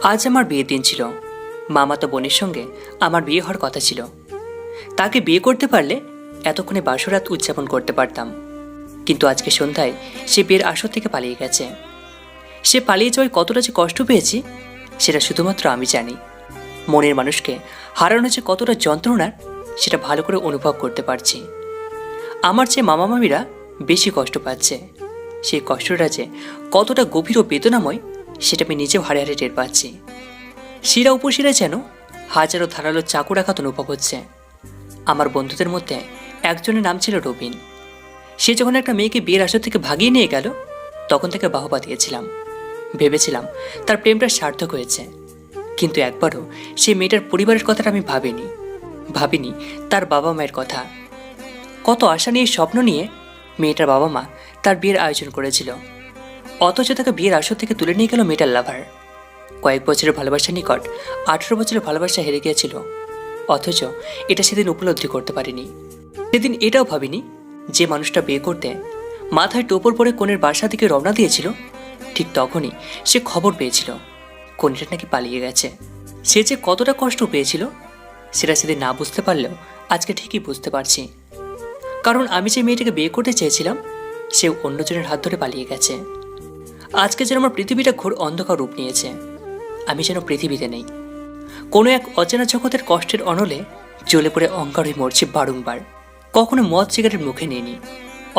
আজ আমার বিয়ের দিন ছিল। মামাতো বোনের সঙ্গে আমার বিয়ে হওয়ার কথা ছিল। তাকে বিয়ে করতে পারলে এতক্ষণে বাসরাত উদযাপন করতে পারতাম, কিন্তু আজকে সন্ধ্যায় সে বিয়ের আসর থেকে পালিয়ে গেছে। সে পালিয়ে যাওয়ায় কতটা যে কষ্ট পেয়েছি সেটা শুধুমাত্র আমি জানি। মনের মানুষকে হারানো যে কতটা যন্ত্রণার সেটা ভালো করে অনুভব করতে পারছি। আমার চেয়ে মামা মামিরা বেশি কষ্ট পাচ্ছে। সেই কষ্টটা যে কতটা গভীর ও বেদনাময় সেটা আমি নিজেও হারে হারে টের পাচ্ছি। শিরা উপশিরা যেন হাজারো ধারালো চাকুর আঘাত অনুভব হচ্ছে। আমার বন্ধুদের মধ্যে একজনের নাম ছিল রবিন। সে যখন একটা মেয়েকে বিয়ের আসর থেকে ভাগিয়ে নিয়ে গেল তখন তাকে বাহবা দিয়েছিলাম। ভেবেছিলাম তার প্রেমটা সার্থক হয়েছে, কিন্তু একবারও সেই মেয়েটার পরিবারের কথাটা আমি ভাবিনি তার বাবা মায়ের কথা। কত আশা নিয়ে স্বপ্ন নিয়ে মেয়েটার বাবা মা তার বিয়ের আয়োজন করেছিল, অথচ তাকে বিয়ের আসর থেকে তুলে নিয়ে গেল মেয়েটার লাভার। কয়েক বছরের ভালোবাসার নিকট 18 বছরের ভালোবাসা হেরে গিয়েছিল, অথচ এটা সেদিন উপলব্ধি করতে পারিনি। সেদিন এটাও ভাবিনি যে মানুষটা বিয়ে করতে মাথায় টোপর পরে কনের বাসা দিকে রওনা দিয়েছিল ঠিক তখনই সে খবর পেয়েছিল কনেটা নাকি পালিয়ে গেছে। সে যে কতটা কষ্ট পেয়েছিল সেটা সেদিন না বুঝতে পারলেও আজকে ঠিকই বুঝতে পারছি। কারণ আমি যে মেয়েটাকে বিয়ে করতে চেয়েছিলাম সে অন্যজনের হাত ধরে পালিয়ে গেছে। আজকে যেন আমার পৃথিবীটা ঘোর অন্ধকার রূপ নিয়েছে। আমি যেন পৃথিবীতে নেই, কোনো এক অচেনা জগতের কষ্টের অনলে জ্বলে পড়ে অঙ্গার হয়ে মরছি বারংবার। কখনো মদ সিগারেট মুখে নিইনি,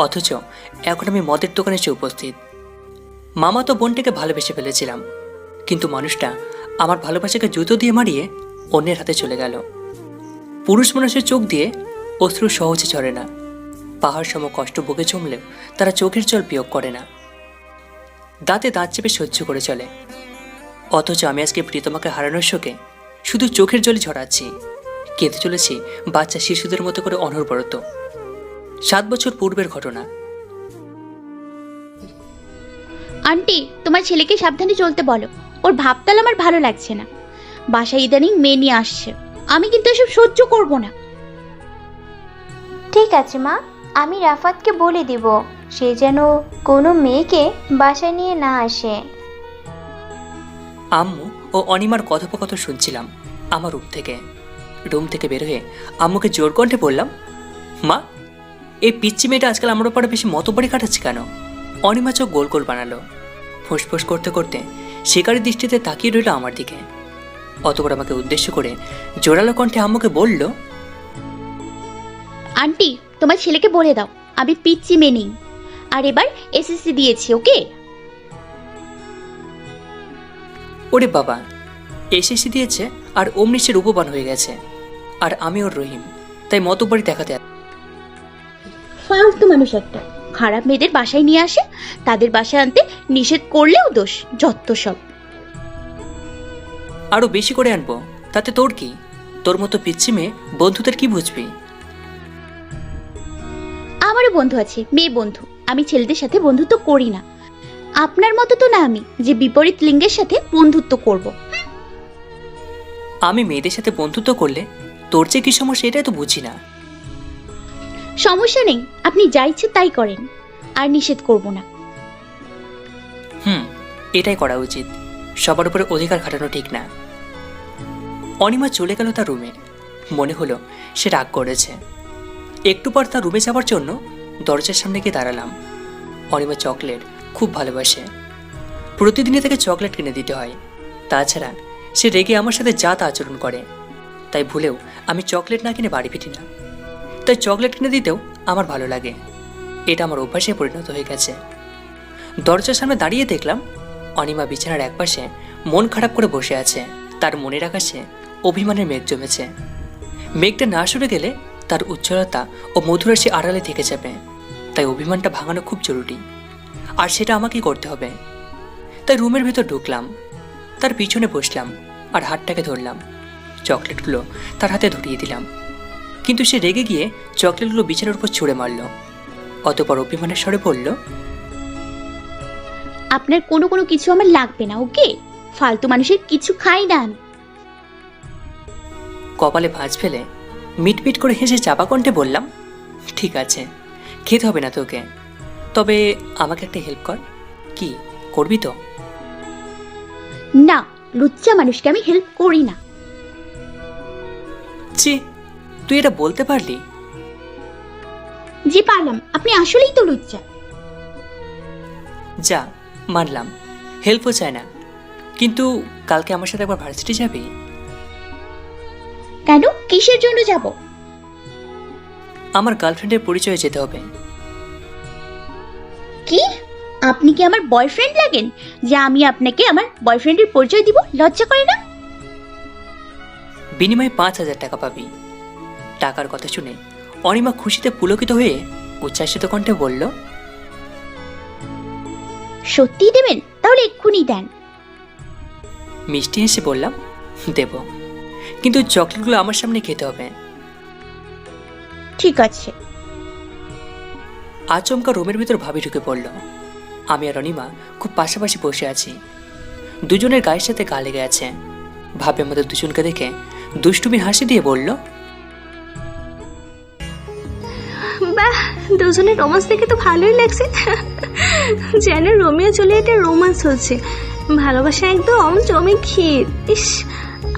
অথচ এখন আমি মদের দোকানে এসে উপস্থিত। মামা তো বোনটাকে ভালোবেসে ফেলেছিলাম, কিন্তু মানুষটা আমার ভালোবাসাকে জুতো দিয়ে মারিয়ে অন্যের হাতে চলে গেল। পুরুষ মানুষের চোখ দিয়ে অশ্রু সহজে ঝরে না। পাহাড় সম কষ্ট বুকে জমলেও তারা চোখের জল বিয়োগ করে না, দাঁতে দাঁত চেপে সহ্য করে চলে। অথচ আমি আজকে প্রিয়তমাকে হারানোর শোকে শুধু চোখের জলই ঝরাচ্ছি, কেঁদে চলেছি বাচ্চা শিশুদের মতো করে অনবরত। 7 বছর পূর্বের ঘটনা। আন্টি, তোমার ছেলেকে সাবধানে চলতে বলো। ওর ভাবতাল আমার ভালো লাগছে না। বাসায় ইদানিং মেয়ে নিয়ে আসছে, আমি কিন্তু এসব সহ্য করব না। ঠিক আছে মা, আমি রাফাতকে বলে দিব সে যেন কোনো মেয়েকে বাসায় নিয়ে না আসে। আম্মু ও অনিমার কথোপকথন শুনছিলাম আমার রুম থেকে বের হয়ে আম্মুকে জোর কণ্ঠে বললাম, মা, এই পিচ্চি মেয়েটা আজকাল আমার ব্যাপারে বেশি মতবাড়ি কাটাচ্ছে কেন? অনিমা চোখ গোল গোল বানালো, ফুসফুস করতে করতে শিকারী দৃষ্টিতে তাকিয়ে রইল আমার দিকে। অতপর আমাকে উদ্দেশ্য করে জোরালো কণ্ঠে আম্মুকে বলল, আন্টি, তোমার ছেলেকে বলে দাও আমি পিচ্চি মেয়ে নেই, আর এবার এসএসসি দিয়েছি। ওকে? ওরে বাবা, এসএসসি দিয়েছে আর অমনি সে রূপবান হয়ে গেছে, আর আমি ওর রহিম, তাই মতবাড়ি দেখাতে। ফালতু মানুষ একটা। খারাপ মেয়েদের বাসায় নিয়ে আসে, তাদের বাসায় আনতে নিষেধ করলেও দোষ। যত সব। আরো বেশি করে আনবো, তাতে তোর কি? তোর মতো পিচ্ছি মেয়ে বন্ধুদের কি বুঝবি? আমারও বন্ধু আছে, মেয়ে বন্ধু। আমি ছেলেদের সাথে বন্ধুত্ব করি না। আপনার মতো তো না আমি যে বিপরীত লিঙ্গের সাথে বন্ধুত্ব করব। আমি মেয়েদের সাথে বন্ধুত্ব করলে তোর যে কি সমস্যা এটাই তো বুঝি না। সমস্যা নেই, আপনি যা ইচ্ছে তাই করেন, আর নিষেধ করব না। এটাই করা উচিত। সবার উপরে অধিকার খাটানো ঠিক না। অনিমা চলে গেল তার রুমে। মনে হলো সে রাগ করেছে। একটু পর তার রুমে যাওয়ার জন্য দরজার সামনে গিয়ে দাঁড়ালাম। অনিমা চকলেট খুব ভালোবাসে, প্রতিদিনই তাকে চকলেট কিনে দিতে হয়। তাছাড়া সে রেগে আমার সাথে যা তা আচরণ করে, তাই ভুলেও আমি চকলেট না কিনে বাড়ি ফিরি না। তাই চকলেট কিনে দিতেও আমার ভালো লাগে। এটা আমার অভ্যাসে পরিণত হয়ে গেছে। দরজার সামনে দাঁড়িয়ে দেখলাম অনিমা বিছানার একপাশে মন খারাপ করে বসে আছে। তার মনের আকাশে অভিমানের মেঘ জমেছে। মেঘটা না সরে গেলে তার উজ্জ্বলতা ও মধুরাশি আড়ালে থেকে যাবে। তাই অভিমানটা ভাঙানো খুব জরুরি, আর সেটা আমাকেই করতে হবে। তাই রুমের ভেতর ঢুকলাম, তার পিছনে বসলাম আর হাতটাকে ধরলাম। চকলেটগুলো তার হাতে ধরিয়ে দিলাম, কিন্তু সে রেগে গিয়ে চকলেটগুলো বিছানার উপর ছুঁড়ে মারল। অতপর অভিমানের স্বরে বলল, আপনার কোনো কিছু আমার লাগবে না। ওকে? ফালতু মানুষের কিছু খাই না আমি। কপালে ভাঁজ ফেলে মিটমিট করে হেসে চাপা কণ্ঠে বললাম, ঠিক আছে, খেতে হবে না তোকে, তবে আমাকে একটা হেল্প কর। কি করবি তো? না, লুচ্চা মানুষকে আমি হেল্প করি না। ছি, তুই এটা বলতে পারলি? জি পারলাম, আপনি আসলেই তো লুচ্চা। যা, মানলাম, হেল্পও চায় না, কিন্তু কালকে আমার সাথে একবার ভার্সিটি যাবি? কেন, কিসের জন্য যাব? আমার গার্লফ্রেন্ডের পরিচয়ে যেতে হবে। কি, আপনি কি আমার বয়ফ্রেন্ড লাগেন যে আমি আপনাকে আমার বয়ফ্রেন্ডের পরিচয় দিব? লজ্জা করে না? বিনিময়ে 5,000 টাকা পাবি। টাকার কথা শুনে অনিমা খুশিতে পুলকিত হয়ে উচ্ছ্বাসিত কণ্ঠে বলল, সত্যিই দেবেন? তাহলে এক্ষুনি দেন। মিষ্টি হেসে বললাম, দেব, কিন্তু চকলেটগুলো আমার সামনে খেতে হবে। ঠিক আছে। আচমকা রুমের ভিতর ভাবি ঢুকে পড়ল। আমি আর অনিমা খুব পাশাপাশি বসে আছি। দুজনের গায়ের সাথে গা লেগে আছে। ভাবি আমাদের দুজনকে দেখে দুষ্টুমির হাসি দিয়ে বলল, বাহ, দুজনের রোমান্স দেখে তো ভালোই লাগছে। যেন রোমিও জুলিয়েটের রোমান্স হচ্ছে, ভালোবাসা একদম জমে ক্ষীর। ইস,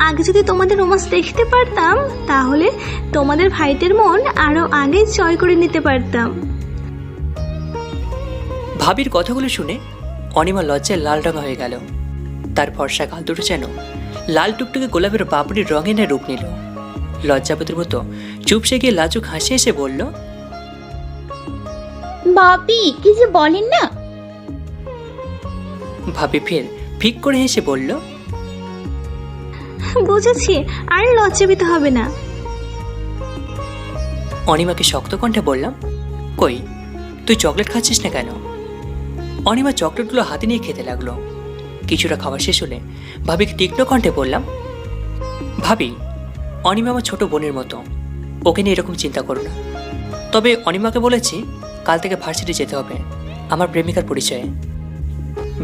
আগে যদি তোমাদের রোমান্স দেখতে পারতাম তাহলে তোমাদের ভাইদের মন আরো আগে জয় করে নিতে পারতাম। ভাবির কথাগুলো শুনে অনিমা লজ্জায় লাল রঙা হয়ে গেল। তার ফর্সা গাল দুটো যেন লাল টুকটুকে গোলাপের পাপড়ির রঙিনের রূপ নিল। লজ্জাপতির মতো চুপসে গিয়ে লাজুক হাসি এসে বলল, ভাবি কি যে বলেন না। ভাবি ফের ফিক করে হেসে বলল, বুঝেছি, আর লজ্জা পেতে হবে না। অনিমাকে শক্ত কণ্ঠে বললাম, কই, তুই চকলেট খাচ্ছিস না কেন? অনিমা চকলেটগুলো হাতে নিয়ে খেতে লাগলো। কিছুটা খাওয়া শেষ হলে ভাবিকে তীক্ষ্ণ কণ্ঠে বললাম, ভাবি, অনিমা আমার ছোট বোনের মতো, ওকে নিয়ে এরকম চিন্তা করো না। তবে অনিমাকে বলেছি কাল থেকে ভার্সিটি যেতে হবে আমার প্রেমিকার পরিচয়ে।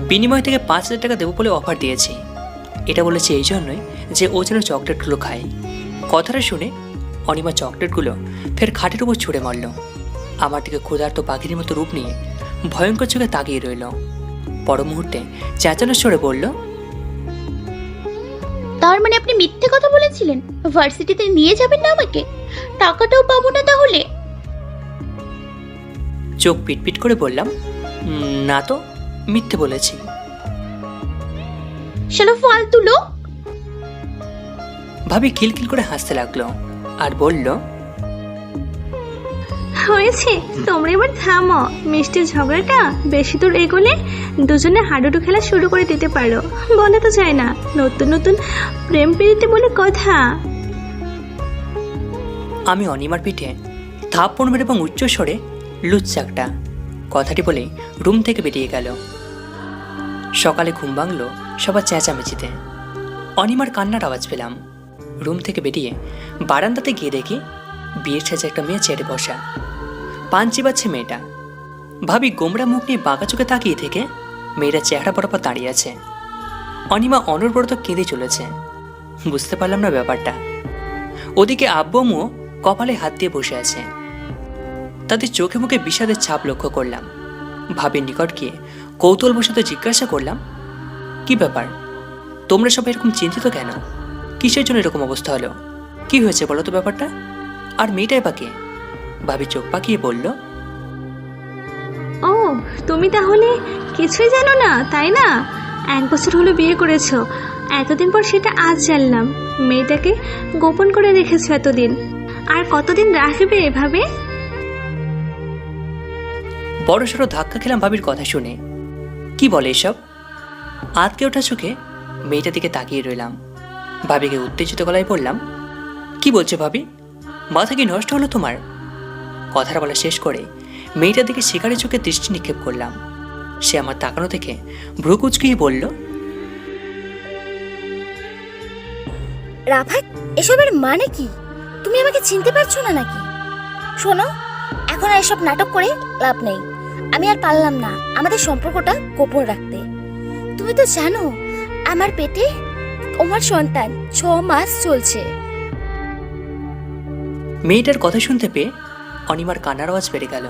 বিনিময় থেকে 5,000 টাকা দেবো বলে অফার দিয়েছি। এটা বলেছি এই জন্যই যে ও যেন চকলেটগুলো খায়। কথাটা শুনে অনিমা চকলেটগুলো ফের খাটের উপর ছুঁড়ে মারল। আমার দিকে ক্ষুধার্ত পাখির মতো রূপ নিয়ে ভয়ঙ্কর চোখে তাকিয়ে রইল। পর মুহূর্তে চেঁচানোর স্বরে বলল, তার মানে আপনি মিথ্যে কথা বলেছিলেন? ভার্সিটিতে নিয়ে যাবেন না আমাকে? টাকাটাও পাবো না তাহলে? চোখ পিটপিট করে বললাম, না তো, মিথ্যে বলেছি। শালা ফালতু লোক। ভাবি খিলখিল করে হাসতে লাগলো আর বলল, হয়েছে, তোমরা এবার থামো। মিষ্টির ঝগড়াটা বেশি দূর এগোলে দুজনে হাডুডু খেলা শুরু করে দিতে পারো। বলা তো যায় না, নতুন নতুন প্রেম প্রীতি বলে কথা। আমি অনিমার পিঠে থাপ্পড় মেরে এবং উচ্চ স্বরে লুচ্চাকটা কথাটি বলে রুম থেকে বেরিয়ে গেল। সকালে ঘুম ভাঙল সবার চেঁচামেচিতে। অনিমার কান্নার আওয়াজ পেলাম। রুম থেকে বেরিয়ে বারান্দাতে গিয়ে দেখি বিয়ের সাজে একটা মেয়ে চেয়ারে বসা, পান চিবাচ্ছে মেয়েটা। ভাবি গোমরা মুখ নিয়ে বাঁকা চোখে তাকিয়ে থেকে মেয়েটা চেহারা বরাবর দাঁড়িয়ে আছে। অনিমা অনবরত কেঁদে চলেছে। বুঝতে পারলাম না ব্যাপারটা। ওদিকে আব্বু আম্মুও কপালে হাত দিয়ে বসে আছে। তাদের চোখে মুখে বিষাদের ছাপ লক্ষ্য করলাম। ভাবির নিকট গিয়ে কৌতূহলবশত জিজ্ঞাসা করলাম, কি ব্যাপার, তোমরা সবাই এরকম চিন্তিত কেন? কিসের জন্য এরকম অবস্থা হলো? কি হয়েছে বলো তো ব্যাপারটা? আর মেয়েটাই বা কে? ভাবি চোখ পাকিয়ে বলল, ও, তুমি তাহলে কিছুই জানো না, তাই না? 1 বছর হলো বিয়ে করেছো, এতদিন পর সেটা আজ জানলাম। মেয়েটাকে গোপন করে রেখেছো এতদিন, আর কতদিন রাখবে এভাবে? বড়সড় ধাক্কা খেলাম ভাবির কথা শুনে। কি বলে এসব? আতকে ওঠা চোখে মেয়েটার দিকে তাকিয়ে রইলাম। ভাবিকে উত্তেজিত গলায় বললাম, কি বলছো ভাবি? মাথা কি নষ্ট হলো তোমার? কথাটা বলা শেষ করে মেয়েটার দিকে শিকারের চোখে দৃষ্টি নিক্ষেপ করলাম। সে আমার তাকানো দেখে ভ্রু কুঁচকিয়ে বলল, রাফাত, এসবের মানে কি? তুমি আমাকে চিনতে পারছো না নাকি? শোনো, এখন আর এসব নাটক করে লাভ নেই। আমি আর পারলাম না আমাদের সম্পর্কটা গোপন রাখতে। তুমি তো জানো আমার পেটে তোমার সন্তান 6 মাস চলছে। মেয়েটার কথা শুনতে পেয়ে অনিমার কান্নার আওয়াজ বেড়ে গেল,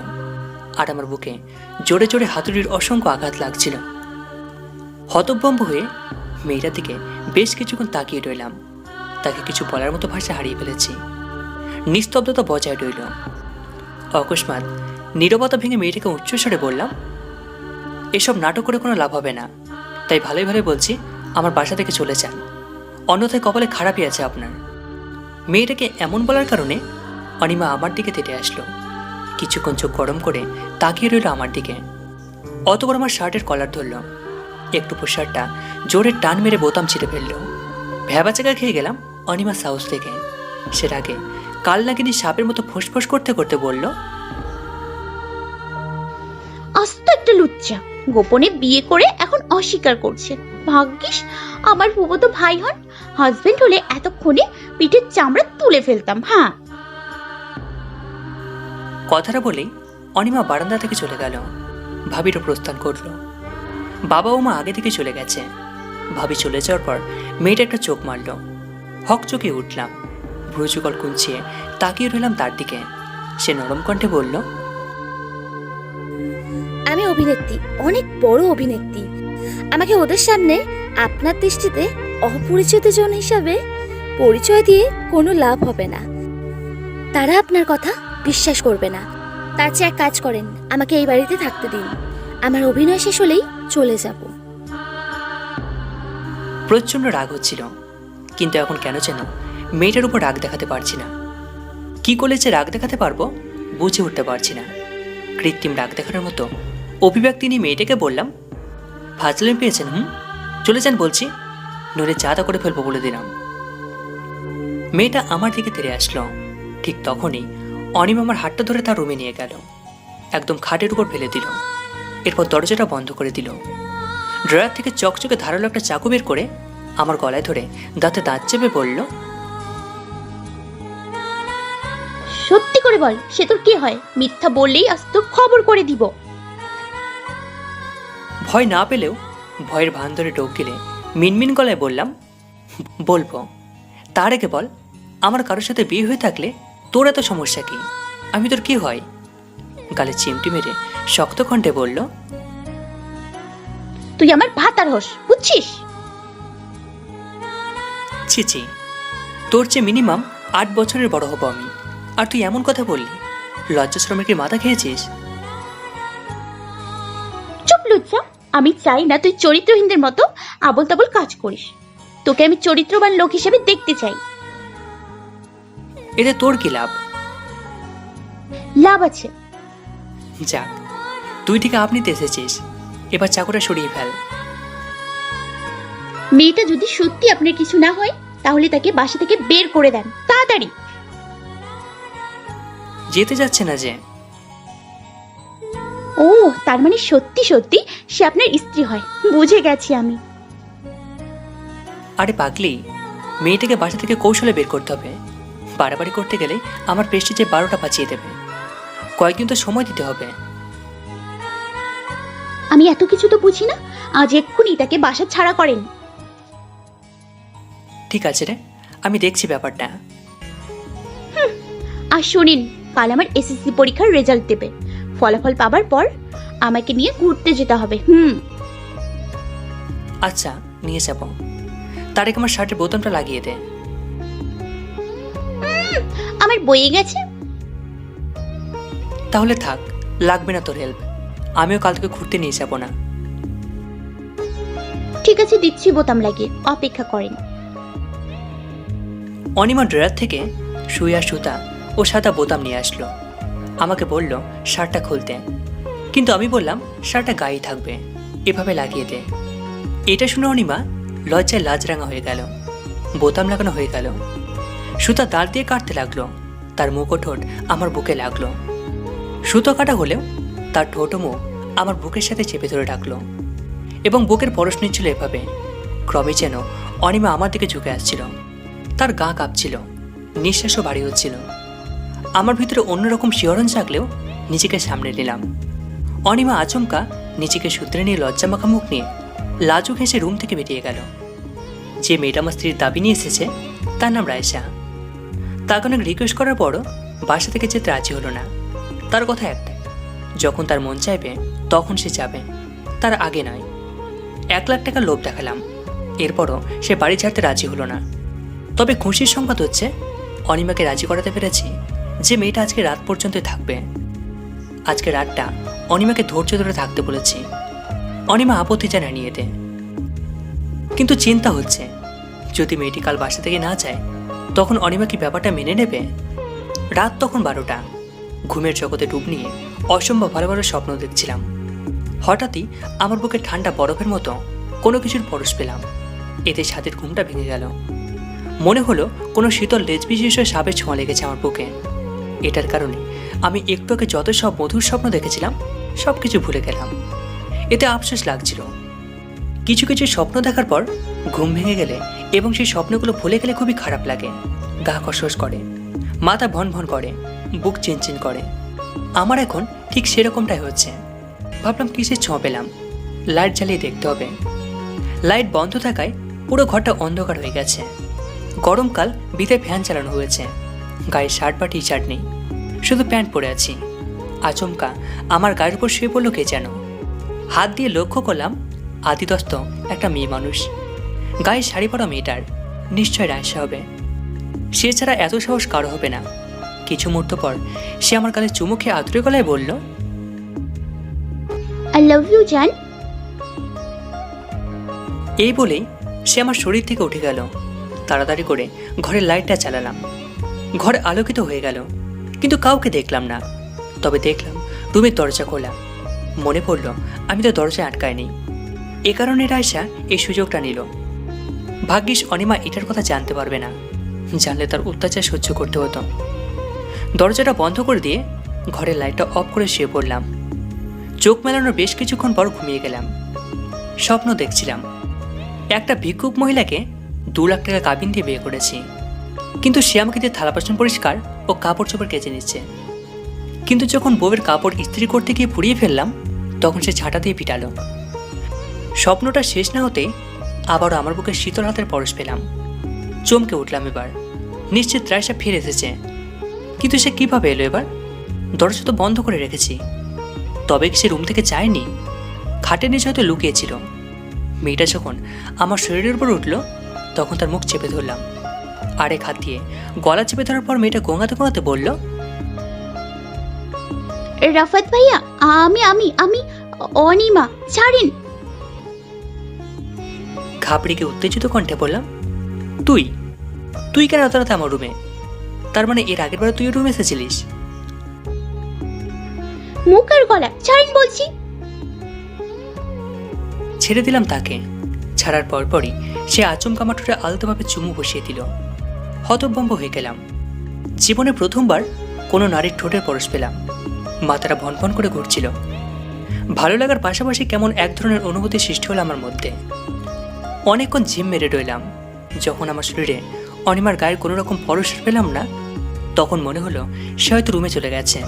আর আমার বুকে জোরে জোরে হাতুড়ির অসংখ্য আঘাত লাগছিল। হতভম্ব হয়ে মেয়েটার দিকে বেশ কিছুক্ষণ তাকিয়ে রইলাম। তাকে কিছু বলার মতো ভাষা হারিয়ে ফেলেছি। নিস্তব্ধতা বজায় রইল। অকস্মাৎ নীরবতা ভেঙে মেয়েটাকে উচ্চস্বরে বললাম, এসব নাটক করে কোনো লাভ হবে না, তাই ভালোই ভালোই বলছি আমার বাসা থেকে চলে যান, অন্যথায় কপালে খারাপই আছে আপনার। মেয়েটাকে এমন বলার কারণে অনিমা আমার দিকে তেড়ে আসলো। কিছুক্ষণ চোখ গরম করে তাকিয়ে রইল আমার দিকে। অতবার আমার শার্টের কলার ধরল, একটু শার্টটা জোরে টান মেরে বোতাম ছিঁড়ে ফেললো। ভ্যাবাচাকা খেয়ে গেলাম অনিমা সাহস থেকে। সের আগে কাল নাগিনী সাপের মতো ফুসফুস করতে করতে বলল, আস্ত একটা লুচ্চা, গোপনে বিয়ে করে এখন অস্বীকার করছে। ভাগ্যিস আমার ফুফাতো ভাই হন, হাজবেন্ড হলে এতক্ষণে পিঠের চামড়া তুলে ফেলতাম। হ্যাঁ। কথাটা বলেই অনিমা বারান্দা থেকে চলে গেল। ভাবিরও প্রস্থান করল। বাবা ও মা আগে থেকে চলে গেছে। ভাবি চলে যাওয়ার পর মেয়েটা একটা চোখ মারল। হক চোখে উঠলাম, ভ্রুযুগল কুঞ্চিয়ে তাকিয়ে রইলাম তার দিকে। সে নরম কণ্ঠে বলল, আমি অভিনেত্রী, অনেক বড় অভিনেত্রী। আমাকে ওদের সামনে আপনার দৃষ্টিতে অপরিচিত জন হিসাবে পরিচয় দিয়ে কোনো লাভ হবে না। তারা আপনার কথা বিশ্বাস করবে না। তার চেয়ে এক কাজ করেন, আমাকে এই বাড়িতে থাকতে দিন। আমার অভিনয় শেষ হলেই চলে যাব। প্রচণ্ড রাগ হচ্ছিল, কিন্তু এখন কেন যেন মেয়েটার উপর রাগ দেখাতে পারছি না। কি করলে যে রাগ দেখাতে পারবো বুঝে উঠতে পারছি না। কৃত্রিম রাগ দেখানোর মতো অভিব্যক্তি নিয়ে মেয়েটাকে বললাম, ফাজলামি পেয়েছেন? চলে যান বলছি, নইলে চাঁদা করে ফেলবো বলে দিলাম। মেয়েটা আমার দিকে তেড়ে আসলো। ঠিক তখনই অনিমা আমার হাতটা ধরে তার রুমে নিয়ে গেল, একদম খাটের উপর ফেলে দিল। এরপর দরজাটা বন্ধ করে দিল। ড্রয়ার থেকে চকচকে ধারালো একটা চাকু বের করে আমার গলায় ধরে দাঁতে দাঁত চেপে বলল, সত্যি করে বল, সে তোর কি হয়? মিথ্যা বললেই আজ তোর খবর করে দিব। ভয় না পেলেও ভয়ের ভান ধরে ঢোক গেলে মিনমিন গলায় বললাম, বলবো। তার আগে বল, আমার কারোর সাথে বিয়ে হয়ে থাকলে তোর এত সমস্যা কি? আমি তোর কি হয়? গালে চিমটি মেরে শক্ত কণ্ঠে বলল, তুই আমার ভাতার হোস, বুঝছিস? ছি ছি, তোর চেয়ে মিনিমাম 8 বছরের বড় হব আমি, আর তুই এমন কথা বললি? লজ্জা শরমের কি মাথা খেয়েছিস? চুপ লুচ্চা, আমি চাই না তুই চরিত্রহীনদের মতো আবল তাবল কাজ করিস। তোকে আমি চরিত্রবান লোক হিসেবে দেখতে চাই। এতে তোর কি লাভ? লাভ আছে। যাক, তুই ঠিক আপনিতে এসেছিস। এবার চাকুটা সরিয়ে ফেল। মেয়েটা যদি সত্যি আপনার কিছু না হয় তাহলে তাকে বাসা থেকে বের করে দেন তাড়াতাড়ি। যেতে যাচ্ছে না যে? ও, তার মানে সত্যি সত্যি সে আপনার স্ত্রী হয়, বুঝে গেছি আমি। আরে পাগলি, মেয়েটাকে বাসা থেকে কৌশলে বের করতে হবে। বাড়াবাড়ি করতে গেলে আমার প্রেস্টিজে 12টা বাঁচিয়ে দেবে। কয়েকদিন তো সময় দিতে হবে। আমি এত কিছু তো বুঝি না, আজ এক্ষুনি তাকে বাসা ছাড়া করেন। ঠিক আছে রে, আমি দেখছি ব্যাপারটা। আর শোনেন, কাল আমার এসএসসি পরীক্ষার রেজাল্ট দেবে। ফলাফল পাবার পর আমাকে নিয়ে ঘুরতে যেতে হবে। আচ্ছা, নিয়ে যাব। তার আগে আমার শার্টের বোতামটা লাগিয়ে দে। আমার বইয়ে গেছে। তাহলে থাক, লাগবে না তোর হেল্প। আমিও কাল থেকে ঘুরতে নিয়ে যাব না। ঠিক আছে, দিচ্ছি বোতাম লাগিয়ে, অপেক্ষা করেন। অনিমা ড্রয়ার থেকে সুইয়া সুতা ও সাদা বোতাম নিয়ে আসলো। আমাকে বলল শার্টটা খুলতে, কিন্তু আমি বললাম শার্টটা গায়ে থাকবে, এভাবে লাগিয়ে দে। এটা শুনে অনিমা লজ্জায় লাজরাঙা হয়ে গেল। বোতাম লাগানো হয়ে গেল। সুতা দাঁত দিয়ে কাটতে লাগলো। তার মুখ ও ঠোঁট আমার বুকে লাগলো। সুতো কাটা হলেও তার ঠোঁট ও মুখ আমার বুকের সাথে চেপে ধরে রাখলো এবং বুকের পরশ নিচ্ছিল এভাবে। ক্রমে যেন অনিমা আমার দিকে ঝুঁকে আসছিল। তার গা কাঁপছিল, নিঃশ্বাসও ভারী হচ্ছিল। আমার ভিতরে অন্যরকম শিহরণ জাগলেও নিজেকে সামনে নিলাম। অনিমা আচমকা নিজেকে সূত্রে নিয়ে লজ্জামাখা মুখ নিয়ে লাজুক হেসে রুম থেকে বেরিয়ে গেল। যে মেয়েটা আমার স্ত্রীর দাবি নিয়ে এসেছে তার নাম রায়সা। তাকে অনেক রিকোয়েস্ট করার পরও বাসা থেকে যেতে রাজি হলো না। তার কথা একটা, যখন তার মন চাইবে তখন সে যাবে, তার আগে নয়। 1 লাখ টাকা লোভ দেখালাম, এরপরও সে বাড়ি ছাড়তে রাজি হলো না। তবে খুশির সংবাদ হচ্ছে অনিমাকে রাজি করাতে পেরেছি যে মেয়েটা আজকে রাত পর্যন্ত থাকবে। আজকে রাতটা অনিমাকে ধৈর্য ধরে থাকতে বলেছি। অনিমা আপত্তি জানায় নিয়ে দে, কিন্তু চিন্তা হচ্ছে যদি মেয়েটি কাল বাসা থেকে না যায় তখন অনিমা কি ব্যাপারটা মেনে নেবে? রাত তখন 12টা। ঘুমের জগতে ডুব নিয়ে অসম্ভব ভালো ভালো স্বপ্ন দেখছিলাম। হঠাৎই আমার বুকে ঠান্ডা বরফের মতো কোনো কিছুর পরশ পেলাম। এতে ছাদের ঘুমটা ভেঙে গেল। মনে হলো কোনো শীতল লেজ বিশিষ্ট সাপের ছোঁয়া লেগেছে আমার বুকে। এটার কারণে আমি একটু আগে যত সব মধুর স্বপ্ন দেখেছিলাম সব কিছু ভুলে গেলাম। এতে আফসোস লাগছিল। কিছু কিছু স্বপ্ন দেখার পর ঘুম ভেঙে গেলে এবং সেই স্বপ্নগুলো ভুলে গেলে খুবই খারাপ লাগে। গা কসকস করে, মাথা ভন ভন করে, বুক চিনচিন করে। আমার এখন ঠিক সেরকমটাই হচ্ছে। ভাবলাম কিসের ছোঁয়া পেলাম, লাইট জ্বালিয়ে দেখতে হবে। লাইট বন্ধ থাকায় পুরো ঘরটা অন্ধকার হয়ে গেছে। গরমকাল বিতে ফ্যান চালানো হয়েছে। গায়ে শার্ট বা টি শার্ট নেই, শুধু প্যান্ট পরে আছি। আচমকা আমার গায়ের উপর শুয়ে পড়লো কে যেন। হাত দিয়ে লক্ষ্য করলাম আদিদস্ত একটা মেয়ে মানুষ। গায়ে শাড়ি পরা মেয়েটার নিশ্চয় রায়সা হবে। সে ছাড়া এত সাহস কারো হবে না। কিছু মুহূর্ত পর সে আমার গালে চুমু খেয়ে আদুরে গলায় বলল, আই লাভ ইউ জান। এই বলেই সে আমার শরীর থেকে উঠে গেল। তাড়াতাড়ি করে ঘরের লাইটটা চালালাম। ঘর আলোকিত হয়ে গেল, কিন্তু কাউকে দেখলাম না। তবে দেখলাম রুমের দরজা খোলা। মনে পড়ল আমি তো দরজায় আটকায়নি। এ কারণে রায়সা এই সুযোগটা নিল। ভাগ্যিস অনিমা এটার কথা জানতে পারবে না, জানলে তার অত্যাচার সহ্য করতে হতো। দরজাটা বন্ধ করে দিয়ে ঘরের লাইটটা অফ করে শুয়ে পড়লাম। চোখ মেলানোর বেশ কিছুক্ষণ পর ঘুমিয়ে গেলাম। স্বপ্ন দেখছিলাম একটা ভিক্ষুক মহিলাকে 2 লাখ টাকা কাবিন দিয়ে বিয়ে করেছি, কিন্তু সে আমাকে দিয়ে থালা বাসন পরিষ্কার ও কাপড় চোপড় কেচে নিচ্ছে। কিন্তু যখন বউয়ের কাপড় ইস্ত্রি করতে গিয়ে পুড়িয়ে ফেললাম তখন সে ঝাঁটা দিয়ে পিটালো। স্বপ্নটা শেষ না হতেই আবারও আমার বুকে শীতল হাতের পরশ পেলাম। চমকে উঠলাম। এবার নিশ্চিত রায়সা ফিরে এসেছে, কিন্তু সে কিভাবে এলো এবার? দরজা তো বন্ধ করে রেখেছি। তবে কি সে রুম থেকে যায়নি? খাটের নিচে হয়তো লুকিয়েছিল। মেয়েটা যখন আমার শরীরের উপর উঠল তখন তার মুখ চেপে ধরলাম। আরেক হাত দিয়ে গলা চেপে ধরার পর মেয়েটা গোঙাতে গোঙাতে বলল, রাফাত ভাইয়া, আমি আমি আমি অনিমা, ছাড়েন। ঘাবড়িকে উত্তেজিত কণ্ঠে বললাম, তুই তুই কেন এত রাতে আমার রুমে? তার মানে এর আগের বার তুই রুমে এসেছিলিস? মুখ আর গলা ছাড়েন বলছি। ছেড়ে দিলাম তাকে। ছাড়ার পরপরই সে আচমকা আমার ঠোঁটে আলতোভাবে চুমু বসিয়ে দিল। হতভম্ব হয়ে গেলাম। জীবনে প্রথমবার কোনো নারীর ঠোঁটের পরশ পেলাম। মাথাটা ভনভন করে ঘুরছিল। ভালো লাগার পাশাপাশি কেমন এক ধরনের অনুভূতি সৃষ্টি হলো আমার মধ্যে। অনেকক্ষণ ঝিম মেরে রইলাম। যখন আমার শরীরে অনিমার গায়ের কোনো রকম পরশ পেলাম না তখন মনে হলো সে হয়তো রুমে চলে গেছে।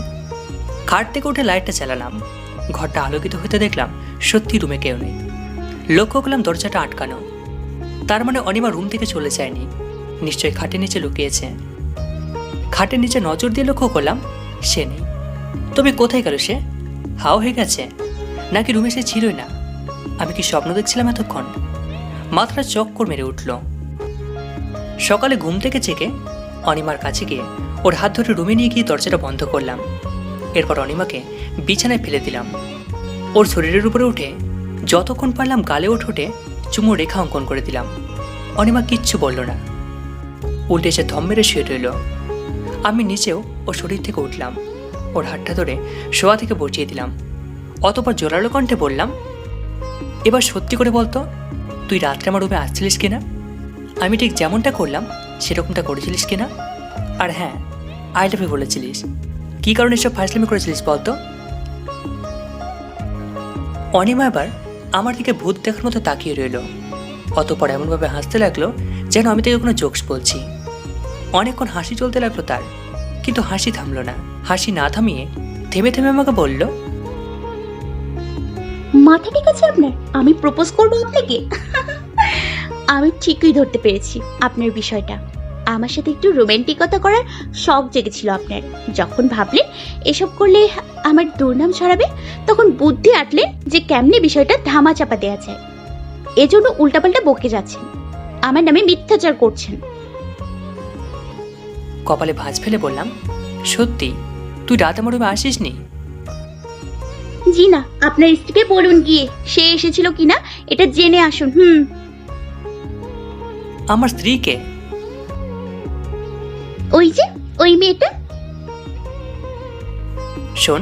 খাট থেকে উঠে লাইটটা চালালাম। ঘরটা আলোকিত হতে দেখলাম সত্যি রুমে কেউ নেই। লক্ষ্য করলাম দরজাটা আটকানো। তার মানে অনিমা রুম থেকে চলে যায়নি, নিশ্চয়ই খাটের নিচে লুকিয়েছে। খাটের নিচে নজর দিয়ে লক্ষ্য করলাম সে নেই। তবে কোথায় গেল সে? হাও হয়ে গেছে নাকি রুমে সে ছিলই না? আমি কি স্বপ্ন দেখছিলাম এতক্ষণ? মাথাটা চক্কর মেরে উঠল। সকালে ঘুম থেকে জেগে অনিমার কাছে গিয়ে ওর হাত ধরে রুমে নিয়ে গিয়ে দরজাটা বন্ধ করলাম। এরপর অনিমাকে বিছানায় ফেলে দিলাম। ওর শরীরের উপরে উঠে যতক্ষণ পারলাম গালে ও ঠোঁটে চুমু রেখা অঙ্কন করে দিলাম। অনিমা কিচ্ছু বলল না, উল্টে সে থম মেরে শুয়ে রইল। আমি নিচেও ওর শরীর থেকে উঠলাম। ওর হাতটা ধরে শোয়া থেকে বসিয়ে দিলাম। অতপর জোরালো কণ্ঠে বললাম, এবার সত্যি করে বলতো, তুই রাত্রে আমার রুমে আসছিলিস কিনা? আমি ঠিক যেমনটা করলাম সেরকমটা করেছিলিস কিনা? আর হ্যাঁ, আই লাভ ইউ বলেছিলিস। কী কারণে সব ফাইসলামি করেছিলিস বলতো? অনিমা এবার আমার দিকে ভূত দেখার মতো তাকিয়ে রইল। অতপর এমনভাবে হাসতে লাগলো যেন আমি তাকে কোনো জোকস বলছি। অনেকক্ষণ হাসি চলতে লাগলো তার, কিন্তু হাসি থামলো না। হাসি না থামিয়ে থেমে থেমে আমাকে বলল, মাথা ঠিক আছে আপনার? আমি প্রপোজ করবো আপনাকে। আমি ঠিকই ধরতে পেরেছি আপনার বিষয়টা। আমার সাথে একটু রোমান্টিকতা করার শখ জেগেছিল আপনার। যখন ভাবলেন এসব করলে আমার দুর্নাম ছড়াবে তখন বুদ্ধি আটলেন যে কেমনে বিষয়টা ধামাচাপা দেওয়া যায়। এজন্য উল্টাপাল্টা বকে যাচ্ছেন, আমার নামে মিথ্যাচার করছেন। কপালে ভাঁজ ফেলে বললাম, সত্যি তুই রাত আমার রুমে আসিস নি? জি না, আপনার স্ত্রীকে বলুন গিয়ে সে এসেছিল কিনা এটা জেনে আসুন। আমার স্ত্রীকে? ওই যে ওই মেয়েটা। শোন,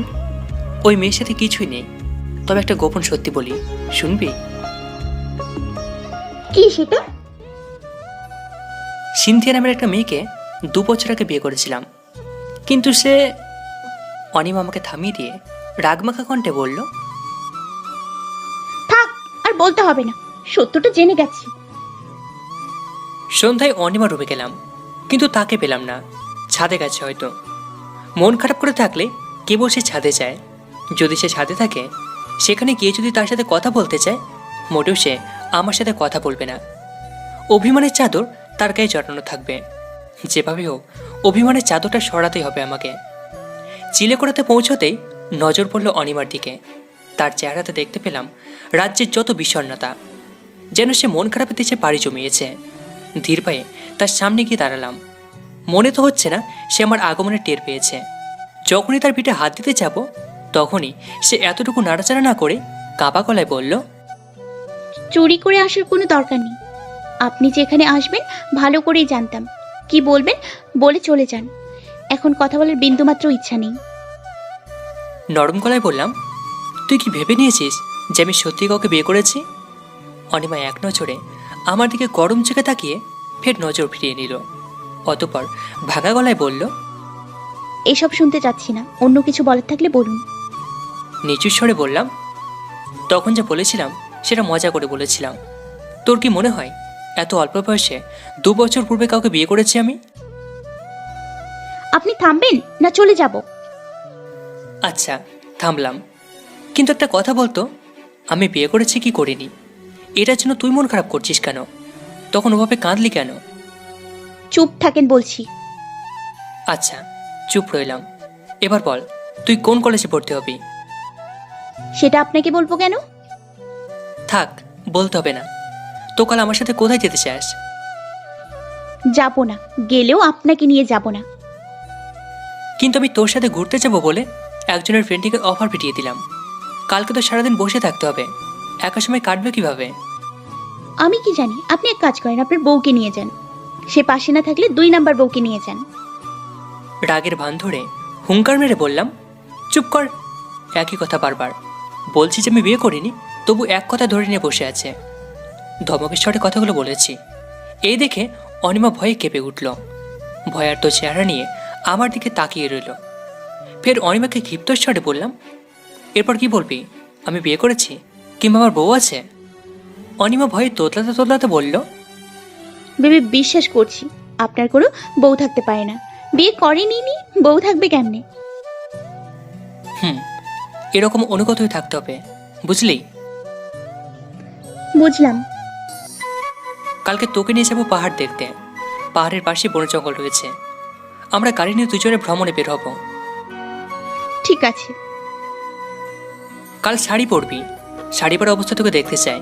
ওই মেয়ের সাথে কিছুই নেই, তবে একটা গোপন সত্যি বলি, শুনবি? কি সেটা? সিনথিয়া নামের একটা মেয়েকে 2 বছর আগে বিয়ে করেছিলাম, কিন্তু সে... অনিমা আমাকে থামিয়ে দিয়ে রাগমাখা কণ্ঠে বলল, থাক, আর বলতে হবে না, সত্যটা জেনে গেছি। সন্ধ্যায় অনিমা রুমে গেলাম, কিন্তু তাকে পেলাম না, ছাদে গেছে হয়তো। মন খারাপ করে থাকলে কেবল সে ছাদে যায়, যদি সে ছাদে থাকে সেখানে গিয়ে যদি তার সাথে কথা বলতে চায়, মোটেও সে আমার সাথে কথা বলবে না। অভিমানের চাদর তার গায়ে জড়ানো থাকবে, যেভাবে হোক অভিমানের চাদরটা সরাতেই হবে আমাকে। চিলেকোড়াতে পৌঁছতেই নজর পড়ল অনিমার দিকে। তার চেহারাতে দেখতে পেলাম রাজ্যের যত বিষণ্ণতা, যেন সে মন খারাপের দিকে পাড়ি জমিয়েছে। ধীর পায়ে তার সামনে গিয়ে দাঁড়ালাম। মনে তো হচ্ছে না সে আমার আগমনের টের পেয়েছে। যখনই তার পিঠে হাত দিতে যাব, তখনই সে এতটুকু নাড়াচাড়া না করে কাঁপা গলায় বলল, চুরি করে আসার কোনো দরকার নেই। আপনি যেখানে আসবেন ভালো করেই জানতাম। কি বলবেন বলে চলে যান, এখন কথা বলার বিন্দুমাত্র ইচ্ছা নেই। নরম গলায় বললাম, তুই কি ভেবে নিয়েছিস যে আমি সত্যি কাউকে বিয়ে করেছি? অনিমা এক নজরে আমার দিকে গরম চোখে তাকিয়ে ফের নজর ফিরিয়ে নিল। অতঃপর ভাঙা গলায় বলল, এসব শুনতে চাচ্ছি না, অন্য কিছু বলার থাকলে বলুন। নিচু স্বরে বললাম, তখন যা বলেছিলাম সেটা মজা করে বলেছিলাম। তোর কি মনে হয় এত অল্প বয়সে 2 বছর পূর্বে কাউকে বিয়ে করেছি আমি? আপনি থামবেন না চলে যাব? আচ্ছা, থামলাম, কিন্তু একটা কথা বলতো, আমি বিয়ে করেছি কি করিনি এটার জন্য তুই মন খারাপ করছিস কেন? তখন ওভাবে কাঁদলি কেন? চুপ থাকেন বলছি। আচ্ছা, চুপ রইলাম। এবার বল, তুই কোন কলেজে ভর্তি হবি? সেটা আপনাকে বলবো কেন? থাক, বলতে হবে না। তো কাল আমার সাথে কোথায় যেতে চাস? যাব না, গেলেও আপনাকে নিয়ে যাব না। কিন্তু আমি তোর সাথে ঘুরতে যাব বলে একজনের ফ্রেন্ডকে অফার পিটিয়ে দিলাম। কালকে তো সারাদিন বসে থাকতে হবে, একা সময় কাটবে কিভাবে? আমি কি জানি? আপনি এক কাজ করেন, আপনার বউকে নিয়ে যান। সে পাশে না থাকলে 2 নাম্বার বউকে নিয়ে যান। রাগের ভান ধরে হুঙ্কার মেরে বললাম, চুপ কর। একই কথা বারবার বলছি যে আমি বিয়ে করিনি, তবু এক কথা ধরে নিয়ে বসে আছে। ধমকের স্বরে কথাগুলো বলেছি। এই দেখে অনিমা ভয়ে কেঁপে উঠল। ভয়ার্ত চেহারা নিয়ে আমার দিকে তাকিয়ে রইল। ফের অনিমাকে ক্ষিপ্ত স্বরে বললাম, এরপর কি বলবি? আমি বিয়ে করেছি কিংবা আমার বউ আছে? অনিমা ভয়ে তোতলাতে তোতলাতে বলল, ভেবে বিশ্বাস করছি আপনার কোনো বউ থাকতে পারে না। বিয়ে করেনি, বউ থাকবে কেমনে? এরকম অনুগত হয়ে থাকতে হবে, বুঝলি? বুঝলাম। কালকে তোকে নিয়ে যাবো পাহাড় দেখতে। পাহাড়ের পাশে বন জঙ্গল রয়েছে, আমরা গাড়ি নিয়ে দুজনে ভ্রমণে বের হব। ঠিক আছে। কাল শাড়ি পরবি, শাড়ি পরা অবস্থা তোকে দেখতে চাই।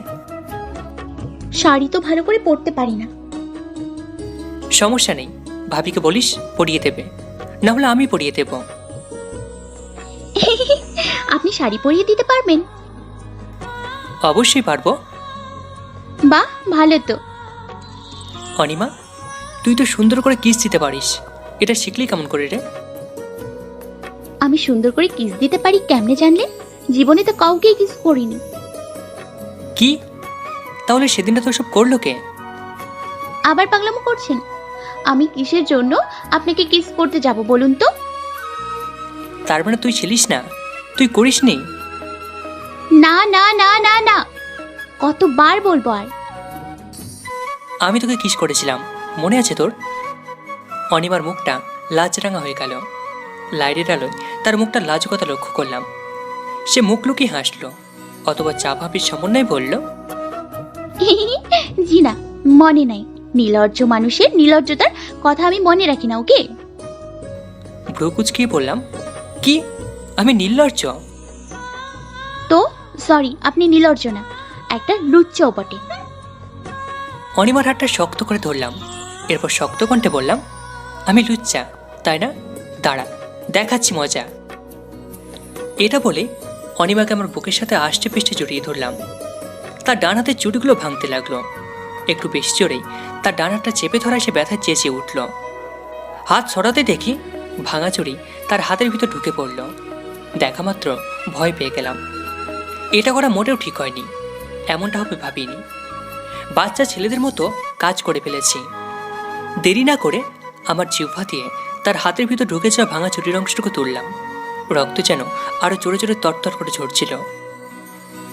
শাড়ি তো ভালো করে পরতে পারি না। সমস্যা নেই, ভাবিকে বলিস পরিয়ে দেবে, না হলে আমি পরিয়ে দেব। আপনি শাড়ি পরিয়ে দিতে পারবেন? অবশ্যই পারবো। বাহ, ভালো তো। অনিমা, তুই তো সুন্দর করে কিস দিতে পারিস, এটা শিখলি কেমন করে রে? আমি সুন্দর করে কিস দিতে পারি কেমনে জানলেন? জীবনে তো কাউকেই কিস করিনি। কি? তাহলে সেদিনটা তো সব করলো কে? আবার পাগলামো করছেন? আমি কিসের জন্য আপনাকে কিস করতে যাব বলুন তো? তার মানে তুই ছিলিস না, তুই করিসনি? না না না না না, কতবার বলবো আর? আমি তোকে কিস করেছিলাম, মনে আছে তোর? অনিমার মুখটা লাজরাঙা হয়ে গেল। লাইটের আলোয় তার মুখটা লাজুকতা লক্ষ্য করলাম। সে মুখ লুকিয়ে হাসলো, অথবা চাপাপির সমন্বয়ে বলল, জি না, মনে নাই। নির্লজ্জ মানুষের নির্লজ্জতার কথা আমি মনে রাখি না, ওকে? ভ্রু কুচকিয়ে বললাম, কি আমি নির্লজ্জ? তো সরি, আপনি নির্লজ্জ না, একটা লুচ্চাও বটে। অনিমার হাতটা শক্ত করে ধরলাম। এরপর শক্ত কণ্ঠে বললাম, আমি লুচ্চা তাই না? দাঁড়া, দেখাচ্ছি মজা। এটা বলে অনিমাকে আমার বুকের সাথে আষ্টে পিষ্টে জড়িয়ে ধরলাম। তার ডান হাতের চুটিগুলো ভাঙতে লাগলো। একটু বেশি জোরেই তার ডান হাতটা চেপে ধরায় সে ব্যথায় চেঁচিয়ে উঠল। হাত সরাতে দেখি ভাঙা চুড়ি তার হাতের ভিতর ঢুকে পড়ল। দেখা মাত্র ভয় পেয়ে গেলাম। এটা করা মোটেও ঠিক হয়নি, এমনটা হবে ভাবিনি। বাচ্চা ছেলেদের মতো কাজ করে ফেলেছি। দেরি না করে আমার জিহ্বা দিয়ে তার হাতের ভিতর ঢুকে যাওয়া ভাঙা চুরির অংশটুকু তুললাম। রক্ত যেন আরো জোরে জোরে তরতর করে ঝরছিল।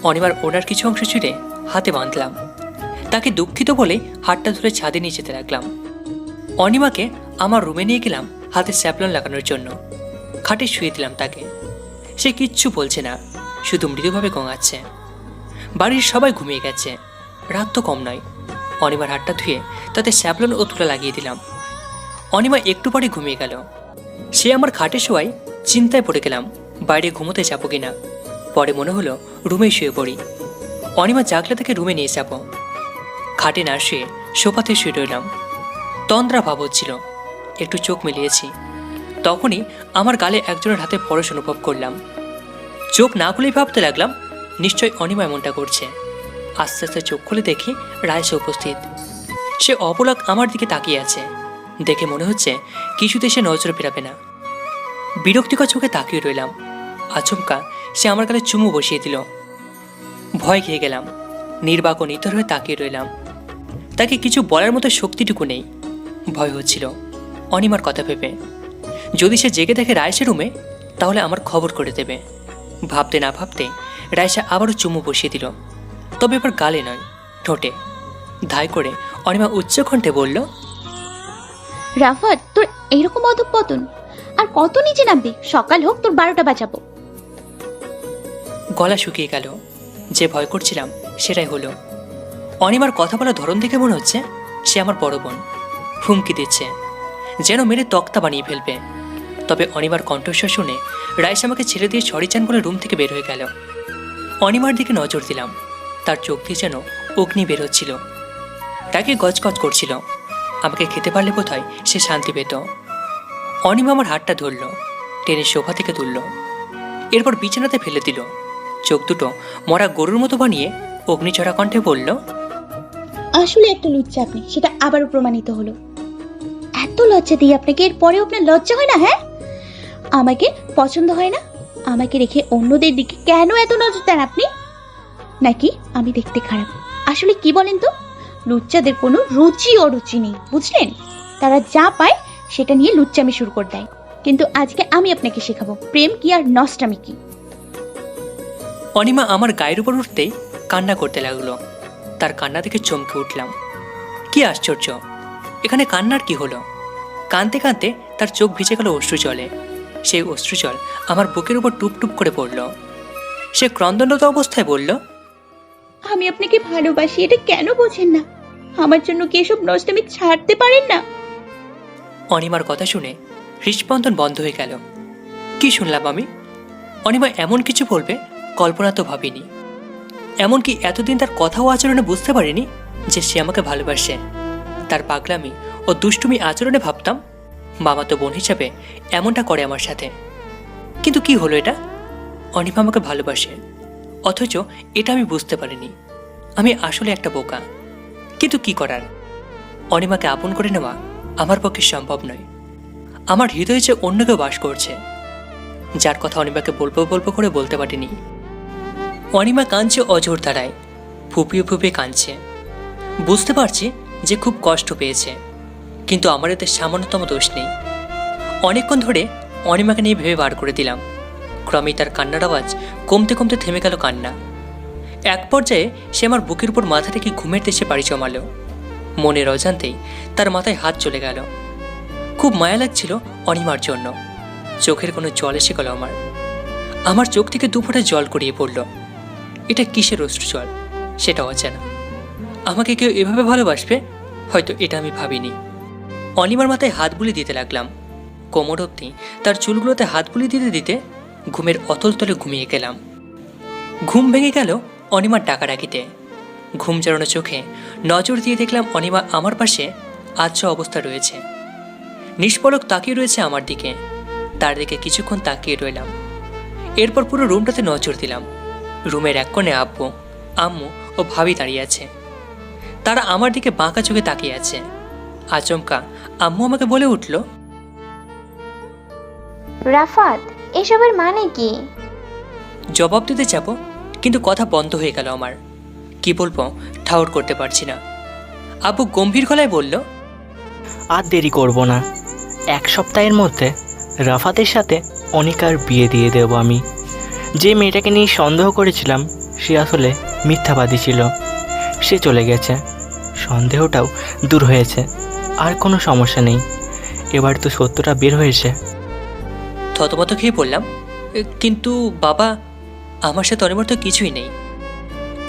অনিমার ওনার কিছু অংশ ছিঁড়ে হাতে বাঁধলাম। তাকে দুঃখিত বলে হাতটা ধরে ছাদে নিয়ে যেতে লাগলাম। অনিমাকে আমার রুমে নিয়ে গেলাম হাতে স্যাপলন লাগানোর জন্য। খাটে শুয়ে দিলাম তাকে। সে কিচ্ছু বলছে না, শুধু মৃদুভাবে গোঙাচ্ছে। বাড়ির সবাই ঘুমিয়ে গেছে, রাত তো কম নয়। অনিমার হাতটা ধুয়ে তাতে স্যাপলন ও তুলা লাগিয়ে দিলাম। অনিমা একটু পরে ঘুমিয়ে গেল। সে আমার খাটে শোয়ায় চিন্তায় পড়ে গেলাম বাইরে ঘুমোতে যাবো কিনা। পরে মনে হলো রুমেই শুয়ে পড়ি। অনিমা জাগলে তাকে রুমে নিয়ে যাব। খাটে না শুয়ে সোফাতে শুয়ে রইলাম। তন্দ্রা ভাব হচ্ছিল, একটু চোখ মিলিয়েছি। তখনই আমার গালে একজনের হাতে পরশ অনুভব করলাম। চোখ না খুলেই ভাবতে লাগলাম নিশ্চয় অনিমা এমনটা করছে। আস্তে আস্তে চোখ খুলে দেখি রায়সা উপস্থিত। সে অপলক আমার দিকে তাকিয়ে আছে। দেখে মনে হচ্ছে কিছুতে সে নজর ফেরাবে না। বিরক্তিকর চোখে তাকিয়ে রইলাম। আচমকা সে আমার গালে চুমু বসিয়ে দিল। ভয় খেয়ে গেলাম। নির্বাক ও নিতর হয়ে তাকিয়ে রইলাম। তাকে কিছু বলার মতো শক্তিটুকু নেই। ভয় হচ্ছিল অনিমার কথা ভেবে। যদি সে জেগে দেখে রায়সা রুমে, তাহলে আমার খবর করে দেবে। ভাবতে না ভাবতে রায়সা আবারও চুমু বসিয়ে দিল, তবে এবার গালে নয়, ঠোঁটে। ধাই করে অনিমা উচ্চ কণ্ঠে বলল, রাফাত, তোর এইরকম অধঃপতন আর কত নিচে নামবি? সকাল হোক, তোর 12টা বাজাবো। গলা শুকিয়ে গেল। যে ভয় করছিলাম সেটাই হলো। অনিমার কথা বলার ধরন দেখে মনে হচ্ছে সে আমার বড় বোন। হুমকি দিচ্ছে, যেন মেরে তক্তা বানিয়ে ফেলবে। তবে অনিমার কণ্ঠস্বর শুনে রাইস আমাকে ছেড়ে দিয়ে সরি চান বলে রুম থেকে বের হয়ে গেল। অনিমার দিকে নজর দিলাম। তার চোখ দিয়ে যেন অগ্নি বের হচ্ছিল। তাকে গজগজ করছিল। আমাকে খেতে পারলে বোধহয় সে শান্তি পেত। অনিমা আমার হাতটা ধরল, টেনে সোফা থেকে তুলল। এরপর বিছানাতে ফেলে দিল। চোখ দুটো মরা গরুর মতো বানিয়ে অগ্নিচড়া কণ্ঠে বলল, আসলে একটা লজ্জা আপনি, সেটা আবারও প্রমাণিত হলো। এত লজ্জা দিই আপনাকে, এর পরেও আপনার লজ্জা হয় না? হ্যাঁ, আমাকে পছন্দ হয় না? আমাকে রেখে অন্যদের দিকে কেন এত নজর দেন আপনি? নাকি আমি দেখতে খারাপ? আসলে কি বলেন তো, লুচ্চাদের কোনো রুচি অরুচি নেই, বুঝলেন? তারা যা পায় সেটা নিয়ে লুচ্চামি শুরু করে দেয়। কিন্তু আজকে আমি আপনাকে শেখাবো প্রেম কি আর নষ্টামি কি। অনিমা আমার গায়ের উপর উঠতেই কান্না করতে লাগলো। তার কান্না দেখে চমকে উঠলাম। কি আশ্চর্য, এখানে কান্নার কি হলো? কাঁদতে কাঁদতে তার চোখ ভিজে গেল অশ্রু জলে। সেই অশ্রু জল আমার বুকের উপর টুপ টুপ করে পড়ল। সে ক্রন্দনরত অবস্থায় বলল, আমি আপনাকে ভালোবাসি, এটা কেন বোঝেন না? আমার জন্য কি এসব নষ্টামি ছাড়তে পারেন না? অনিমার কথা শুনে হৃৎস্পন্দন বন্ধ হয়ে গেল। কি শুনলাম আমি? অনিমা এমন কিছু বলবে কল্পনা তো ভাবিনি। এমনকি এতদিন তার কথা ও আচরণে বুঝতে পারিনি যে সে আমাকে ভালোবাসে। তার পাগলামি ও দুষ্টুমি আচরণে ভাবতাম মামাতো বোন হিসাবে এমনটা করে আমার সাথে। কিন্তু কি হলো এটা? অনিমা আমাকে ভালোবাসে, অথচ এটা আমি বুঝতে পারিনি। আমি আসলে একটা বোকা। কিন্তু কি করার, অনিমাকে আপন করে নেওয়া আমার পক্ষে সম্ভব নয়। আমার হৃদয়ে যে অন্য কেউ বাস করছে, যার কথা অনিমাকে বলবো বলবো করে বলতে পারিনি। অনিমা কাঁদছে অঝোর ধারায়, ফুপিয়ে ফুপিয়ে কাঁদছে। বুঝতে পারছি যে খুব কষ্ট পেয়েছে, কিন্তু আমার এতে সামান্যতম দোষ নেই। অনেকক্ষণ ধরে অনিমাকে নিয়ে ভেবে বার করে দিলাম। ক্রমেই তার কান্নার আওয়াজ কমতে কমতে থেমে গেল কান্না। এক পর্যায়ে সে আমার বুকের উপর মাথা রেখে ঘুমের দেশে পাড়ি জমালো। মনের অজান্তেই তার মাথায় হাত চলে গেল। খুব মায়া লাগছিল অনিমার জন্য। চোখের কোনো জল এসে গেল আমার চোখ থেকে দুফোঁটা জল গড়িয়ে পড়ল। এটা কিসের অশ্রু জল সেটা অজানা। আমাকে কেউ এভাবে ভালোবাসবে হয়তো এটা আমি ভাবিনি। অনিমার মাথায় হাত বুলিয়ে দিতে লাগলাম। কোমর অবধি তার চুলগুলোতে হাত বুলিয়ে দিতে দিতে ঘুমের অতল তলে ঘুমিয়ে গেলাম। ঘুম ভেঙে গেল অনিমার ডাকাডাকিতে। ঘুম জড়ানো চোখে নজর দিয়ে দেখলাম অনিমা আমার পাশে আচ্ছা অবস্থা রয়েছে, নিষ্পলক তাকিয়ে রয়েছে আমার দিকে। তার দিকে কিছুক্ষণ তাকিয়ে রইলাম। এরপর পুরো রুমটাতে নজর দিলাম। রুমের এক কোণে আব্বু, আম্মু ও ভাবি দাঁড়িয়ে আছে। তারা আমার দিকে বাঁকা চোখে তাকিয়ে আছে। আচমকা আম্মু আমাকে বলে উঠল, রাফাত, এসবের মানে কি? জবাব দিতে যাব, কিন্তু কথা বন্ধ হয়ে গেল আমার। কি বলবো ঠাউর করতে পারছি না। আব্বু গম্ভীর গলায় বলল, আর দেরি করব না, 1 সপ্তাহের মধ্যে রাফাতের সাথে অনিকার বিয়ে দিয়ে দেব আমি। যে মেয়েটাকে নিয়ে সন্দেহ করেছিলাম সে আসলে মিথ্যাবাদী ছিল, সে চলে গেছে, সন্দেহটাও দূর হয়েছে, আর কোনো সমস্যা নেই। এবার তো সত্যটা বের হয়েছে। থতমত খেয়ে বললাম, কিন্তু বাবা, আমার সাথে অনিমার তো কিছুই নেই।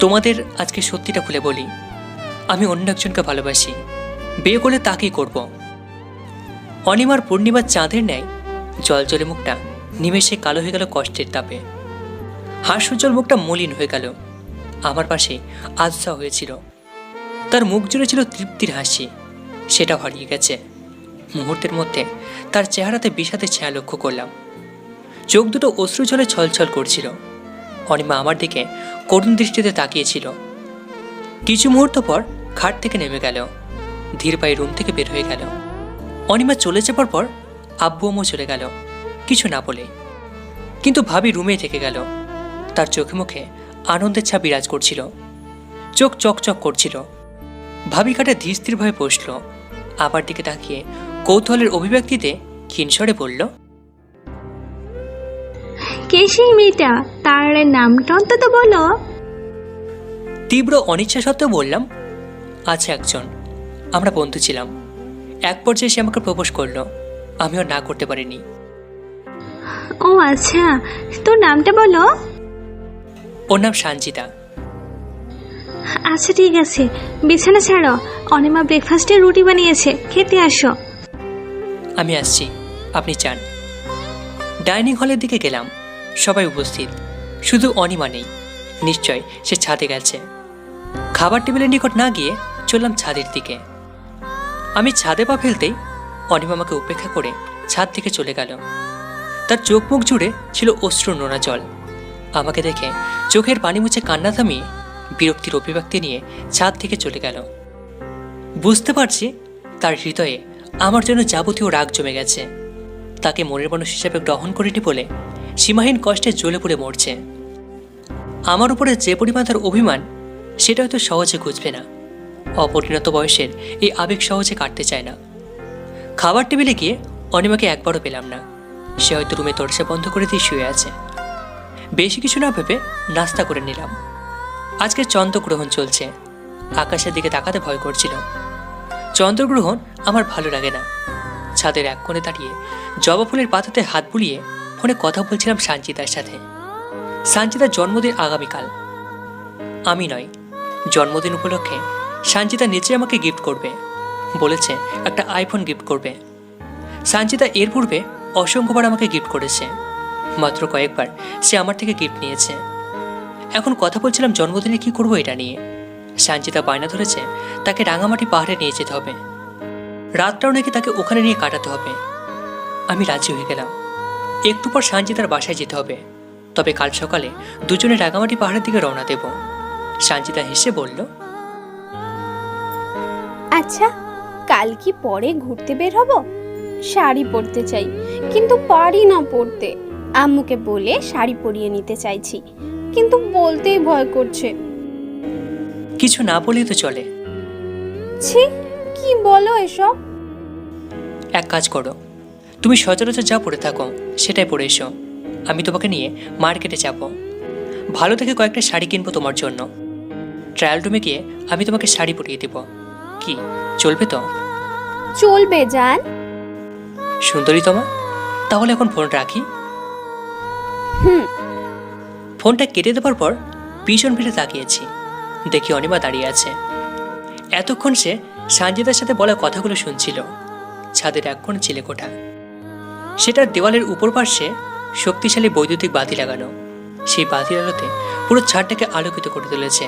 তোমাদের আজকে সত্যিটা খুলে বলি, আমি অন্য একজনকে ভালোবাসি, বিয়ে করলে তাকেই করব। অনিমার পূর্ণিমার চাঁদের ন্যায় জলজলে মুখটা নিমেষে কালো হয়ে গেল কষ্টের তাপে। হাস্যোজ্জ্বল মুখটা মলিন হয়ে গেল। আমার পাশে আজসা হয়েছিল, তার মুখ জুড়ে ছিল তৃপ্তির হাসি, সেটাও হারিয়ে গেছে। মুহূর্তের মধ্যে তার চেহারাতে বিষাদের ছায়া লক্ষ্য করলাম। চোখ দুটো অশ্রু জলে ছলছল করছিল। অনিমা আমার দিকে করুণ দৃষ্টিতে তাকিয়েছিল। কিছু মুহূর্ত পর খাট থেকে নেমে গেল, ধীর পায়ে রুম থেকে বের হয়ে গেল। অনিমা চলে যাবার পর আব্বু আম্মু চলে গেল কিছু না বলে, কিন্তু ভাবি রুমে থেকে গেল। তার চোখে মুখে আনন্দের ছাপ বিরাজ করছিল, চোখ চকচক করছিল। ভাবি খাটে ধীর স্থিরভাবে বসল, আবার দিকে তাকিয়ে কৌতূহলের অভিব্যক্তিতে ক্ষীণস্বরে বলল, কে সেই মেয়েটা? তার নামটা অন্তত বলো। তীব্র অনিচ্ছা সত্ত্বেও বললাম, আছে একজন, আমরা বন্ধু ছিলাম। এক পর্যায়ে সে আমাকে প্রপোজ করলো, আমিও না করতে পারিনি। ও আচ্ছা, তোর নামটা বলো। ওর নাম সঞ্জিতা। আচ্ছা ঠিক আছে, বিছানা ছাড়ো, অনিমা ব্রেকফাস্টে রুটি বানিয়েছে, খেতে আসো। আমি আসছি, আপনি চান। ডাইনিং হলের দিকে গেলাম, সবাই উপস্থিত, শুধু অনিমা নেই। নিশ্চয় সে ছাদে গেছে। খাবার টেবিলের নিকট না গিয়ে চললাম ছাদের দিকে। আমি ছাদে পা ফেলতেই অনিমা আমাকে উপেক্ষা করে ছাদ থেকে চলে গেল। তার চোখ মুখ জুড়ে ছিল অশ্রু নোনা জল। আমাকে দেখে চোখের পানি মুছে কান্না থামিয়ে বিরক্তির অভিব্যক্তি নিয়ে ছাদ থেকে চলে গেল। বুঝতে পারছি তার হৃদয়ে আমার জন্য যাবতীয় রাগ জমে গেছে। তাকে মনের মানুষ হিসেবে গ্রহণ করিনি বলে সীমাহীন কষ্টে জ্বলে পুড়ে মরছে। আমার উপরে যে পরিমাণ তার অভিমান, সেটা হয়তো সহজে ঘুচবে না। অপরিণত বয়সের এই আবেগ সহজে কাটতে চায় না। খাবার টেবিলে গিয়ে অনিমাকে একবারও পেলাম না। সে হয়তো রুমে দরজা বন্ধ করে দিয়ে শুয়ে আছে। বেশি কিছু না ভেবে নাস্তা করে নিলাম। আজকে চন্দ্রগ্রহণ চলছে, আকাশের দিকে তাকাতে ভয় করছিল। চন্দ্রগ্রহণ আমার ভালো লাগে না। ছাদের এক কোণে দাঁড়িয়ে জবা ফুলের পাতাতে হাত বুলিয়ে ফোনে কথা বলছিলাম সঞ্চিতার সাথে। সঞ্চিতার জন্মদিন আগামীকাল। আমি নয়, জন্মদিন উপলক্ষে সঞ্চিতা নিজে আমাকে গিফট করবে বলেছে, একটা আইফোন গিফট করবে। সঞ্চিতা এর পূর্বে অসংখ্যবার আমাকে গিফট করেছে, মাত্র কয়েকবার সে আমার থেকে গিফট নিয়েছে। এখন কথা বলছিলাম জন্মদিনে কি করব এটা নিয়ে। সঞ্চিতা বায়না ধরেছে তাকে রাঙামাটি পাহাড়ে নিয়ে যেতে হবে, রাতটাও নাকি তাকে ওখানে নিয়ে কাটাতে হবে। আমি রাজি হয়ে গেলাম। একটু পর সঞ্চিতার বাসায় যেতে হবে, তবে কাল সকালে দুজনে রাঙামাটি পাহাড়ের দিকে রওনা দেব। সঞ্চিতা হেসে বলল, আচ্ছা, কাল কি পরে ঘুরতে বের হব? শাড়ি পরতে চাই, কিন্তু পারি না পরতে। আম্মুকে বলে শাড়ি পরিয়ে নিতে চাইছি, কিন্তু বলতেই ভয় করছে। কিছু না বলেই তো চলে। ছি, কি বলো এসব? এক কাজ করো, তুমি সচরাচর যা পরে থাকো সেটাই পরে এসো। আমি তোমাকে নিয়ে মার্কেটে যাব, ভালো থেকে কয়েকটা শাড়ি কিনবো তোমার জন্য। ট্রায়াল রুমে গিয়ে আমি তোমাকে শাড়ি পরিয়ে দেব। কি চলবে তো? চলবে জান। সুন্দরী তোমা, তাহলে এখন ফোন রাখি। হুম। ফোনটা কেটে দেওয়ার পর পিছন ফিরে তাকিয়েছি, দেখি অনিমা দাঁড়িয়ে আছে। এতক্ষণ সে সঞ্জিতার সাথে বলা কথাগুলো শুনছিল। ছাদের এক কোণে চিলেকোঠা, সেটার দেওয়ালের উপর পাশে শক্তিশালী বৈদ্যুতিক বাতি লাগানো। সেই বাতির আলোতে পুরো ছাদটাকে আলোকিত করে তুলেছে।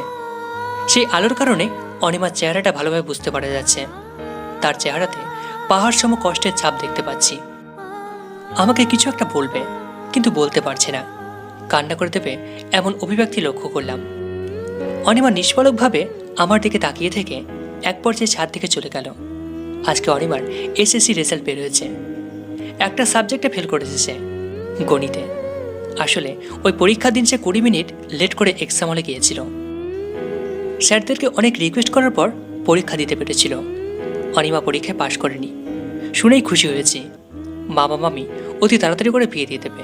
সেই আলোর কারণে অনিমার চেহারাটা ভালোভাবে বুঝতে পারা যাচ্ছে। তার চেহারাতে পাহাড় সম কষ্টের ছাপ দেখতে পাচ্ছি। আমাকে কিছু একটা বলবে, কিন্তু বলতে পারছে না। কান্না করে দেবে এমন অভিব্যক্তি লক্ষ্য করলাম। অনিমা নিষ্পলকভাবে আমার দিকে তাকিয়ে থেকে এক পর্যায়ে ছাদ থেকে চলে গেল। আজকে অনিমার এসএসসি রেজাল্ট বের হয়েছে। একটা সাবজেক্টে ফেল করেছে সে, গণিতে। আসলে ওই পরীক্ষার দিন সে 20 মিনিট লেট করে এক্সাম হলে গিয়েছিল। স্যারদেরকে অনেক রিকোয়েস্ট করার পর পরীক্ষা দিতে পেরেছিল। অনিমা পরীক্ষায় পাশ করেনি শুনেই খুশি হয়েছি। মামা মামি অতি তাড়াতাড়ি করে বিয়ে দিয়ে দেবে,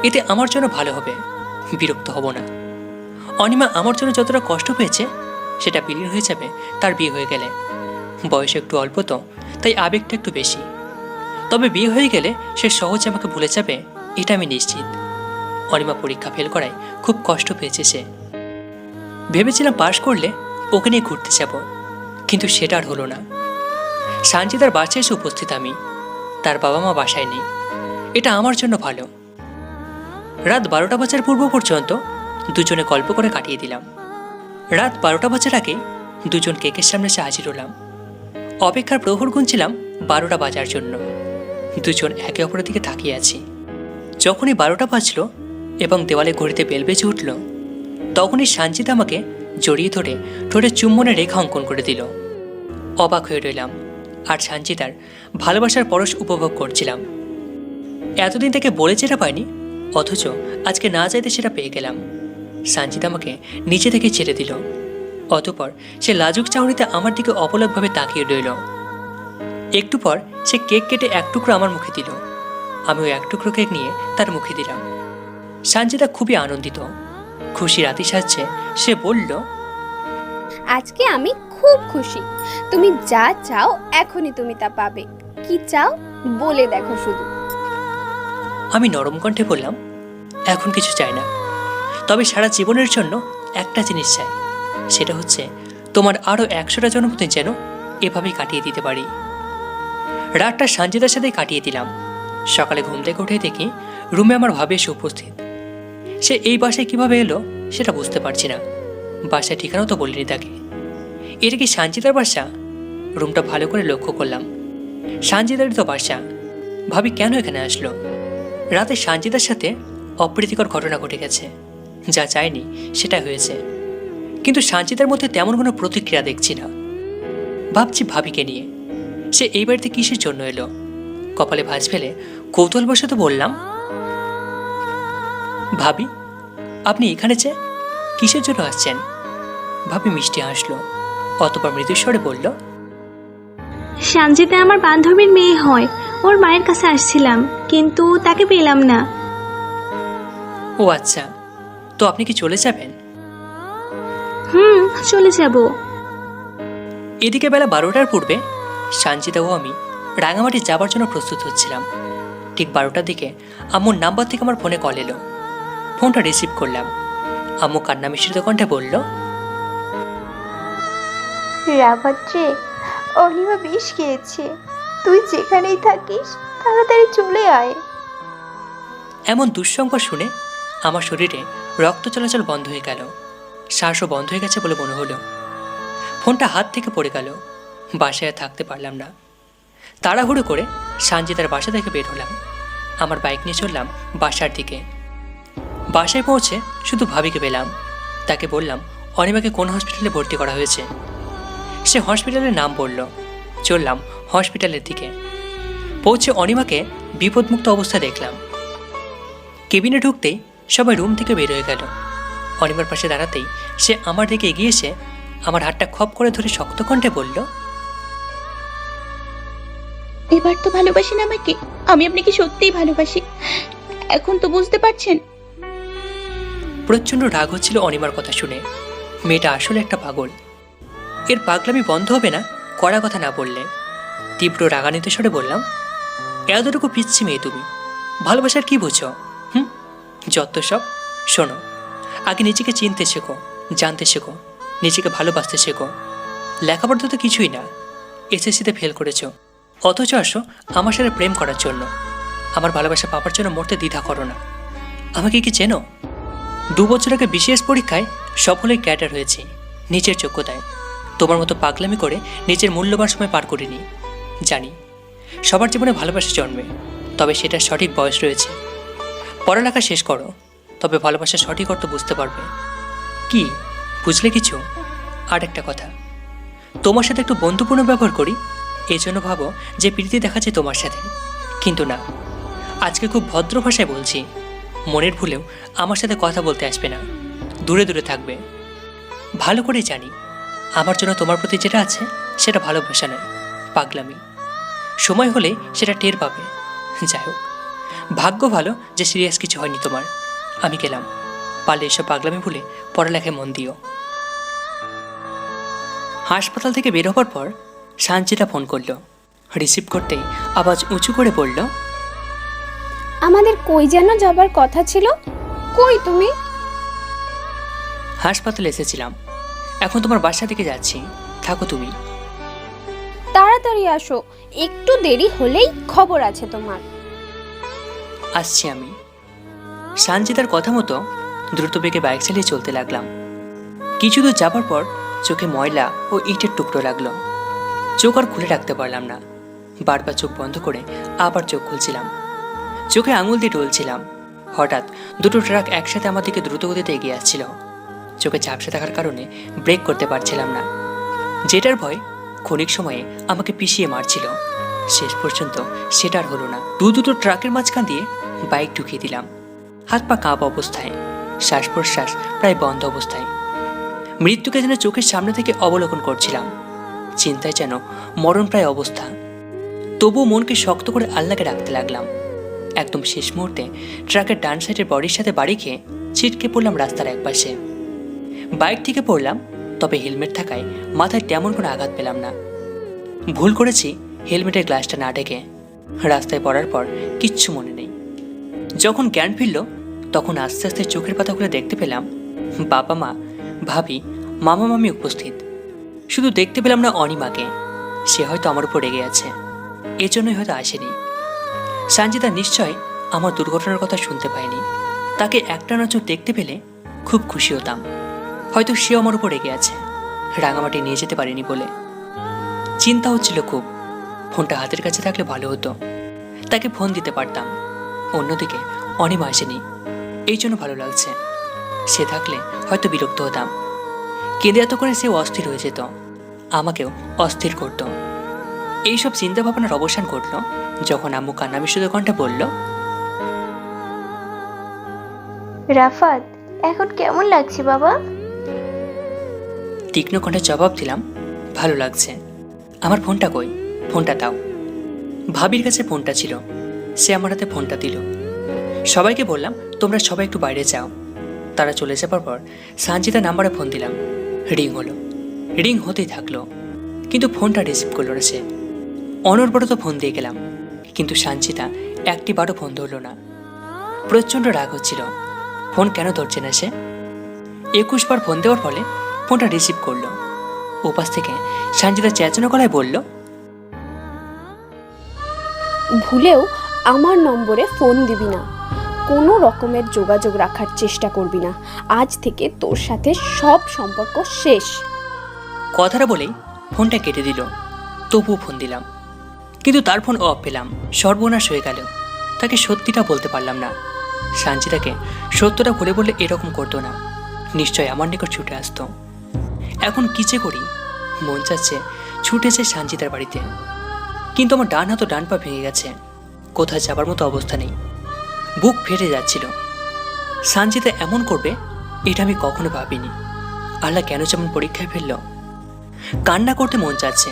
এতে আমার জন্য ভালো হবে, বিরক্ত হব না। অনিমা আমার জন্য যতটা কষ্ট পেয়েছে সেটা বিলীন হয়ে যাবে তার বিয়ে হয়ে গেলে। বয়স একটু অল্প তো, তাই আবেগটা একটু বেশি। তবে বিয়ে হয়ে গেলে সে সহজে আমাকে ভুলে যাবে, এটা আমি নিশ্চিত। অনিমা পরীক্ষা ফেল করায় খুব কষ্ট পেয়েছে সে। ভেবেছিলাম পাশ করলে ওকে নিয়ে ঘুরতে যাব, কিন্তু সেটা আর হলো না। সানজিদার বাসায় এসে উপস্থিত আমি, তার বাবা মা বাসায় নেই। এটা আমার জন্য ভালো। রাত 12টা বাজার পূর্ব পর্যন্ত দুজনে গল্প করে কাটিয়ে দিলাম। রাত 12টা বাজার আগে দুজন কেকের সামনে এসে হাজির হলাম। অপেক্ষার প্রহর গুনছিলাম 12টা বাজার জন্য। দুজন একে অপরের দিকে তাকিয়ে আছি। যখনই 12টা বাজলো এবং দেওয়ালে ঘড়িতে বেল বেজে উঠল, তখনই সানজিদা আমাকে জড়িয়ে ধরে ঠোঁটে চুম্বনের রেখা অঙ্কন করে দিল। অবাক হয়ে রইলাম আর সানজিদার ভালোবাসার পরশ উপভোগ করছিলাম। এতদিন থেকে বলে যেটা পাইনি, অথচ আজকে না চাইতে সেটা পেয়ে গেলাম। সানজিদা আমাকে নিচে থেকে ছেড়ে দিল। অতঃপর সে লাজুক চাউনিতে আমার দিকে অপলকভাবে তাকিয়ে রইল। একটু পর সে কেক কেটে এক টুকরো আমার মুখে দিল। আমি ওই এক টুকরো কেক নিয়ে তার মুখে দিলাম। সানজিদা খুবই আনন্দিত, খুশি রাতি সাজছে। সে বলল, আজকে আমি খুব খুশি। তুমি যা চাও এখনই তুমি তা পাবে। কি চাও বলে দেখো শুধু। আমি নরম কণ্ঠে বললাম, এখন কিছু চাই না, তবে সারা জীবনের জন্য একটা জিনিস চাই। সেটা হচ্ছে তোমার আরও 100টা জন্মদিন যেন এভাবেই কাটিয়ে দিতে পারি। রাতটা সানজিদার সাথে কাটিয়ে দিলাম। সকালে ঘুম থেকে উঠে দেখি রুমে আমার ভাবি এসে উপস্থিত। সে এই বাসায় কিভাবে এলো সেটা বুঝতে পারছি না। বাসায় ঠিকানাও তো বলিনি তাকে। এটা কি সানজিদার বাসা? রুমটা ভালো করে লক্ষ্য করলাম। সানজিদারই তো বাসা। ভাবি কেন এখানে আসলো? রাতে সানজিদার সাথে অপ্রীতিকর ঘটনা ঘটে গেছে। যা চাইনি সেটা হয়েছে, কিন্তু সানজিদার মধ্যে তেমন কোনো প্রতিক্রিয়া দেখছি না। ভাবছি ভাবিকে নিয়ে সে এই বাড়িতে কিসের জন্য এলো। কপালে ভাঁজ ফেলে কৌতূহলবশত বললাম, ভাবি আপনি এখানে কিসের জন্য আসছেন? ভাবি মিষ্টি হাসলো, অতঃপর মৃদুস্বরে বলল, সানজিদা আমার বান্ধবীর মেয়ে হয়, ওর মায়ের কাছে আসছিলাম, কিন্তু তাকে পেলাম না। ও আচ্ছা, তো আপনি কি চলে যাবেন? চলে যাব। এদিকে বেলা 12টার পূর্বে সানজিদা ও আমি রাঙামাটি যাবার জন্য প্রস্তুত হচ্ছিলাম। ঠিক 12টার দিকে আম্মুর নাম্বার থেকে আমার ফোনে কল এলো। ফোনটা রিসিভ করলাম। আম্মু কান্না মিশ্রিত কণ্ঠে বলল, রাফাত্রে, অনিমা বিষ খেয়েছে, তুই যেখানেই থাকিস তাড়াতাড়ি চলে আয়। এমন দুঃসংবাদ শুনে আমার শরীরে রক্ত চলাচল বন্ধ হয়ে গেল, শ্বাসও বন্ধ হয়ে গেছে বলে মনে হলো। ফোনটা হাত থেকে পড়ে গেল। বাসায় থাকতে পারলাম না। তাড়াহুড়ো করে সানজিদার বাসা থেকে বের হলাম। আমার বাইক নিয়ে চললাম বাসার দিকে। বাসায় পৌঁছে শুধু ভাবিকে পেলাম। তাকে বললাম অনিমাকে কোন হসপিটালে ভর্তি করা হয়েছে। সে হসপিটালের নাম বলল। চললাম হসপিটালের দিকে। পৌঁছে অনিমাকে বিপদমুক্ত অবস্থায় দেখলাম। কেবিনে ঢুকতেই সবাই রুম থেকে বের হয়ে গেল। অনিমার পাশে দাঁড়াতেই সে আমার দিকে এগিয়ে এসে আমার হাতটা খপ করে ধরে শক্ত কণ্ঠে বলল, এবার তো ভালোবাসেন আমাকে? আমি আপনাকে সত্যিই ভালোবাসি, এখন তো বুঝতে পারছেন? প্রচণ্ড রাগ হচ্ছিল অনিমার কথা শুনে। মেয়েটা আসলে একটা পাগল। এর পাগলামি বন্ধ হবে না কড়া কথা না বললে। তীব্র রাগান্বিত স্বরে বললাম, এতটুকু পিচ্ছি মেয়ে তুমি, ভালোবাসার কি বুঝো? যত সব। শোনো, আগে নিজেকে চিনতে শেখো, জানতে শেখো, নিজেকে ভালোবাসতে শেখো। লেখাপড়া তো কিছুই না, এসএসসিতে ফেল করেছো, অথচ আসো আমার সাথে প্রেম করার জন্য। আমার ভালোবাসা পাবার জন্য মরতে দ্বিধা করো না। আমাকে কি চেনো? 2 বছর আগে বিশেষ পরীক্ষায় সফলে ক্যাডার হয়েছি, নিজের যোগ্যতায়। তোমার মতো পাগলামি করে নিজের মূল্যবান সময় পার করিনি। জানি সবার জীবনে ভালোবাসা জন্মে, তবে সেটার সঠিক বয়স রয়েছে। পড়ালেখা শেষ করো, তবে ভালোবাসার সঠিক অর্থ বুঝতে পারবে। কি বুঝলে কিছু? আর একটা কথা, তোমার সাথে একটু বন্ধুপূর্ণ ব্যবহার করি, এই জন্য ভাবো যে প্রীতি দেখাচ্ছে তোমার সাথে, কিন্তু না। আজকে খুব ভদ্র ভাষায় বলছি, মনের ভুলেও আমার সাথে কথা বলতে আসবে না, দূরে দূরে থাকবে। ভালো করে জানি আমার জন্য তোমার প্রতি যেটা আছে সেটা ভালোবাসা নয়, পাগলামি। সময় হলে সেটা টের পাবে। যাই হোক, ভাগ্য ভালো যে সিরিয়াস কিছু হয়নি তোমার। আমি গেলাম, পারলে এসব পাগলামি ভুলে পড়ালেখায় মন দিও। হাসপাতাল থেকে বের হবার পর সানজিদা ফোন করলো। রিসিভ করতেই আওয়াজ উঁচু করে বলল, আমাদের কই যেন যাবার কথা ছিল, কই তুমি? হাসপাতালে এসেছিলাম, এখন তোমার বাসা দিকে যাচ্ছি, থাকো তুমি। তাড়াতাড়ি আসো, একটু দেরি হলেই খবর আছে তোমার। আসছি আমি। সানজিদার কথা মতো দ্রুত বেগে বাইক চালিয়ে চলতে লাগলাম। কিছু দূর যাবার পর চোখে ময়লা ও ইটের টুকরো লাগলো। চোখ আর খুলে রাখতে পারলাম না, বারবার চোখ বন্ধ করে আবার চোখ খুলছিলাম। চোখে আঙুল দিয়ে টলছিলাম। হঠাৎ দুটো ট্রাক একসাথে আমার দিকে দ্রুত গতিতে এগিয়ে আসছিল। চোখে ঝাপসা থাকার কারণে ব্রেক করতে পারছিলাম না, যেটার ভয় ক্ষণিক সময়ে আমাকে পিষিয়ে মারছিল। শেষ পর্যন্ত সেটার হলো না। দুটো ট্রাকের মাঝখান দিয়ে বাইক ঢুকিয়ে দিলাম। হাত পা কাঁপা অবস্থায়, শ্বাস প্রশ্বাস প্রায় বন্ধ অবস্থায়, মৃত্যুকে যেন চোখের সামনে থেকে অবলোকন করছিলাম। চিন্তায় যেন মরণ প্রায় অবস্থা, তবুও মনকে শক্ত করে আল্লাহকে রাখতে লাগলাম। একদম শেষ মুহূর্তে ট্রাকের ডান সাইডের বডির সাথে বাড়ি খেয়ে ছিটকে পড়লাম রাস্তার একপাশে। বাইক থেকে পড়লাম, তবে হেলমেট থাকায় মাথায় তেমন কোনো আঘাত পেলাম না। ভুল করেছি হেলমেটের গ্লাসটা না ঢেকে। রাস্তায় পড়ার পর কিচ্ছু মনে নেই। যখন জ্ঞান ফিরল তখন আস্তে আস্তে চোখের পাতা খুলে দেখতে পেলাম বাবা মা, ভাবি, মামা মামি উপস্থিত। শুধু দেখতে পেলাম না অনিমাকে, সে হয়তো আমার উপর রেগে আছে, এজন্যই হয়তো আসেনি। সানজিদা নিশ্চয় আমার দুর্ঘটনার কথা শুনতে পায়নি। তাকে একটা নজর দেখতে পেলে খুব খুশি হতাম। হয়তো সেও আমার উপর রেগে আছে, রাঙামাটি নিয়ে যেতে পারিনি বলে। চিন্তা হচ্ছিল খুব, ফোনটা হাতের কাছে থাকলে ভালো হতো, তাকে ফোন দিতে পারতাম। অন্যদিকে অনিমা আসেনি, এই জন্য ভালো লাগছে। সে থাকলে হয়তো বিরক্ত হতাম। কেঁদে এত করে সে অস্থির হয়ে যেত, আমাকেও অস্থির করত। এইসব চিন্তা ভাবনার অবসান ঘটল যখন আম্মু কান্না মিশ্রিত কণ্ঠে বলল, রাফাত, এখন কেমন লাগছে বাবা? তীক্ষ্ণ কণ্ঠে জবাব দিলাম, ভালো লাগছে। আমার ফোনটা কই? ফোনটা দাও। ভাবির কাছে ফোনটা ছিল, সে আমার হাতে ফোনটা দিল। সবাইকে বললাম তোমরা সবাই একটু বাইরে যাও। তারা চলে যাবার পর সানজিদার নাম্বারে ফোন দিলাম। রিং হলো, রিং হতেই থাকলো, কিন্তু ফোনটা রিসিভ করলো না সে। অনর্বরত ফোন দিয়ে গেলাম, কিন্তু সানজিদা একটি বারও ফোন ধরল না। প্রচণ্ড রাগ হচ্ছিল, ফোন কেন ধরছে না সে। 21 বার ফোন দেওয়ার ফলে ফোনটা রিসিভ করলো। ওপাশ থেকে সানজিদা চেঁচানো গলায় বলল, ভুলেও আমার নম্বরে ফোন দিবি না, কোনো রকমের যোগাযোগ রাখার চেষ্টা করবি না। আজ থেকে তোর সাথে সব সম্পর্ক শেষ। কথাটা বলেই ফোনটা কেটে দিল। তবুও ফোন দিলাম, কিন্তু তার ফোন অফ পেলাম। সর্বনাশ হয়ে গেল, তাকে সত্যিটা বলতে পারলাম না। সানজিদাকে সত্যটা বলে বললে এরকম করতো না, নিশ্চয় আমার নিকট ছুটে আসতো। এখন কি যে করি, মন চাচ্ছে ছুটেছে সানজিদার বাড়িতে, কিন্তু আমার ডান হাত ও ডান পা ভেঙে গেছে, কোথায় যাবার মতো অবস্থা নেই। বুক ফেটে যাচ্ছিল। সানজিদা এমন করবে এটা আমি কখনো ভাবিনি। আল্লাহ কেন যেমন পরীক্ষায় ফেলল। কান্না করতে মন চাচ্ছে,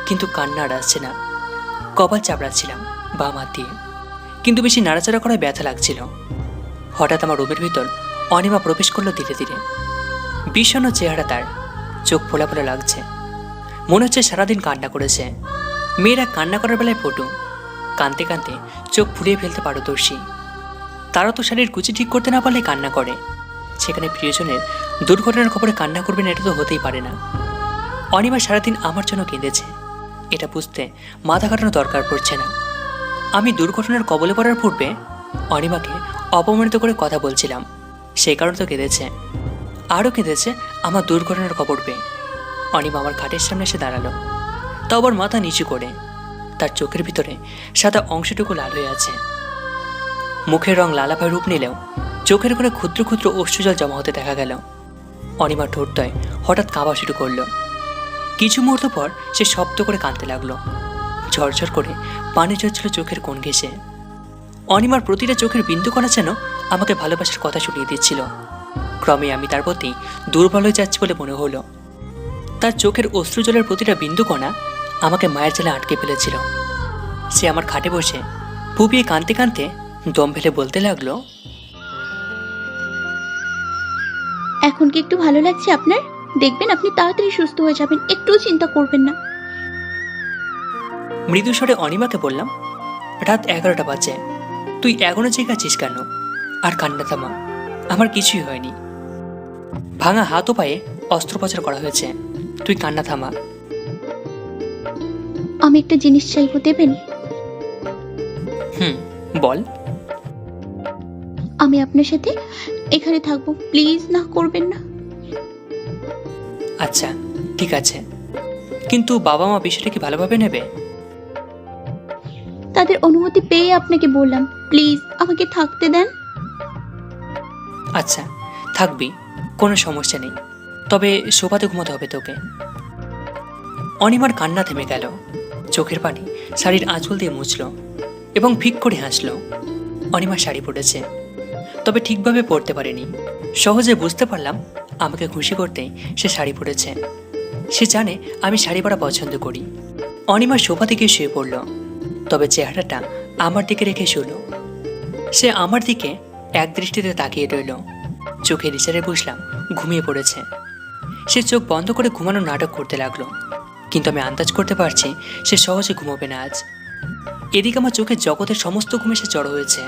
কিন্তু কান্না আর আসছে না। কপাল চাপড়াচ্ছিলাম বাম হাত দিয়ে, কিন্তু বেশি নাড়াচাড়া করায় ব্যথা লাগছিল। হঠাৎ আমার রুমের ভিতর অনিমা প্রবেশ করলো ধীরে ধীরে। বিষণ্ণ চেহারা তার, চোখ ফোলা ফোলা লাগছে, মনে হচ্ছে সারাদিন কান্না করেছে। মেয়েরা কান্না করার বেলায় পটু, কাঁদতে কাঁদতে চোখ ফুলিয়ে ফেলতে পারদর্শী। তারা তো শাড়ির কুচি ঠিক করতে না পারলে কান্না করে, সেখানে প্রিয়জনের দুর্ঘটনার খবরে কান্না করবেন এটা তো হতেই পারে না। অনিমা সারাদিন আমার জন্য কেঁদেছে, এটা বুঝতে মাথা কাটানো দরকার পড়ছে না। আমি দুর্ঘটনার কবলে পড়ার পূর্বে অনিমাকে অপমানিত করে কথা বলছিলাম, সেই কারণে তো কেঁদেছে। আরও কেঁদেছে আমার দুর্ঘটনার খবর পেয়ে। অনিমা আমার খাটের সামনে এসে দাঁড়ালো, তাও আবার মাথা নিচু করে। তার চোখের ভিতরে সাদা অংশটুকু লাল হয়ে আছে। মুখের রং লালাভাবে রূপ নিলেও চোখের কোণে ক্ষুদ্র ক্ষুদ্র অশ্রুজল জমা হতে দেখা গেল। অনিমার ঠোঁটটায় হঠাৎ কাঁপা শুরু করলো। কিছু মুহূর্ত পর সে শব্দ করে কাঁদতে লাগলো। ঝরঝর করে পানি ঝরছিল চোখের কোণ ঘেঁষে। অনিমার প্রতিটা চোখের বিন্দুকণা যেন আমাকে ভালোবাসার কথা শুনিয়ে দিচ্ছিল। ক্রমে আমি তার প্রতি দুর্বল হয়ে যাচ্ছি বলে মনে হলো। তার চোখের অশ্রুজলের প্রতিটা বিন্দুকণা আমাকে মায়ের জালে আটকে ফেলেছিল। সে আমার খাটে বসে ফুপিয়ে কাঁদতে কাঁদতে দম ফেলে বলতে লাগলো, এখন কি একটু ভালো লাগছে আপনার? দেখবেন আপনি তাড়াতাড়ি সুস্থ হয়ে যাবেন, একটুও চিন্তা করবেন না। মৃদু স্বরে অনিমাকে বললাম, রাত 11টা বাজে, তুই এখনো জেগেছিস কেন? আর কান্না থামা, আমার কিছুই হয়নি। ভাঙা হাত ও পায়ে অস্ত্রোপচার করা হয়েছে, তুই কান্না থামা। আমি একটা জিনিস চাইবো, দেবেন? বল। আমি আপনার সাথে এখানে থাকবো, প্লিজ না করবেন না। আচ্ছা ঠিক আছে, কিন্তু বাবা মা বিষয়টা কি ভালোভাবে নেবে? তাদের অনুমতি পেয়ে আপনাকে বললাম, প্লিজ আমাকে থাকতে দেন। আচ্ছা থাকবি, কোনো সমস্যা নেই, তবে সোফাতে ঘুমাতে হবে তোকে। অনিমার কান্না থেমে গেল। চোখের পানি শাড়ির আঁচল দিয়ে মুছল এবং ফিক করে হাসল। অনিমা শাড়ি পরেছে, তবে ঠিকভাবে পরতে পারেনি। সহজে বুঝতে পারলাম আমাকে খুশি করতে সে শাড়ি পরেছে। সে জানে আমি শাড়ি পরা পছন্দ করি। অনিমা সোফাতে গিয়ে শুয়ে পড়ল, তবে চেহারাটা আমার দিকে রেখে শুল। সে আমার দিকে এক দৃষ্টিতে তাকিয়ে রইল। চোখের ইশারায় বুঝলাম ঘুমিয়ে পড়েছে। সে চোখ বন্ধ করে ঘুমানোর নাটক করতে লাগলো, কিন্তু আমি আন্দাজ করতে পারছি সে সহজে ঘুমোবে না আজ। এদিকে আমার চোখের জগতের সমস্ত ঘুম এসে জড়ো হয়েছে।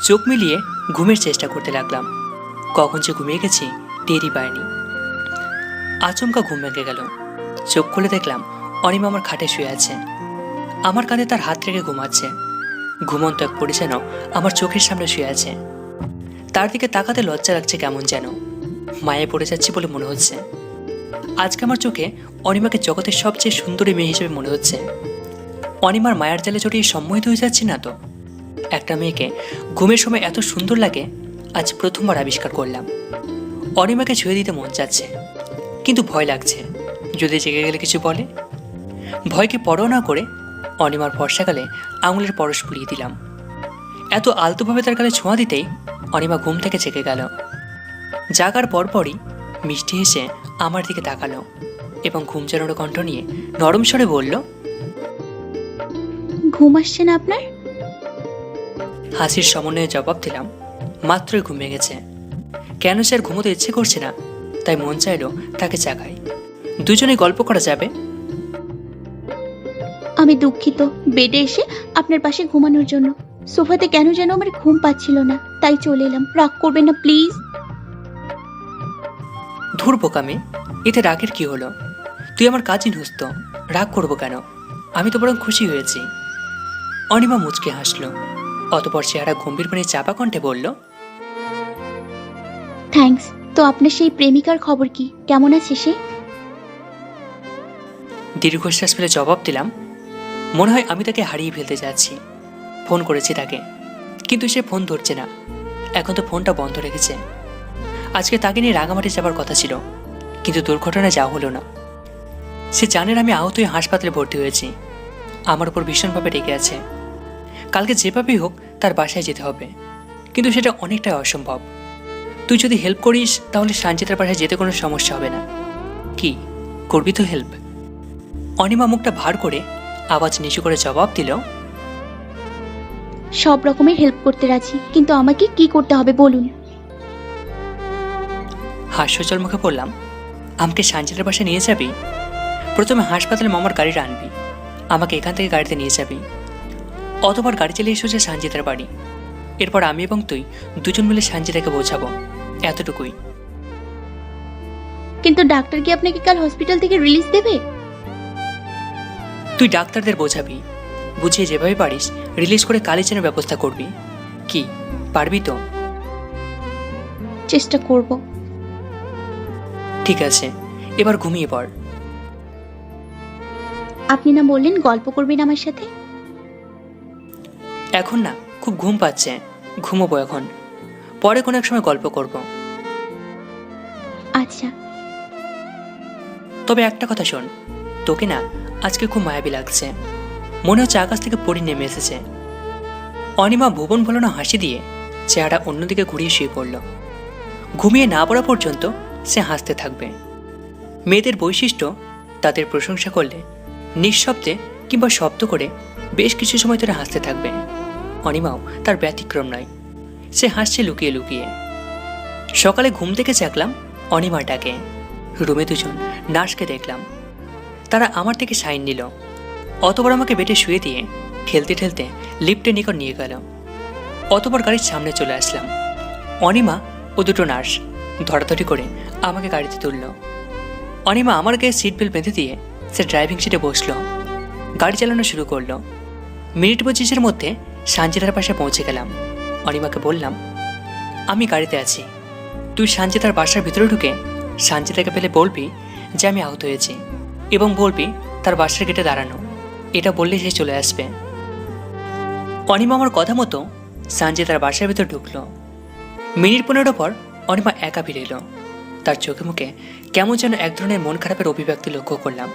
চোখ মিলিয়ে ঘুমের চেষ্টা করতে লাগলাম। কখন যে ঘুমিয়ে গেছি টেরই পাইনি। আচমকা ঘুম ভেঙে গেল। চোখ খুলে দেখলাম অনিমা আমার খাটে শুয়ে আছে। আমার কাঁধে তার হাত রেখে ঘুমাচ্ছে। ঘুমন্ত এক পরিচান আমার চোখের সামনে শুয়ে আছে। তার দিকে তাকাতে লজ্জা লাগছে, কেমন যেন মায়ে পড়ে যাচ্ছি বলে মনে হচ্ছে। আজকে আমার চোখে অনিমাকে জগতের সবচেয়ে সুন্দরী মেয়ে হিসেবে মনে হচ্ছে। অনিমার মায়ার জালে জড়িয়ে সম্মোহিত হয়ে যাচ্ছি না তো? একটা মেয়েকে ঘুমের সময় এত সুন্দর লাগে আজ প্রথমবার আবিষ্কার করলাম। অনিমাকে ছুঁয়ে দিতে মন চাচ্ছে, কিন্তু ভয় লাগছে যদি জেগে গেলে কিছু বলে। ভয়কে পরোয়া না করে অনিমার ফর্সা গালে আঙুলের পরশ পুড়িয়ে দিলাম। এত আলতোভাবে তার গালে ছোঁয়া দিতেই অনিমা ঘুম থেকে জেগে গেল। জাগার পরপরই মিষ্টি হেসে আমার দিকে তাকালো এবং ঘুম জড়ানো কণ্ঠ নিয়ে নরম স্বরে বলল, ঘুম আসছে না আপনার? হাসির সমন্বয়ে জবাব দিলাম, মাত্রই ঘুমিয়ে গেছে। কেন স্যার ঘুমোতে ইচ্ছে করছে না, তাই মন চাইলো তাকে জাগাই, দুজনে গল্প করা যাবে। আমি দুঃখিত বেডে এসে আপনার পাশে ঘুমানোর জন্য। সোফাতে কেন যেন আমার ঘুম পাচ্ছিল না, তাই চলে এলাম। রাগ করবেন না প্লিজ। ধুর বোকামে, এতে রাগের কি হলো? তুই আমার কাজিন হোস তো, রাগ করবো কেন? আমি তো বরং খুশি হয়েছি। অনিমা মুচকে হাসলো, অতপর চেহারা গম্ভীর পানি চাপা কণ্ঠে বলল, থ্যাঙ্কস। তো আপনার সেই প্রেমিকার খবর কি, কেমন আছে সে? দীর্ঘশ্বাস ফেলে জবাব দিলাম, মনে হয় আমি তাকে হারিয়ে ফেলতে যাচ্ছি। ফোন করেছি তাকে, কিন্তু সে ফোন ধরছে না। এখন তো ফোনটা বন্ধ রেখেছে। আজকে তাকে নিয়ে রাঙামাটি যাবার কথা ছিল, কিন্তু দুর্ঘটনায় যাওয়া হলো না। সে জানেন আমি আহত হয়ে হাসপাতালে ভর্তি হয়েছি। আমার উপর ভীষণভাবে রেগে আছে। কালকে যেভাবেই হোক তার বাসায় যেতে হবে, কিন্তু সেটা অনেকটাই অসম্ভব। তুই যদি হেল্প করিস তাহলে সঞ্চিতার বাসায় যেতে কোনো সমস্যা হবে না। কি করবি তো হেল্প? অনিমা মুখটা ভার করে আওয়াজ নিচু করে জবাব দিল, সব রকমের হেল্প করতে রাজি, কিন্তু আমাকে কি করতে হবে বলুন। হাস্যজল মুখে বললাম, আমাকে সঞ্চিতার বাসায় নিয়ে যাবি? প্রথমে হাসপাতালে মামার গাড়িটা আনবি, আমাকে এখান থেকে গাড়িতে নিয়ে যাবি। অতবার গাড়ি চালিয়ে এসেছে সঞ্চিতার বাড়ি। এরপর আমি এবং তুই দুজন মিলে সঞ্চিতাকে বোঝাবো, এতটুকুই। কিন্তু ডাক্তার কি আপনাকে কাল হসপিটাল থেকে রিলিজ দেবে? তুই ডাক্তারদের বোঝাবি, বুঝিয়ে যেভাবে পারিস রিলিজ করে কালই যেন ব্যবস্থা করবি। কি পারবি তো? চেষ্টা করব। ঠিক আছে, এবার ঘুমিয়ে পড়। আপনি না বললেন গল্প করবেন আমার সাথে? এখন না, খুব ঘুম পাচ্ছে, ঘুমোবো এখন। পরে কোনো এক সময় গল্প করব। আচ্ছা। তবে একটা কথা শোন, তোকে না আজকে খুব মায়াবী লাগছে, মনে হচ্ছে আকাশ থেকে পরি নেমে এসেছে। অনিমা ভুবন ভোলানো হাসি দিয়ে চেহারা অন্যদিকে ঘুরিয়ে শুয়ে পড়ল। ঘুমিয়ে না পড়া পর্যন্ত সে হাসতে থাকবে। মেয়েদের বৈশিষ্ট্য তাদের প্রশংসা করলে নিঃশব্দে কিংবা শব্দ করে বেশ কিছু সময় ধরে হাসতে থাকবে। অনিমাও তার ব্যতিক্রম নয়, সে হাসছে লুকিয়ে লুকিয়ে। সকালে ঘুম থেকে জাগলাম অনিমার ডাকে। রুমে দুজন নার্সকে দেখলাম, তারা আমার থেকে সাইন নিল। অতবার আমাকে বেডে শুয়ে দিয়ে ঠেলতে ঠেলতে লিফটের নিকট নিয়ে গেল। অতবার গাড়ির সামনে চলে আসলাম। অনিমা ও দুটো নার্স ধরাধরি করে আমাকে গাড়িতে তুলল। অনিমা আমার গায়ে সিট বেল্ট বেঁধে দিয়ে সে ড্রাইভিং সিটে বসলো। গাড়ি চালানো শুরু করলো। মিনিট 25-এর মধ্যে সানজিদার পাশে পৌঁছে গেলাম। অনিমাকে বললাম, আমি গাড়িতে আছি, তুই সানজিদার বাসার ভিতরে ঢুকে সানজিদাকে পেলে বলবি যে আমি আহত হয়েছি এবং বলবি তার বাসার গেটে দাঁড়ানো। এটা বললে সে চলে আসবে। অনিমা আমার কথা মতো সানজিদার বাসার ভিতর ঢুকলো। মিনিট 15 পর অনিমা একা ফিরে এলো। তার চোখে মুখে কেমন যেন এক ধরনের মন খারাপের অভিব্যক্তি লক্ষ্য করলাম।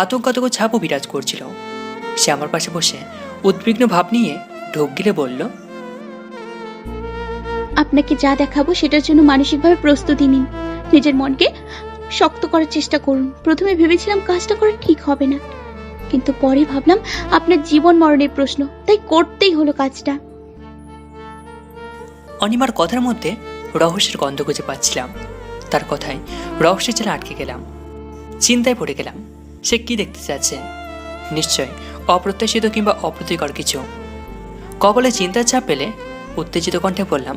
আতঙ্কাতক ছাপও বিরাজ করছিল। সে আমার পাশে বসে উদ্বিগ্ন ভাব নিয়ে ঢোক গিলে বলল, আপনাকে যা দেখাবো সেটার জন্য মানসিকভাবে প্রস্তুতি নিন। নিজের মনকে শক্ত করার চেষ্টা করুন। প্রথমে ভেবেছিলাম কাজটা করা ঠিক হবে না, কিন্তু পরে ভাবলাম আপনার জীবন মরণের প্রশ্ন, তাই করতেই হলো কাজটা। অনিমার কথার মধ্যে রহস্যের গন্ধ খুঁজে পাচ্ছিলাম। তার কথায় রহস্যের জালে আটকে গেলাম। চিন্তায় পড়ে গেলাম, সে কি দেখতে চাচ্ছে। নিশ্চয় অপ্রত্যাশিত কিংবা অপ্রীতিকর কিছু। কপালে চিন্তার চাপ পেলে উত্তেজিত কণ্ঠে বললাম,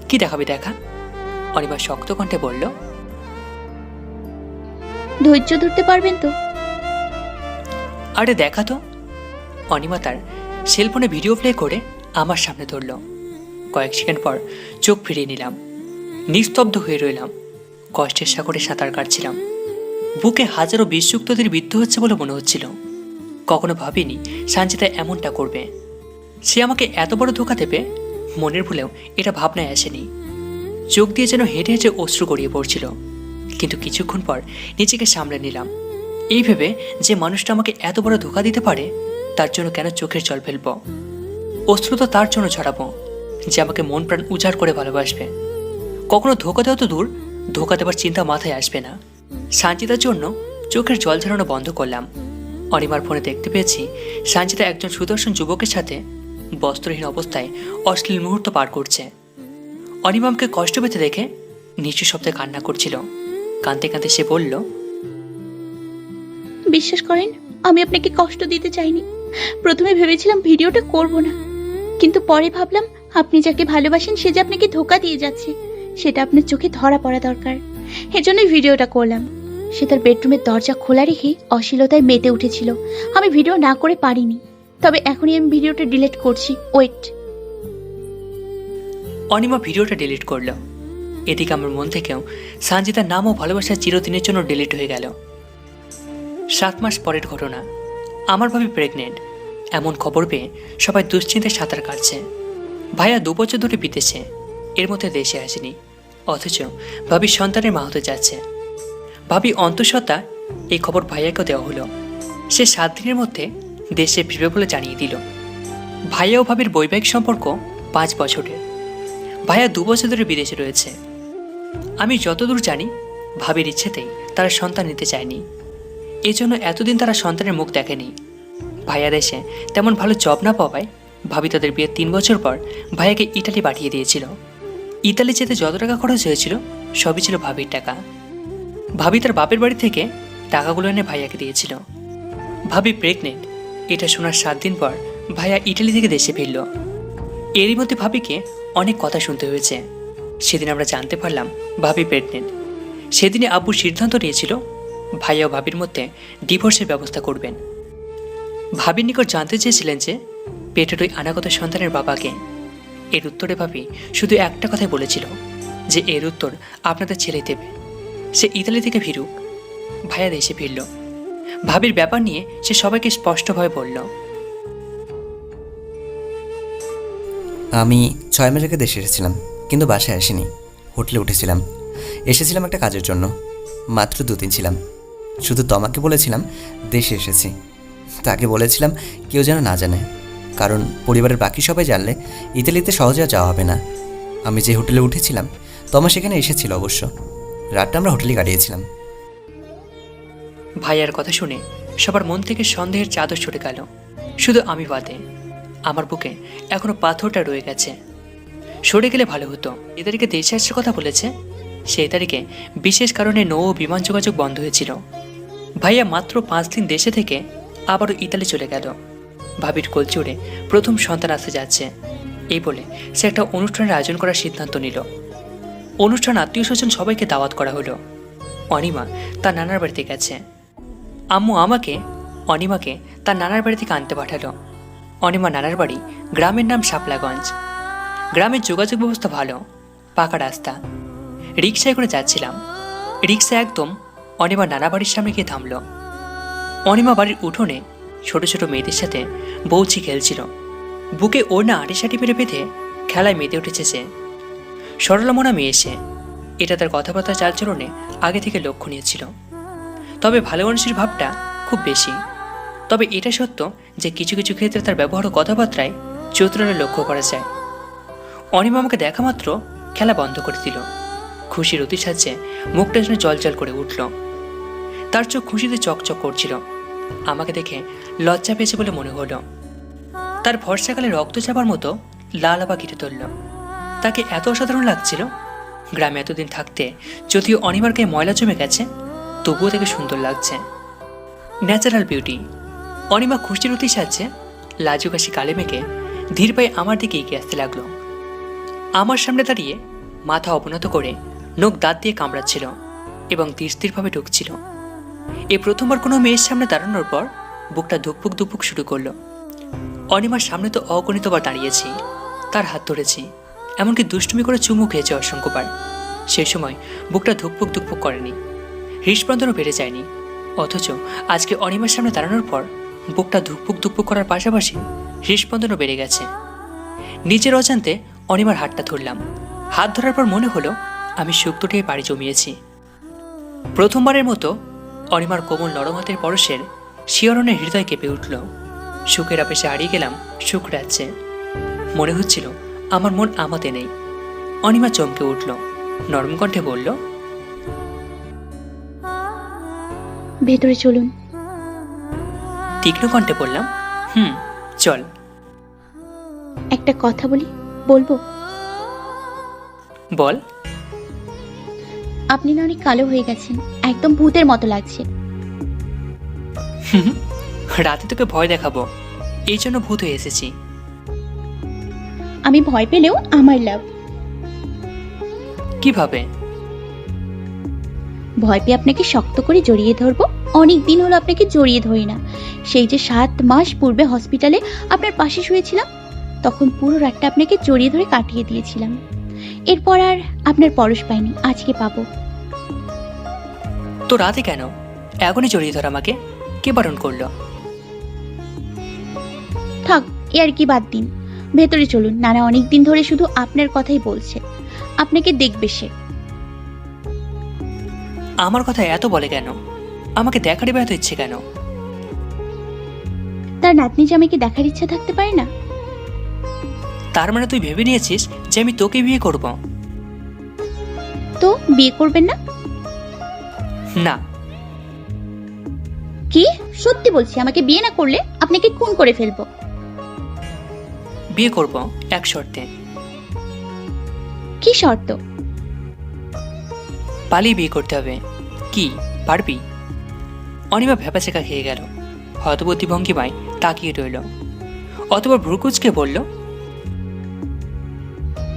কি দেখাবি দেখা? অনিমা শক্ত কণ্ঠে বলল, ধৈর্য ধরতে পারবেন তো? আরে দেখা তো। অনিমা তার সেলফোনে ভিডিও প্লে করে আমার সামনে ধরল। কয়েক সেকেন্ড পর চোখ ফিরিয়ে নিলাম। নিস্তব্ধ হয়ে রইলাম। কষ্টের সাগরে সাঁতার কাটছিলাম। বুকে হাজারো বিষযুক্তদের বিদ্ধ হচ্ছে বলে মনে হচ্ছিল। কখনো ভাবিনি সানজিদা এমনটা করবে। সে আমাকে এত বড় ধোঁকা দেবে মনের ভুলেও এটা ভাবনায় আসেনি। চোখ দিয়ে যেন হেঁটে হেঁটে অশ্রু গড়িয়ে পড়ছিল। কিন্তু কিছুক্ষণ পর নিজেকে সামলে নিলাম। এই ভেবে যে মানুষটা আমাকে এত বড় ধোঁকা দিতে পারে তার জন্য কেন চোখের জল ফেলব? অশ্রু তো তার জন্য ছড়াবো যে আমাকে মন প্রাণ উজাড় করে ভালোবাসবে। কখনো ধোঁকা দেওয়া তো দূর, ধোঁকা দেওয়ার চিন্তা মাথায় আসবে না। সানজিদার জন্য চোখের জল ঝরানো বন্ধ করলাম। অনিমার ফোনে দেখতে পেয়েছি সানজিদা একজন সুদর্শন যুবকের সাথে বস্ত্রহীন অবস্থায় অশ্লীল মুহূর্ত পার করছে। অনিমামকে কষ্ট পেতে দেখে নিচু শব্দে কান্না করছিল। কাঁদতে কাঁদতে সে বলল, বিশ্বাস করেন, আমি আপনাকে কষ্ট দিতে চাইনি। প্রথমে ভেবেছিলাম ভিডিওটা করব না, কিন্তু পরে ভাবলাম আপনি যাকে ভালোবাসেন সে যে আপনাকে ধোঁকা দিয়ে যাচ্ছে সেটা আপনার চোখে ধরা পড়া দরকার। এজন্যই ভিডিওটা করলাম। সে তার বেডরুমের দরজা খোলা রেখে অশ্লীলতায় মেতে উঠেছিল। আমি ভিডিও না করে পারিনি, তবে এখনই আমি ভিডিওটা ডিলিট করছি। ওয়েট। অনিমা ভিডিওটা ডিলিট করল। এদিকে আমার মন থেকেও সানজিদার নাম ও ভালোবাসা চিরদিনের জন্য ডিলিট হয়ে গেল। 7 মাস পরের ঘটনা। আমার ভাবি প্রেগনেন্ট। এমন খবর পেয়ে সবাই দুশ্চিন্তায় সাঁতার কাটছে। ভাইয়া 2 বছর ধরে বিদেশে, এর মধ্যে দেশে আসেনি, অথচ ভাবির সন্তানের মা হতে যাচ্ছে। ভাবি অন্তঃসত্ত্বা এই খবর ভাইয়াকেও দেওয়া হলো। সে 7 দিনের মধ্যে দেশে ফিরবে বলে জানিয়ে দিল। ভাইয়া ও ভাবির বৈবাহিক সম্পর্ক 5 বছরের। ভাইয়া 2 বছর ধরে বিদেশে রয়েছে। আমি যতদূর জানি ভাবির ইচ্ছেতেই তারা সন্তান নিতে চায়নি। এজন্য এতদিন তারা সন্তানের মুখ দেখেনি। ভাইয়া দেশে তেমন ভালো জব না পাওয়ায় ভাবি তাদের বিয়ের 3 বছর পর ভাইয়াকে ইটালি পাঠিয়ে দিয়েছিল। ইতালি যেতে যত টাকা খরচ হয়েছিল সবই ছিল ভাবির টাকা। ভাবি তার বাপের বাড়ি থেকে টাকাগুলো এনে ভাইয়াকে দিয়েছিল। ভাবি প্রেগনেন্ট এটা শোনার 7 দিন পর ভাইয়া ইটালি থেকে দেশে ফিরল। এরই মধ্যে ভাবিকে অনেক কথা শুনতে হয়েছে। সেদিন আমরা জানতে পারলাম ভাবি প্রেগনেন্ট। সেদিনে আব্বু সিদ্ধান্ত নিয়েছিল ভাইয়া ও ভাবির মধ্যে ডিভোর্সের ব্যবস্থা করবেন। ভাবির নিকট জানতে চেয়েছিলেন যে পেটের ওই অনাগত সন্তানের বাবাকে। এর উত্তরে ভাবি শুধু একটা কথাই বলেছিল যে এর উত্তর আপনাদের ছেলে দেবে। সে ইতালি থেকে ফিরুক। ভাইয়া দেশে ফিরল। ভাবির ব্যাপার নিয়ে সে সবাইকে স্পষ্টভাবে বলল। আমি 6 মাস আগে দেশে এসেছিলাম, কিন্তু বাসায় আসিনি। হোটেলে উঠেছিলাম। এসেছিলাম একটা কাজের জন্য। মাত্র 2 দিন ছিলাম। শুধু তোমাকে বলেছিলাম দেশে এসেছি। তাকে বলেছিলাম কেউ যেন না জানে, কারণ পরিবারের বাকি সবাই জানলে ইতালিতে সহজে আর যাওয়া হবে না। আমি যে হোটেলে উঠেছিলাম তোমা সেখানে এসেছিল অবশ্য। রাতটা আমরা হোটেলে কাটিয়েছিলাম। ভাইয়ার কথা শুনে সবার মন থেকে সন্দেহের চাদর সরে গেল, শুধু আমি বাদে। আমার বুকে এখনো পাথরটা রয়ে গেছে। সরে গেলে ভালো হতো। এ তারিখে দেশে আসার কথা বলেছে। সেই তারিখে বিশেষ কারণে নৌ ও বিমান যোগাযোগ বন্ধ হয়েছিল। ভাইয়া মাত্র 5 দিন দেশে থেকে আবারও ইতালি চলে গেল। ভাবির কোলচুড়ে প্রথম সন্তান আসতে যাচ্ছে, এই বলে সে একটা অনুষ্ঠানের আয়োজন করার সিদ্ধান্ত নিল। অনুষ্ঠান আত্মীয় স্বজন সবাইকে দাওয়াত করা হলো। অনিমা তার নানার বাড়িতে গেছে। আম্মু অনিমাকে তার নানার বাড়ি থেকে আনতে পাঠালো। অনিমা নানার বাড়ি গ্রামের নাম শাপলাগঞ্জ। গ্রামের যোগাযোগ ব্যবস্থা ভালো, পাকা রাস্তা। রিক্সায় করে যাচ্ছিলাম। রিক্সা একদম অনিমা নানা বাড়ির সামনে গিয়ে থামলো। অনিমা বাড়ির উঠোনে ছোট ছোট মেয়েদের সাথে বৌচি খেলছিল। বুকে ওড়না আটিসাটি পেরে বেঁধে খেলায় মেতে উঠেছে সে। সরলা মনা মেয়ে এসে, এটা তার কথাবার্তা চালচলনে আগে থেকে লক্ষণীয় ছিল। তবে ভালো মানুষের ভাবটা খুব বেশি। তবে এটা সত্য যে কিছু কিছু ক্ষেত্রে তার ব্যবহার ও কথাবার্তায় চতুরতা লক্ষ্য করা যায়। অনিমা আমাকে দেখা মাত্র খেলা বন্ধ করে দিল। খুশির অতি সাহায্যে মুখটা যেন জলজল করে উঠল। তার চোখ খুশিতে চকচক করছিল। আমাকে দেখে লজ্জা পেয়েছে বলে মনে হলো। তার ভরসাকালে রক্ত চাপার মতো লাল আবা ঘিরে তুলল। তাকে এত অসাধারণ লাগছিল। গ্রামে এতদিন থাকতে যদিও অনিমার গায়ে ময়লা জমে গেছে, তবুও তাকে সুন্দর লাগছে। Natural beauty. অনিমা খুশির অতি সাহায্যে লাজুক হাসি কালে মেঘে ধীর পায়ে আমার দিকে এগিয়ে আসতে লাগলো। আমার সামনে দাঁড়িয়ে মাথা অবনত করে নখ দাঁত দিয়ে কামড়াচ্ছিল এবং ধীর স্থিরভাবে ঢুকছিল। এই প্রথমবার কোনো মেয়ের সামনে দাঁড়ানোর পর বুকটা ধুকপুক ধুকপুক শুরু করলো। অনিমার সামনে তো অগণিতবার দাঁড়িয়েছি, তার হাত ধরেছি, এমনকি দুষ্টুমি করে চুমু খেয়েছে অসংখ্যবার। সেই সময় বুকটা ধুকপুক ধুকপুক করেনি, হৃৎস্পন্দনও বেড়ে যায়নি। অথচ আজকে অনিমার সামনে দাঁড়ানোর পর বুকটা ধুকপুক ধুকপুক করার পাশাপাশি হৃৎস্পন্দনও বেড়ে গেছে। নিজের অজান্তে অনিমার হাতটা ধরলাম। হাত ধরার পর মনে হলো আমি সুখ দুটিয়ে পাড়ি জমিয়েছি। প্রথমবারের মতো অনিমার কোমল নরম হাতের পরশের শিহরণে হৃদয় কেঁপে উঠল। সুখের আবেশে হারিয়ে গেলাম সুখ রাজ্যে। মনে হচ্ছিল আমার মন আমাতে নেই। অনিমা চমকে উঠল, নরম কণ্ঠে বলল, ভেতরে চলুন। তীক্ষ্ণ কণ্ঠে বললাম, চল। একটা কথা বলবো? বল। আপনি না অনেক কালো হয়ে গেছেন, একদম ভূতের মতো লাগছে। রাতে তোকে ভয় দেখাবো, এই জন্য ভূত হয়ে এসেছি। আমি ভয় পেলেও আমার লাভ। কিভাবে? ভয় পেয়ে আপনাকে শক্ত করে জড়িয়ে ধরবো। অনেক দিন হলো আপনাকে জড়িয়ে ধরি না। সেই যে 7 মাস পূর্বে হসপিটালে আপনার পাশে শুয়েছিলাম, তখন পুরো রাতটা আপনাকে জড়িয়ে ধরে কাটিয়ে দিয়েছিলাম। এরপর আর আপনার পরশ পাইনি, আজকে পাবো। তো রাতে কেন এখনই জড়িয়ে ধর আমাকে? কে বারণ করলো? থাক, এ আর কি বাদ দিন, ভেতরে চলুন। নানা অনেক দিন ধরে শুধু আপনার কথাই বলছে, আপনাকে দেখবে সে। আমার কথা এত বলে কেন? আমাকে দেখারই এত ইচ্ছে কেন? তার নাতনি জামাইকে দেখার ইচ্ছা থাকতে পারে না? তার মানে তুই ভেবে নিয়েছিস যে আমি তোকে বিয়ে করব? তো বিয়ে করবেন না? না। কি? সত্যি বলছি, আমাকে বিয়ে না করলে আপনাকে খুন করে ফেলবো। বিয়ে করব, এক শর্তে। কি শর্ত? পালিয়ে বিয়ে করতে হবে। কি পারবি? অনিমা ভ্যাপাচেকা খেয়ে গেল। হতবুদ্ধি ভঙ্গিমায় তাকিয়ে রইল। অতবার ভ্রুকুচকে বলল,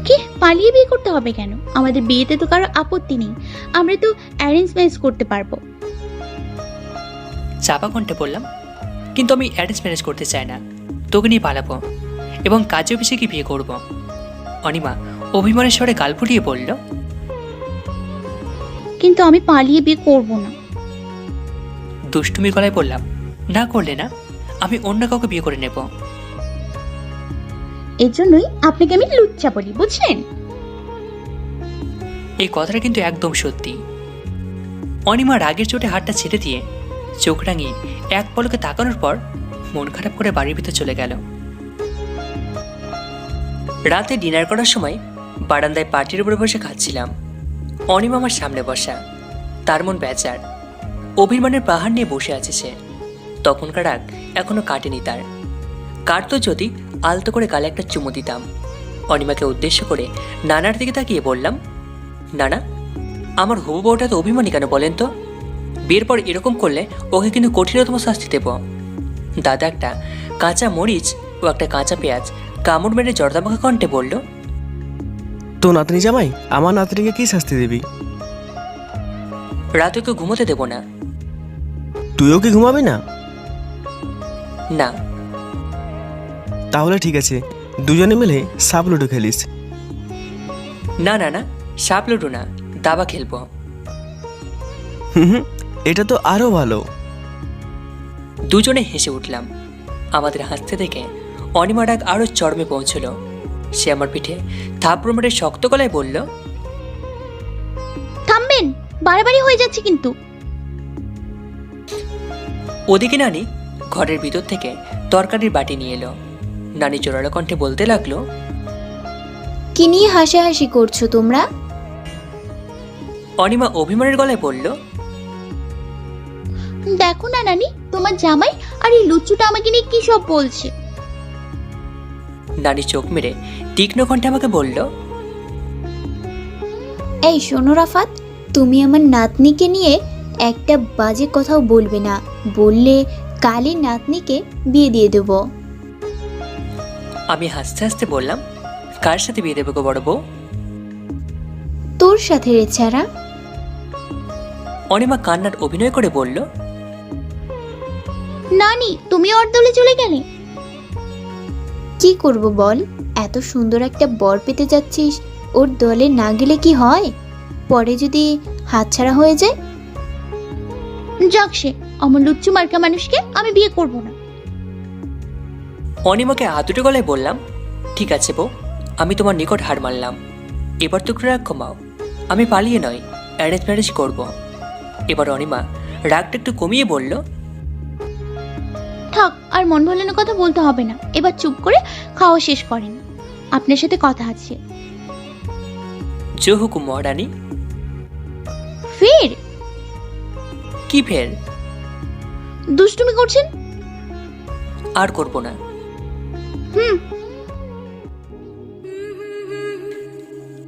কি পালিয়ে বিয়ে করতে হবে কেন? আমাদের বিয়েতে তো কারো আপত্তি নেই, আমরা তো অ্যারেঞ্জ ম্যারেজ করতে পারবো। চাপা কণ্ঠে বললাম, কিন্তু আমি অ্যারেঞ্জ ম্যারেজ করতে চাই না। তোকে নিয়ে পালাবো এবং কাজে অফিসে কি বিয়ে করব। অনিমা অভিমানের স্বরে গাল ফুটিয়ে বলল, কিন্তু আমি পালিয়ে বিয়ে করব না। দুষ্টুমির গলায় বললাম, না করলে না, আমি অন্য কাউকে বিয়ে করে নেব। এর জন্যই আপনাকে আমি লুচ্চা বলি, বুঝলেন? এই কথাটা কিন্তু একদম সত্যি। অনিমা রাগের চোটে হাতটা ছেড়ে দিয়ে চোখ রাঙিয়ে এক পলকে তাকানোর পর মন খারাপ করে বাড়ির ভিতর চলে গেল। রাতে ডিনার করার সময় বারান্দায় পার্টির উপরে বসে খাচ্ছিলাম। অনিমা আমার সামনে বসা, তার মন বেচার, অভিমানের পাহাড় নিয়ে বসে আছে সে। তখনকার রাগ এখনো কাটেনি তার। কাটতো যদি আলতো করে গালে একটা চুমু দিতাম। অনিমাকে উদ্দেশ্য করে নানার দিকে তাকিয়ে বললাম, নানা, আমার হবু বউটা তো অভিমানী কেন বলেন তো? বিয়ের পর এরকম করলে ওকে কিন্তু কঠিনতম শাস্তি দেব। দাদা একটা কাঁচা মরিচ ও একটা কাঁচা পেঁয়াজ কামড় মেরে জর্দামাখা কণ্ঠে বলল, তো নাতনি জামাই, আমার নাতনিকে কি শাস্তি দিবি? রাতে ওকে ঘুমোতে দেব না। তুইও কি ঘুমাবি না? না। তাহলে ঠিক আছে, দুজনে মিলে সাপ লুডো খেলিস। না না না, সাপ লুডো না, দাবা খেলবো। হুম, এটা তো আরো ভালো। দুজনে হেসে উঠলাম। আমাদের হাসতে দেখে অনিমা ডাক আরো চরমে পৌঁছল। সে আমার পিঠে থাপড় মেরে শক্ত গলায় বলল, থামবেন, বাড়াবাড়ি হয়ে যাচ্ছে কিন্তু। ওদিকে নানি ঘরের ভিতর থেকে তরকারির বাটি নিয়ে এলো। নানি জোরালো কণ্ঠে বলতে লাগলো, কি নিয়ে হাসাহাসি করছো তোমরা? অনিমা অভিমানের গলায় বলল, দেখো না নানি, তোমার জামাই আর এই লুচ্চুটা আমাকে নিয়ে কি সব বলছে। নানি চোখ মেরে তীক্ষ্ণ কণ্ঠে আমাকে বলল, এই শোনো রাফাত, তুমি আমার নাতনিকে নিয়ে একটা বাজে কথাও বলবে না, বললে কালই নাতনিকে বিয়ে দিয়ে দেব। আমি হাসতে হাসতে বললাম, কার সাথে বিয়ে দেবে গো বড় বউ? তোর সাথে রে ছাড়া। অনিমা কান্নার অভিনয় করে বলল, নানি, তুমি ওর দলে চলে গেলে? কি করব বল, এত সুন্দর একটা বর পেতে যাচ্ছিস, ওর দলে না গেলে কি হয়? পরে যদি হাতছাড়া হয়ে যায়? যাক সে, আমার লুচ্চু মার্কা মানুষকে আমি বিয়ে করব না। অনিমাকে আতুটে গলায় বললাম, ঠিক আছে বউ, আমি তোমার নিকট হার মানলাম। এবার তো রাগ কমাও, আমি পালিয়ে নয়, অ্যারেঞ্জ ম্যারেজ করব। এবার অনিমা রাগটা একটু কমিয়ে বলল, থাক, আর মন ভোলানোর কথা বলতে হবে না, এবার চুপ করে খাওয়া শেষ করেন, আপনার সাথে কথা আছে। জো হুকুম মহারানী। ফের কি ফের? দুষ্টুমি করছেন? আর করব না।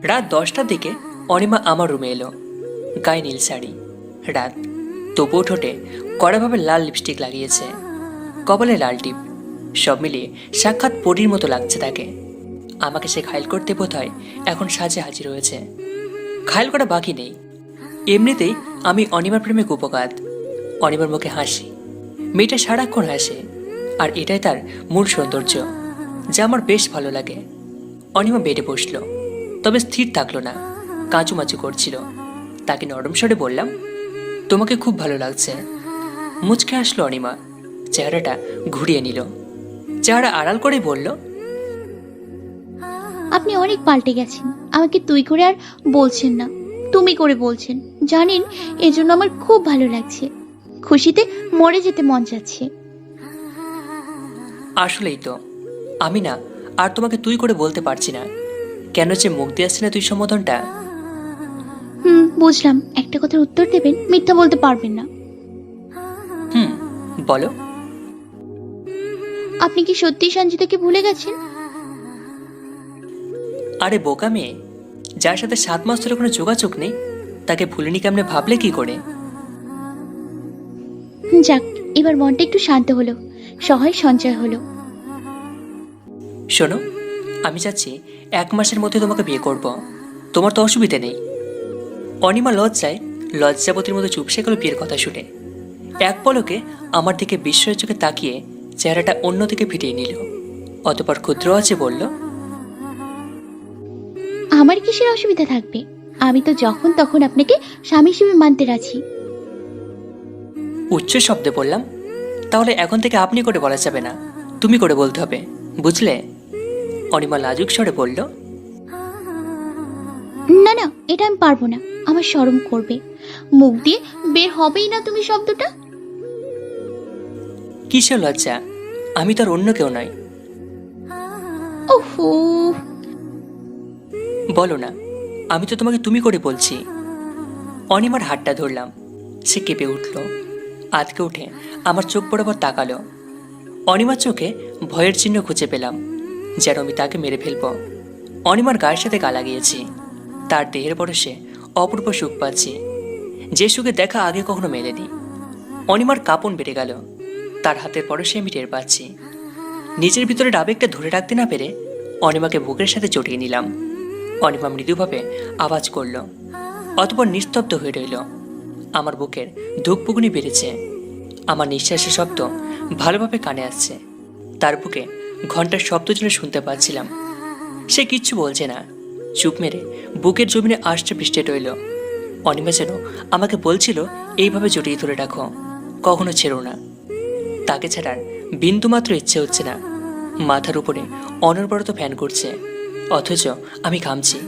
রাত 10টার দিকে অনিমা আমার রুমে এলো। গায়ে নীল শাড়ি, রাত, তবুও ঠোঁটে কড়াভাবে লাল লিপস্টিক লাগিয়েছে, কপালে লাল টিপ, সব মিলিয়ে সাক্ষাৎ পরীর মতো লাগছে তাকে। আমাকে সে ঘায়ল করতে বোধহয় এখন সাজে হাজির হয়েছে। ঘায়ল করা বাকি নেই, এমনিতেই আমি অনিমার প্রেমে কুপকাত। অনিমার মুখে হাসি, মেয়েটা সারাক্ষণ হাসে, আর এটাই তার মূল সৌন্দর্য, যা আমার বেশ ভালো লাগে। অনিমা বেডে বসলো, তবে স্থির থাকলো না, কাঁচুমাচু করছিল। তাকে নরম স্বরে বললাম, তোমাকে খুব ভালো লাগছে। মুচকে আসলো অনিমা, চেহারাটা ঘুরিয়ে নিল, চেহারা আড়াল করে বলল, আপনি অনেক পাল্টে গেছেন, আমাকে তুই করে আর বলছেন না, তুমি করে বলছেন। জানেন, এজন্য আমার খুব ভালো লাগছে, খুশিতে মরে যেতে মন যাচ্ছে। আসলেই তো, আমি না আর তোমাকে তুই করে বলতে পারছি না, কেন যে মুখ দিয়ে আসছে না তুই সম্বোধনটা। বুঝলাম, একটা কথার উত্তর দেবেন, মিথ্যা বলতে পারবেন না। বলো। আপনি কি সত্যি সঞ্জিতাকে ভুলে গেছেন? আরে বোকা মেয়ে, যার সাথে 7 মাস ধরে কোনো যোগাযোগ নেই, তাকে ভুলিনি কেমনে ভাবলে কি করে? যাক, এবার মনটা একটু শান্ত হলো, সহায় সঞ্চয় হলো। শোনো, আমি চাচ্ছি 1 মাসের মধ্যে তোমাকে বিয়ে করব, তোমার তো অসুবিধে নেই। অনিমা লজ্জাবতীর মতো চুপসে গেল বিয়ের কথা শুনে। এক পলকে আমার দিকে বিস্ময়ের চোখে তাকিয়ে চেহারাটা অন্যদিকে ফিরিয়ে নিল, অতঃপর ক্ষুদ্র আছে বলল, আমার কিসের অসুবিধা থাকবে? আমি তো যখন তখন আপনাকে স্বামী হিসেবে মানতে রাজি। উচ্চ শব্দে বললাম, তাহলে এখন থেকে আপনি করে বলা যাবে না, তুমি করে বলতে হবে, বুঝলে? অনিমা লাজুক স্বরে বলল, না না, এটা আমি পারবো না, আমার শরম করবে, মুখ দিয়ে বের হবেই না তুমি শব্দটা। কিসের লজ্জা? আমি তো আর অন্য কেউ নয়। ওহো, বলো না, আমি তো তোমাকে তুমি করে বলছি। অনিমার হাতটা ধরলাম, সে কেঁপে উঠল, আতকে উঠে আমার চোখ বরাবর তাকালো। অনিমার চোখে ভয়ের চিহ্ন খুঁজে পেলাম, যেন আমি তাকে মেরে ফেলব। অনিমার গায়ের সাথে গা লাগিয়েছি, তার দেহের পরশে অপূর্ব সুখ পাচ্ছি, যে সুখে দেখা আগে কখনো মেলেনি। অনিমার কাঁপন বেড়ে গেল, তার হাতের পরশে আমি টের পাচ্ছি। নিজের ভিতরে আবেগটা ধরে রাখতে না পেরে অনিমাকে বুকের সাথে জড়িয়ে নিলাম। অনিমা মৃদুভাবে আওয়াজ করল, অতঃপর নিস্তব্ধ হয়ে রইল। আমার বুকের ধুকপুকুনি বেড়েছে, আমার নিঃশ্বাসের শব্দ ভালোভাবে কানে আসছে। তার বুকে ঘন্টার শব্দ যেন শুনতে পাচ্ছিলাম। সে কিচ্ছু বলছে না, চুপ মেরে বুকের জমিনে আষ্টে পৃষ্ঠে রইল। অনিমা যেন আমাকে বলছিল, এইভাবে জড়িয়ে ধরে রাখো, কখনো ছেড়ো না। তাকে ছাড়ার বিন্দুমাত্র ইচ্ছে হচ্ছে না। মাথার উপরে অনবরত ফ্যান করছে, অথচ আমি ঘামছি,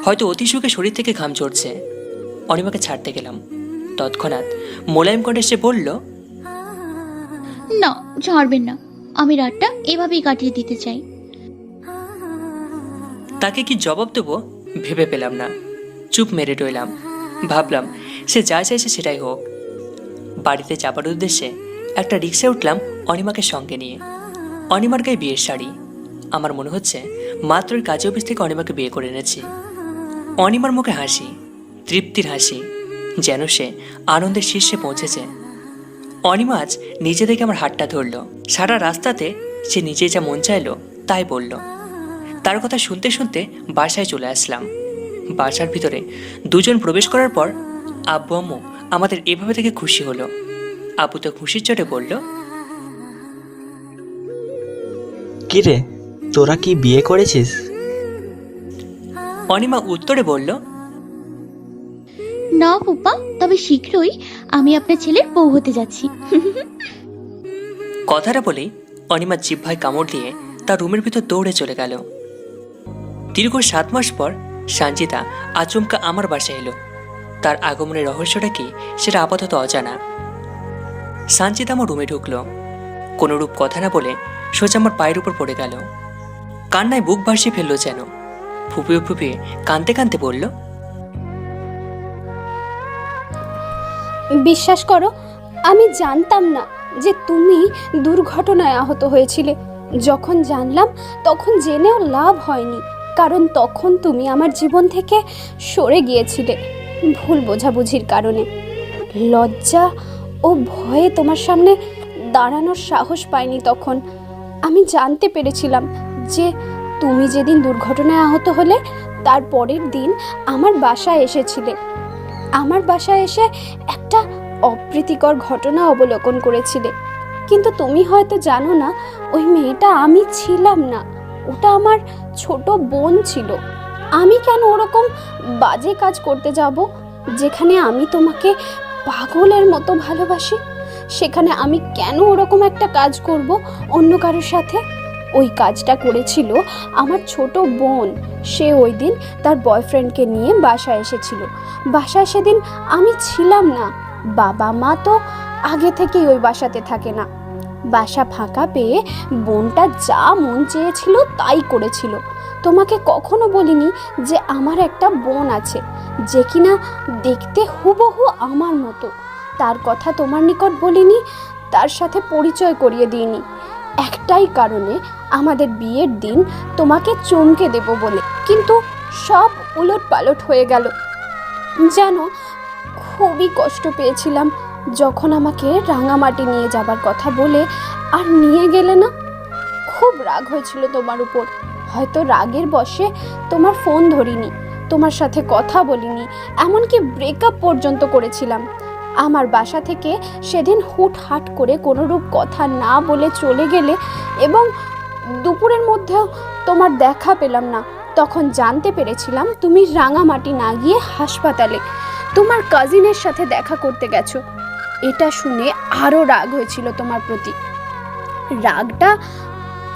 হয়তো অতি সুখে শরীর থেকে ঘাম ঝরছে। অনিমাকে ছাড়তে গেলাম, তৎক্ষণাৎ মোলায়েম কণ্ঠে সে বলল, না ছাড়বেন না, আমি রাতটা এভাবেই কাটিয়ে দিতে চাই। তাকে কি জবাব দেবো ভেবে পেলাম না, চুপ মেরে রইলাম। ভাবলাম সে যা চাইছে সেটাই হোক। বাড়িতে যাবার উদ্দেশ্যে একটা রিক্সায় উঠলাম অনিমাকে সঙ্গে নিয়ে। অনিমার গায়ে বিয়ের শাড়ি, আমার মনে হচ্ছে মাত্রই কাজে অফিস থেকে অনিমাকে বিয়ে করে এনেছি। অনিমার মুখে হাসি, তৃপ্তির হাসি, যেন সে আনন্দের শীর্ষে পৌঁছেছে। অনিমা আজ নিজে থেকে আমার হাতটা ধরল। সারা রাস্তাতে সে নিজে যা মন চাইলো তাই বলল। তার কথা শুনতে শুনতে বাসায় চলে আসলাম। বাসার ভিতরে দুজন প্রবেশ করার পর আব্বু আম্মু আমাদের এভাবে থেকে খুশি হলো। আব্বু তো খুশির চোটে বলল, কিরে, তোরা কি বিয়ে করেছিস? অনিমা উত্তরে বলল, না ফুপা, তবে শীঘ্রই আমি আপনার ছেলের বউ হতে যাচ্ছি। কথাটা বলেই অনিমা জিহ্বায় কামড় দিয়ে তার রুমের ভিতর দৌড়ে চলে গেল। দীর্ঘ 7 মাস পর সঞ্চিতা আচমকা আমার বাসায় এলো। তার আগমনের রহস্যটা কি সেটা আপাতত অজানা। সঞ্চিতা আমার রুমে ঢুকলো, কোনোরূপ কথা না বলে সোজা আমার পায়ের উপর পড়ে গেল। কান্নায় বুক ভাসিয়ে ফেললো যেন। ফুপিয়ে ফুপিয়ে কাঁদতে কাঁদতে বলল, বিশ্বাস করো, আমি জানতাম না যে তুমি দুর্ঘটনায় আহত হয়েছিলে। যখন জানলাম তখন জেনেও লাভ হয়নি, কারণ তখন তুমি আমার জীবন থেকে সরে গিয়েছিলে ভুল বোঝাবুঝির কারণে। লজ্জা ও ভয়ে তোমার সামনে দাঁড়ানোর সাহস পাইনি তখন। আমি জানতে পেরেছিলাম যে তুমি যেদিন দুর্ঘটনায় আহত হলে তার পরের দিন আমার বাসায় এসেছিলে। আমার বাসায় এসে একটা অপ্রীতিকর ঘটনা অবলোকন করেছিলে, কিন্তু তুমি হয়তো জানো না ওই মেয়েটা আমি ছিলাম না, ওটা আমার ছোট বোন ছিল। আমি কেন ওরকম বাজে কাজ করতে যাব? যেখানে আমি তোমাকে পাগলের মতো ভালোবাসি, সেখানে আমি কেন ওরকম একটা কাজ করব অন্য কারোর সাথে? ওই কাজটা করেছিল আমার ছোট বোন। সে ওই দিন তার বয়ফ্রেন্ডকে নিয়ে বাসায় এসেছিল। বাসায় সেদিন আমি ছিলাম না। বাবা মা তো আগে থেকেই ওই বাসাতে থাকে না। বাসা ফাঁকা পেয়ে বোনটা যা মন চেয়েছিল তাই করেছিল। তোমাকে কখনো বলিনি যে আমার একটা বোন আছে, যে কিনা দেখতে হুবহু আমার মতো। তার কথা তোমার নিকট বলিনি, তার সাথে পরিচয় করিয়ে দিইনি, একটাই কারণে, আমাদের বিয়ের দিন তোমাকে চমকে দেব বলে। কিন্তু সব উলট পালট হয়ে গেল। জানো, খুবই কষ্ট পেয়েছিলাম যখন আমাকে রাঙামাটি নিয়ে যাবার কথা বলে আর নিয়ে গেলে না। খুব রাগ হয়েছিল তোমার উপর। হয়তো রাগের বশে তোমার ফোন ধরিনি, তোমার সাথে কথা বলিনি, এমনকি ব্রেকআপ পর্যন্ত করেছিলাম। আমার বাসা থেকে সেদিন হুটহাট করে কোনোরূপ কথা না বলে চলে গেলে এবং দুপুরের মধ্যেও তোমার দেখা পেলাম না। তখন জানতে পেরেছিলাম তুমি রাঙামাটি না গিয়ে হাসপাতালে তোমার কাজিনের সাথে দেখা করতে গেছো। এটা শুনে আরও রাগ হয়েছিল তোমার প্রতি। রাগটা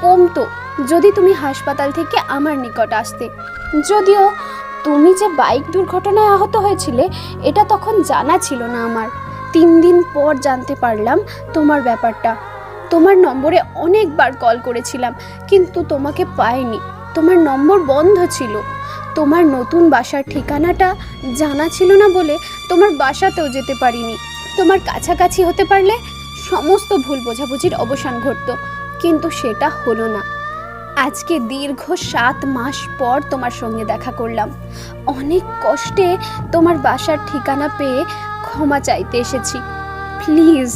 কমতো যদি তুমি হাসপাতাল থেকে আমার নিকট আসতে। যদিও তুমি যে বাইক দুর্ঘটনায় আহত হয়েছিলে এটা তখন জানা ছিল না আমার। 3 দিন পর জানতে পারলাম তোমার ব্যাপারটা। তোমার নম্বরে অনেকবার কল করেছিলাম কিন্তু তোমাকে পাইনি, তোমার নম্বর বন্ধ ছিল। তোমার নতুন বাসার ঠিকানাটা জানা ছিল না বলে তোমার বাসাতেও যেতে পারিনি। তোমার কাছাকাছি হতে পারলে সমস্ত ভুল বোঝাবুঝির অবসান ঘটতো, কিন্তু সেটা হলো না। আজকে দীর্ঘ 7 মাস পর তোমার সঙ্গে দেখা করলাম। অনেক কষ্টে তোমার বাসার ঠিকানা পেয়ে ক্ষমা চাইতে এসেছি। প্লিজ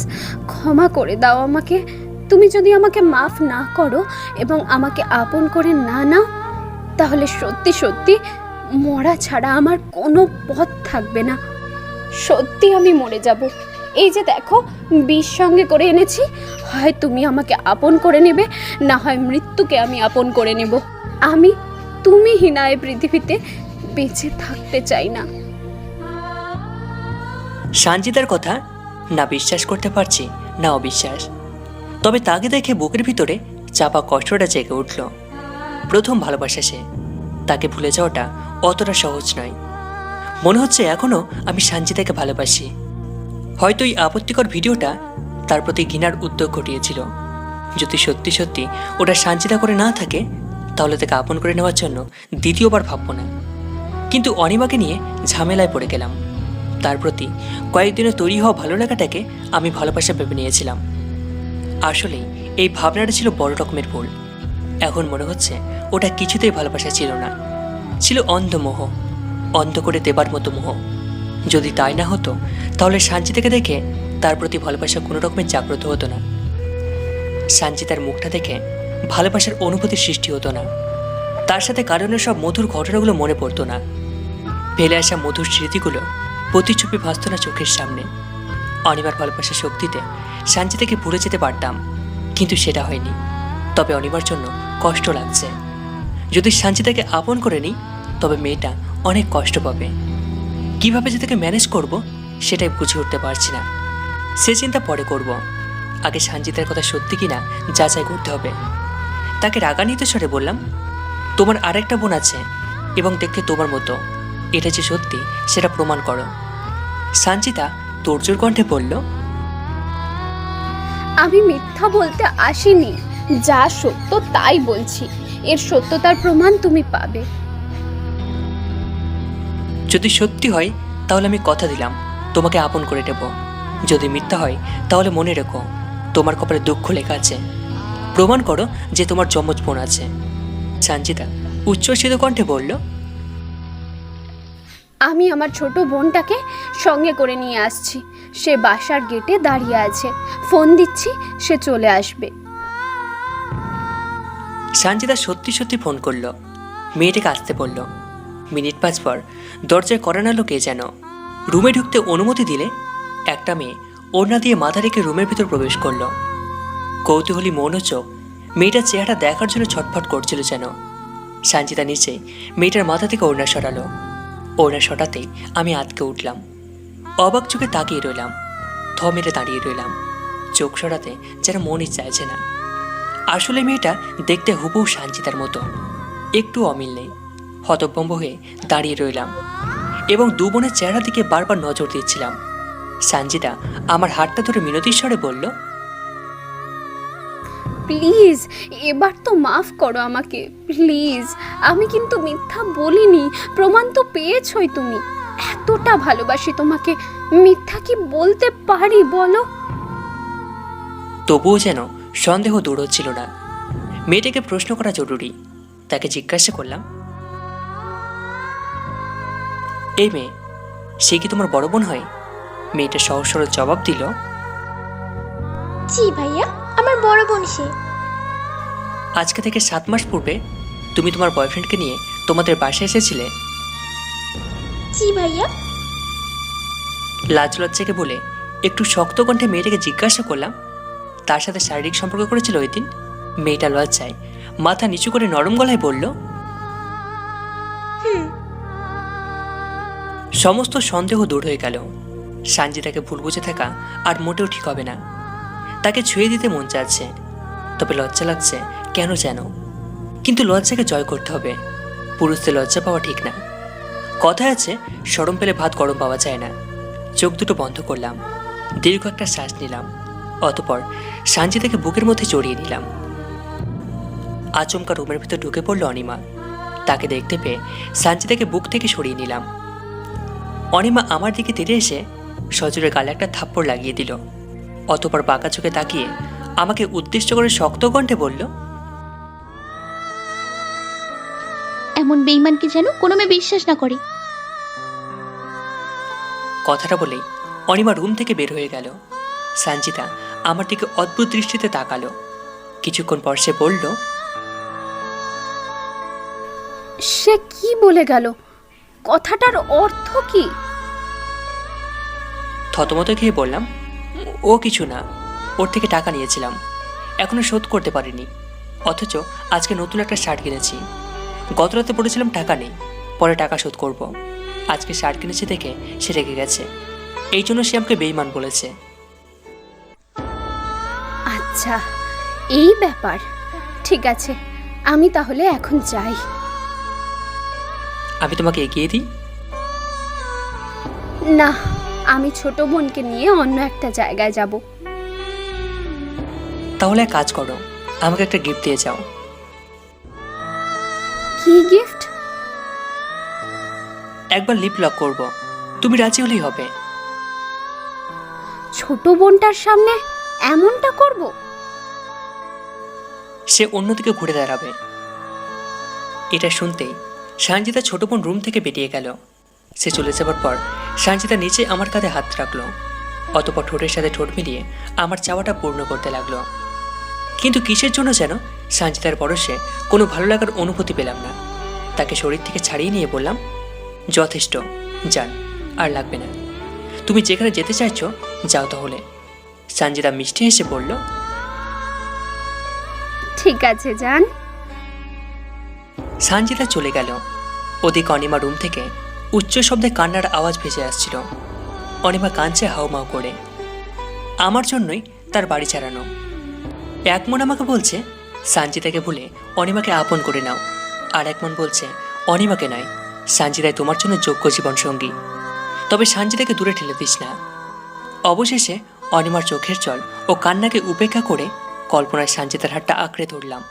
ক্ষমা করে দাও আমাকে। তুমি যদি আমাকে মাফ না করো এবং আমাকে আপন করে না নাও তাহলে সত্যি সত্যি মরা ছাড়া আমার কোনো পথ থাকবে না। সত্যি আমি মরে যাব। এই যে দেখো বিষ সঙ্গে করে এনেছি, হয় তুমি আমাকে আপন করে নেবে, না হয় মৃত্যুকে আমি আপন করে নেব। আমি তুমিহীন এই পৃথিবীতে বেঁচে থাকতে চাই না। সানজিদার কথা না বিশ্বাস করতে পারছি না অবিশ্বাস। তবে তাকে দেখে বুকের ভিতরে চাপা কষ্টটা জেগে উঠল। প্রথম ভালোবাসা সে, তাকে ভুলে যাওয়াটা অতটা সহজ নয়। মনে হচ্ছে এখনও আমি সানজিদাকে ভালোবাসি। হয়তো এই আপত্তিকর ভিডিওটা তার প্রতি ঘৃণার উদ্যোগ ঘটিয়েছিল। যদি সত্যি সত্যি ওটা সানজিদা করে না থাকে তাহলে তাকে আপন করে নেওয়ার জন্য দ্বিতীয়বার ভাববো না। কিন্তু অনিমাকে নিয়ে ঝামেলায় পড়ে গেলাম। তার প্রতি কয়েকদিনে তৈরি হওয়া ভালো লাগাটাকে আমি ভালোবাসা ভেবে নিয়েছিলাম। আসলে এই ভাবনাটা ছিল বড় রকমের ভুল। এখন মনে হচ্ছে ওটা কিছুতেই ভালোবাসা ছিল না, ছিল অন্ধমোহ, অন্ধ করে দেবার মতো মোহ। যদি তাই না হতো তাহলে সানজিদাকে দেখে তার প্রতি ভালোবাসা কোনো রকমের জাগ্রত হতো না। সানজিদার মুখটা দেখে ভালোবাসার অনুভূতির সৃষ্টি হতো না। তার সাথে কারণের সব মধুর ঘটনাগুলো মনে পড়তো না। ফেলে আসা মধুর স্মৃতিগুলো প্রতিচ্ছবি ভাসত না চোখের সামনে। অনিমার ভালোবাসার শক্তিতে সানজিদাকে ভুলে যেতে পারতাম, কিন্তু সেটা হয়নি। তবে অনিমার জন্য কষ্ট লাগছে। যদি সানজিদাকে আপন করে নিই তবে মেয়েটা অনেক কষ্ট পাবে। কিভাবে যে তাকে ম্যানেজ করব সেটাই বুঝে উঠতে পারছি না। সে চিন্তা পরে করব, আগে সানজিদার কথা সত্যি কিনা যাচাই করতে হবে। তাকে রাগান্বিত স্বরে বললাম, তোমার আরেকটা বোন আছে এবং দেখতে তোমার মতো, এটা যে সত্যি সেটা প্রমাণ করো। সানজিদা তোড়জোড় কণ্ঠে বলল, আমি মিথ্যা বলতে আসিনি, যা সত্য তাই বলছি। এর সত্যতার প্রমাণ তুমি পাবে। যদি সত্যি হয় তাহলে আমি কথা দিলাম তোমাকে আপন করে নেব। যদি মিথ্যা হয় তাহলে মনে রেখো তোমার কপালে দুঃখ লেখা আছে। প্রমাণ করো যে তোমার যমজ বোন আছে। সানজিদা উচ্ছ্বসিত কণ্ঠে বলল, আমি আমার ছোট বোনটাকে সঙ্গে করে নিয়ে আসছি। সে বাসার গেটে দাঁড়িয়ে আছে, ফোন দিচ্ছি, সে চলে আসবে। সানজিদা সত্যি সত্যি ফোন করলো। মেয়েটাকে আসতে বলল। মিনিট 5 পর দরজায় করা নাড়ল কে যেন। রুমে ঢুকতে অনুমতি দিলে একটা মেয়ে ওড়না দিয়ে মাথা রেখে রুমের ভিতর প্রবেশ করলো। কৌতূহলী মৌন চোখ মেয়েটার চেহারা দেখার জন্য ছটফট করছিল যেন। সানজিদা নিচে মেয়েটার মাথা থেকে ওড়না সরালো। ওড়না সরাতেই আমি আটকে উঠলাম। অবাক চোখে তাকিয়ে রইলাম। থ মেরে দাঁড়িয়ে রইলাম। চোখ সরাতে যেন মনই চাইছে না। আসলে মেয়েটা দেখতে হুবহু সানজিদার মতো, একটু অমিল নেই। হতভম্ব হয়ে দাঁড়িয়ে রইলাম এবং দু বোনের চেহারা দিকে বারবার নজর দিচ্ছিলাম। সানজিদা আমার হাতটা ধরে মিনতির স্বরে বলল, প্লিজ এবার তো মাফ করো আমাকে, প্লিজ। আমি কিন্তু মিথ্যা বলিনি, প্রমাণ তো পেয়েছই তুমি। এতটা ভালোবাসি তোমাকে, মিথ্যা কি বলতে পারি বলো? তবুও যেন সন্দেহ দূর হচ্ছিল না। মেয়েটাকে প্রশ্ন করা জরুরি। তাকে জিজ্ঞাসা করলাম, এই মেয়ে, সে কি তোমার বড় বোন হয়? মেয়েটা সহজ সরল জবাব দিল, জি ভাইয়া, আমার বড় বোন সে। আজকে থেকে 7 মাস পূর্বে তুমি তোমার বয়ফ্রেন্ডকে নিয়ে তোমাদের বাসায় এসেছিলে। জি ভাইয়া। লাজ লজ্জাকে বলে একটু শক্ত কণ্ঠে মেয়েটাকে জিজ্ঞাসা করলাম, তার সাথে শারীরিক সম্পর্ক করেছিল ওই দিন? মেয়েটা লজ্জায় মাথা নিচু করে নরম গলায় বলল, সমস্ত সন্দেহ দূর হয়ে গেল। সানজিদাকে ভুল বুঝে থাকা আর মোটেও ঠিক হবে না। তাকে ছুঁয়ে দিতে মন চাচ্ছে, তবে লজ্জা লাগছে কেন যেন। কিন্তু লজ্জাকে জয় করতে হবে, পুরুষদের লজ্জা পাওয়া ঠিক না। কথায় আছে, শরম পেলে ভাত গরম পাওয়া যায় না। চোখ দুটো বন্ধ করলাম, দীর্ঘ একটা শ্বাস নিলাম, অতপর সানজিদাকে বুকের মধ্যে জড়িয়ে নিলাম। আচমকা রুমের ভিতর ঢুকে পড়ল অনিমা। তাকে দেখতে পেয়ে সানজিদাকে বুক থেকে সরিয়ে নিলাম। অনিমা আমার দিকে তেড়ে এসে সজোরে গালে একটা থাপ্পড় লাগিয়ে দিল, অতপর বাঁকা চোখে তাকিয়ে আমাকে উদ্দেশ্য করে শক্ত কণ্ঠে বলল, এমন বেইমানকে যেন কোনো মেয়ে বিশ্বাস না করে। কথাটা বলেই অনিমা রুম থেকে বের হয়ে গেল। সানজিদা আমার দিকে অদ্ভুত দৃষ্টিতে তাকালো। কিছুক্ষণ পর সে বলল, সে কি বলে গেল? কথাটার অর্থ কি? থতমত খেয়ে বললাম, ও কিছু না, ওর থেকে টাকা নিয়েছিলাম, এখনো শোধ করতে পারিনি। অথচ আজকে নতুন একটা শার্ট কিনেছি। গত রাতে পড়েছিলাম টাকা নেই, পরে টাকা শোধ করব। আজকে শার্ট কিনেছি দেখে সে রেগে গেছে, এই জন্য সে আমাকে বেইমান বলেছে। আচ্ছা, এই ব্যাপার। ঠিক আছে, আমি তাহলে এখন যাই। আমি তোমাকে এগিয়ে দিই? না, আমি ছোট বোনকে নিয়ে অন্য একটা জায়গায় যাব। তাহলে এক কাজ করো, আমাকে একটা গিফট দিয়ে যাও। কি গিফট? একবার লিপ লক করব, তুমি রাজি হলেই হবে। ছোট বোনটার সামনে এমনটা করব? সে অন্যদিকে ঘুরে দাঁড়াবে। এটা শুনতেই সানজিদা ছোট বোন রুম থেকে বেরিয়ে গেল। সে চলে যাবার পর সানজিদা নিচে আমার কাঁধে হাত রাখলো, অতপর ঠোঁটের সাথে ঠোঁট মিলিয়ে আমার চাওয়াটা পূর্ণ করতে লাগলো। কিন্তু কিসের জন্য যেন সানজিদার পরশে কোনো ভালো লাগার অনুভূতি পেলাম না। তাকে শরীর থেকে ছাড়িয়ে নিয়ে বললাম, যথেষ্ট, যান, আর লাগবে না। তুমি যেখানে যেতে চাইছো যাও তাহলে। সানজিদা মিষ্টি হেসে বলল, ঠিক আছে, যান। সানজিদা চলে গেল। ওদিকে অনিমা রুম থেকে উচ্চ শব্দে কান্নার আওয়াজ ভেসে আসছিল। অনিমা কাঁদছে হাউমাউ করে। আমার জন্যই তার বাড়ি ছাড়ানো। এক মন আমাকে বলছে সানজিদাকে ভুলে অনিমাকে আপন করে নাও, আর এক মন বলছে অনিমাকে নয়, সানজিদাই তোমার জন্য যোগ্য জীবন সঙ্গী, তবে সানজিদাকে দূরে ঠেলে দিস না। অবশেষে অনিমার চোখের জল ও কান্নাকে উপেক্ষা করে কল্পনায় সানজিদার হাতটা আঁকড়ে ধরলাম।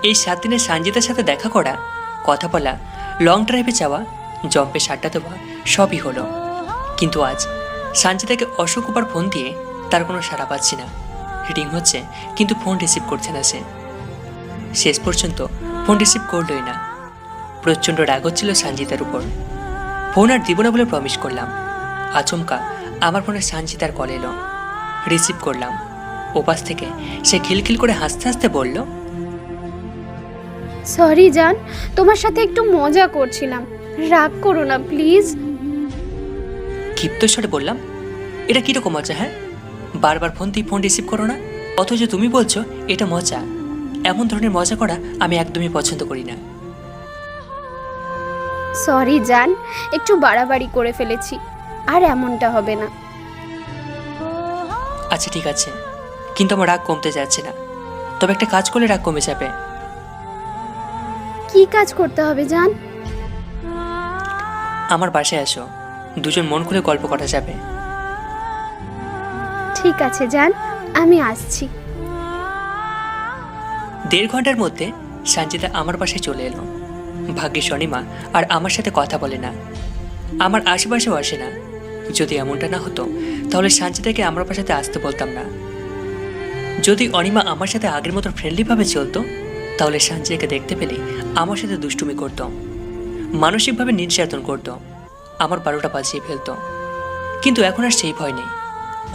এই 7 দিনে সানজিদার সাথে দেখা করা, কথা বলা, লং ড্রাইভে যাওয়া, জম্পে সাড্ডা দেওয়া সবই হলো। কিন্তু আজ সানজিদাকে অসংখ্যবার ফোন দিয়ে তার কোনো সাড়া পাচ্ছি না। রিং হচ্ছে কিন্তু ফোন রিসিভ করছে না সে। শেষ পর্যন্ত ফোন রিসিভ করলই না। প্রচণ্ড রাগ হচ্ছিল সানজিদার উপর। ফোন আর দিব না বলে প্রমিস করলাম। আচমকা আমার ফোনে সানজিদার কল এলো। রিসিভ করলাম। ওপাশ থেকে সে খিলখিল করে হাসতে হাসতে বলল, সরি জান, তোমার সাথে একটু মজা করছিলাম, রাগ করো না প্লিজ। ক্ষিপ্ত স্বরে বললাম, এটা কীরকম মজা? হ্যাঁ, বারবার ফোন দিয়ে ফোন রিসিভ করো না, অথচ তুমি বলছো এটা মজা। এমন ধরনের মজা করা আমি একদমই পছন্দ করি না। সরি জান, একটু বাড়াবাড়ি করে ফেলেছি, আর এমনটা হবে না। আচ্ছা ঠিক আছে, কিন্তু আমার রাগ কমতে যাচ্ছে না। তবে একটা কাজ করলে রাগ কমে যাবে। কি কাজ করতে হবে জান? আমার বাসায় আসো, দুজন মন খুলে গল্প করা যাবে। ঠিক আছে জান, আমি আসছি। 1.5 ঘন্টার মধ্যে সানজিদা আমার বাসায় চলে এলো। ভাগ্যিস অনিমা আর আমার সাথে কথা বলে না, আমার আশেপাশেও আসে না। যদি এমনটা না হতো তাহলে সানজিদাকে আমার বাসাতে আসতে বলতাম না। যদি অনিমা আমার সাথে আগের মতো ফ্রেন্ডলিভাবে চলতো তাহলে সানজিদাকে দেখতে পেলে আমার সাথে দুষ্টুমি করতো, মানসিকভাবে নির্যাতন করতো, আমার 12টা বাজিয়ে ফেলতো। কিন্তু এখন আর সেই ভয় নেই।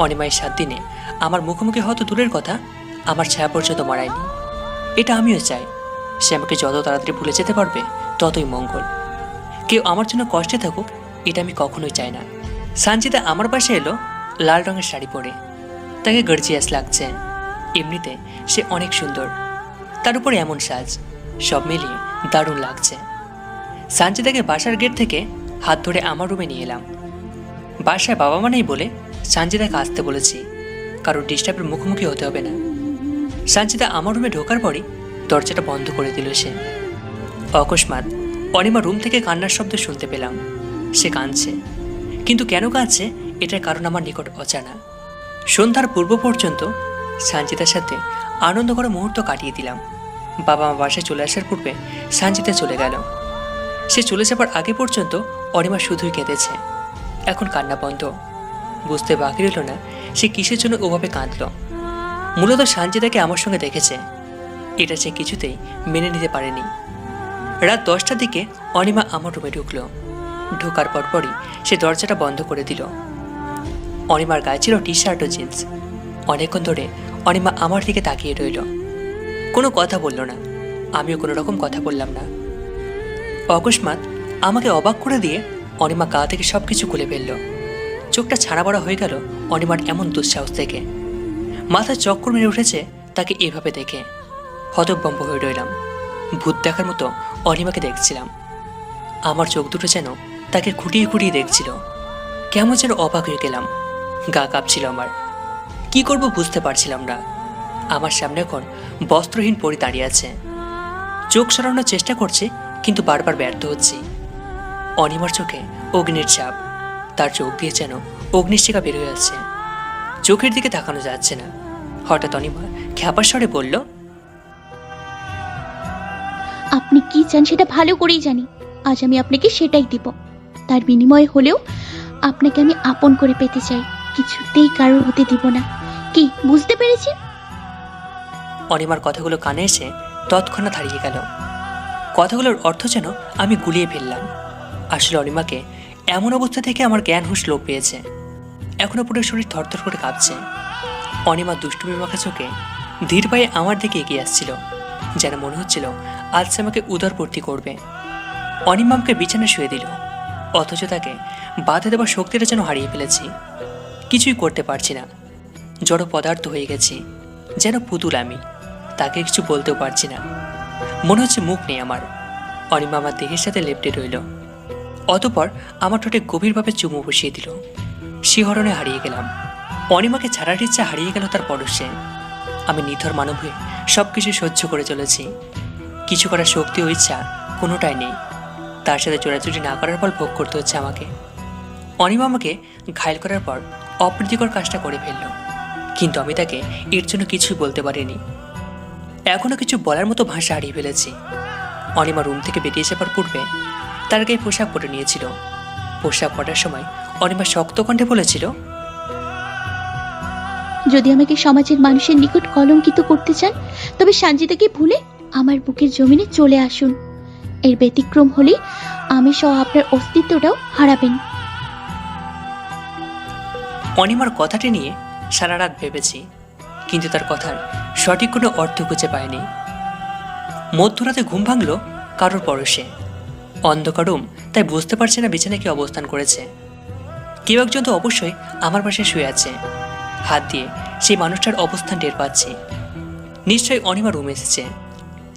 অনিমায় 7 দিনে আমার মুখোমুখি হয়তো দূরের কথা, আমার ছায়া পর্যন্ত মারায়নি। এটা আমিও চাই। সে আমাকে যত তাড়াতাড়ি ভুলে যেতে পারবে ততই মঙ্গল। কেউ আমার জন্য কষ্টে থাকুক এটা আমি কখনোই চাই না। সানজিদা আমার পাশে এলো লাল রঙের শাড়ি পরে। তাকে গর্জিয়াস লাগছে। এমনিতে সে অনেক সুন্দর, তার উপরে এমন সাজ, সব মিলিয়ে দারুণ লাগছে। সানজিদাকে বাসার গেট থেকে হাত ধরে আমার রুমে নিয়ে এলাম। বাসায় বাবা মা নেই বলে সঞ্জিতাকে আসতে বলেছি, কারণ ডিস্টার্বের মুখোমুখি হতে হবে না। সঞ্জিতা আমার রুমে ঢোকার পরই দরজাটা বন্ধ করে দিল সে। অকস্মাৎ অনিমা রুম থেকে কান্নার শব্দ শুনতে পেলাম। সে কাঁদছে, কিন্তু কেন কাঁদছে এটার কারণ আমার নিকট অজানা। সন্ধ্যার পূর্ব পর্যন্ত সঞ্জিতার সাথে আনন্দ করা মুহূর্ত কাটিয়ে দিলাম। বাবা মা বাসায় চলে আসার পূর্বে সঞ্জিতা চলে গেল। সে চলে যাবার আগে পর্যন্ত অনিমা শুধুই কেঁদেছে। এখন কান্না বন্ধ। বুঝতে বাকি রইল না সে কিসের জন্য ওভাবে কাঁদল। মূলত সঞ্জিতাকে আমার সঙ্গে দেখেছে, এটা সে কিছুতেই মেনে নিতে পারেনি। রাত 10টার দিকে অনিমা আমার রুমে ঢুকলো। ঢোকার পরপরই সে দরজাটা বন্ধ করে দিল। অনিমার গায়ে ছিল টি শার্ট ও জিন্স। অনেকক্ষণ ধরে অনিমা আমার দিকে তাকিয়ে রইল, কোনো কথা বলল না। আমিও কোনো রকম কথা বললাম না। অকস্মাৎ আমাকে অবাক করে দিয়ে অনিমা গা থেকে সব কিছু খুলে ফেলল। চোখটা ছাড়া বড়া হয়ে গেল অনিমার এমন দুঃসাহস থেকে। মাথায় চক্কর মেরে উঠেছে তাকে এভাবে দেখে। হতভম্ব হয়ে রইলাম। ভূত দেখার মতো অনিমাকে দেখছিলাম। আমার চোখ দুটো যেন তাকে খুঁটিয়ে খুঁটিয়ে দেখছিল। কেমন যেন অবাক হয়ে গেলাম। গা কাঁপছিল আমার। কি করব বুঝতে পারছিলাম না। আমার সামনে এখন বস্ত্রহীন পরি দাঁড়িয়ে আছে। চোখ সরানোর চেষ্টা করছে, কিন্তু বারবার ব্যর্থ হচ্ছি। অনিমার চোখে অগ্নির ছাপ। তার চোখ দিয়ে যেন অগ্নিশিখা বের হয়ে আসছে। চোখের দিকে তাকানো যাচ্ছে না। হঠাৎ অনিমা খ্যাপার স্বরে বলল, আপনি কি চান সেটা ভালো করেই জানি। আজ আমি আপনাকে সেটাই দিব। তার বিনিময়ে হলেও আপনাকে আমি আপন করে পেতে চাই। কিছুতেই কারোর হতে দিব না। কি বুঝতে পেরেছেন? অনিমার কথাগুলো কানে এসে তৎক্ষণাৎ হারিয়ে গেল। কথাগুলোর অর্থ যেন আমি গুলিয়ে ফেললাম। আসলে অনিমাকে এমন অবস্থা থেকে আমার জ্ঞান হুঁশ লোপ পেয়েছে। এখনো পুরো শরীর থরথর করে কাঁপছে। অনিমা দুষ্টুমি মাখা চোখে ধীর পায়ে আমার দিকে এগিয়ে আসছিল, যেন মনে হচ্ছিল আজ সে আমাকে উদরপূর্তি করবে। অনিমা আমাকে বিছানায় শুয়ে দিল, অথচ তাকে বাধা দেওয়ার শক্তিটা যেন হারিয়ে ফেলেছি। কিছুই করতে পারছি না। জড় পদার্থ হয়ে গেছি, যেন পুতুল আমি। তাকে কিছু বলতেও পারছি না। মনে হচ্ছে মুখ নেই আমার। অনিমা আমার দেহের সাথে লেপ্টে রইল। অতঃপর আমার ঠোঁটে গভীরভাবে চুমু বসিয়ে দিল। শিহরণে হারিয়ে গেলাম। অনিমাকে ছাড়ার ইচ্ছা হারিয়ে গেল তার পরশে। আমি নিথর মানব হয়ে সব কিছু সহ্য করে চলেছি। কিছু করার শক্তি ও ইচ্ছা কোনোটাই নেই। তার সাথে চোরাচুরি না করার ফল ভোগ করতে হচ্ছে আমাকে। অনিমা আমাকে ঘায়েল করার পর অপ্রীতিকর কাজটা করে ফেলল, কিন্তু আমি তাকে এর জন্য কিছুই বলতে পারিনি। এখনো কিছু বলার মতো ভাষা হারিয়ে ফেলেছি। অনিমা রুম থেকে বেরিয়ে যাবার পূর্বে তার গায়ে পোশাক পরে নিয়েছিল। পোশাক পরার সময় অনিমা শক্ত কণ্ঠে বলেছিল, যদি আমাকে সমাজের মানুষের নিকট কলঙ্কিত করতে চান, তবে সঞ্জিতাকে ভুলে আমার বুকের জমিনে চলে আসুন। এর ব্যতিক্রম হলে আমি সহ আপনার অস্তিত্বটাও হারাবেন। অনিমার কথাটি নিয়ে সারা রাত ভেবেছি, কিন্তু তার কথার সঠিক কোনো অর্থ খুঁজে পায়নি। মধ্যরাতে ঘুম ভাঙল কারোর পরশে। অন্ধকার রুম, তাই বুঝতে পারছে না বিছানায় কি অবস্থান করেছে। কেউ একজন তো অবশ্যই আমার পাশে শুয়ে আছে। হাত দিয়ে সেই মানুষটার অবস্থান টের পাচ্ছি। নিশ্চয়ই অনিমা রুমে এসেছে,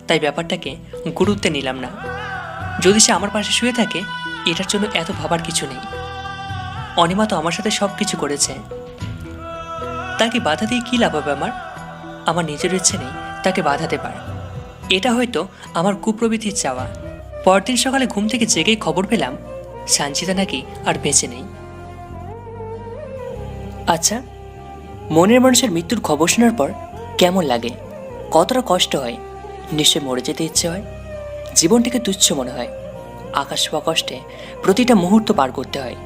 তাই ব্যাপারটাকে গুরুত্বে নিলাম না। যদি সে আমার পাশে শুয়ে থাকে, এটার জন্য এত ভাবার কিছু নেই। অনিমা তো আমার সাথে সব কিছু করেছে। তাকে বাধা দিয়ে কী লাভ হবে আমার? আমার নিজের ইচ্ছে নেই তাকে বাধা দেবার। এটা হয়তো আমার কুপ্রবৃত্তির চাওয়া। পরদিন সকালে ঘুম থেকে জেগেই খবর পেলাম সঞ্জিতা নাকি আর বেঁচে নেই। আচ্ছা, মনের মানুষের মৃত্যুর খবর শোনার পর কেমন লাগে, কতটা কষ্ট হয়? নিশ্চয় মরে যেতে ইচ্ছে হয়। জীবনটাকে তুচ্ছ মনে হয়। আকাশ ছোঁয়া কষ্টে প্রতিটা মুহূর্ত পার করতে হয়।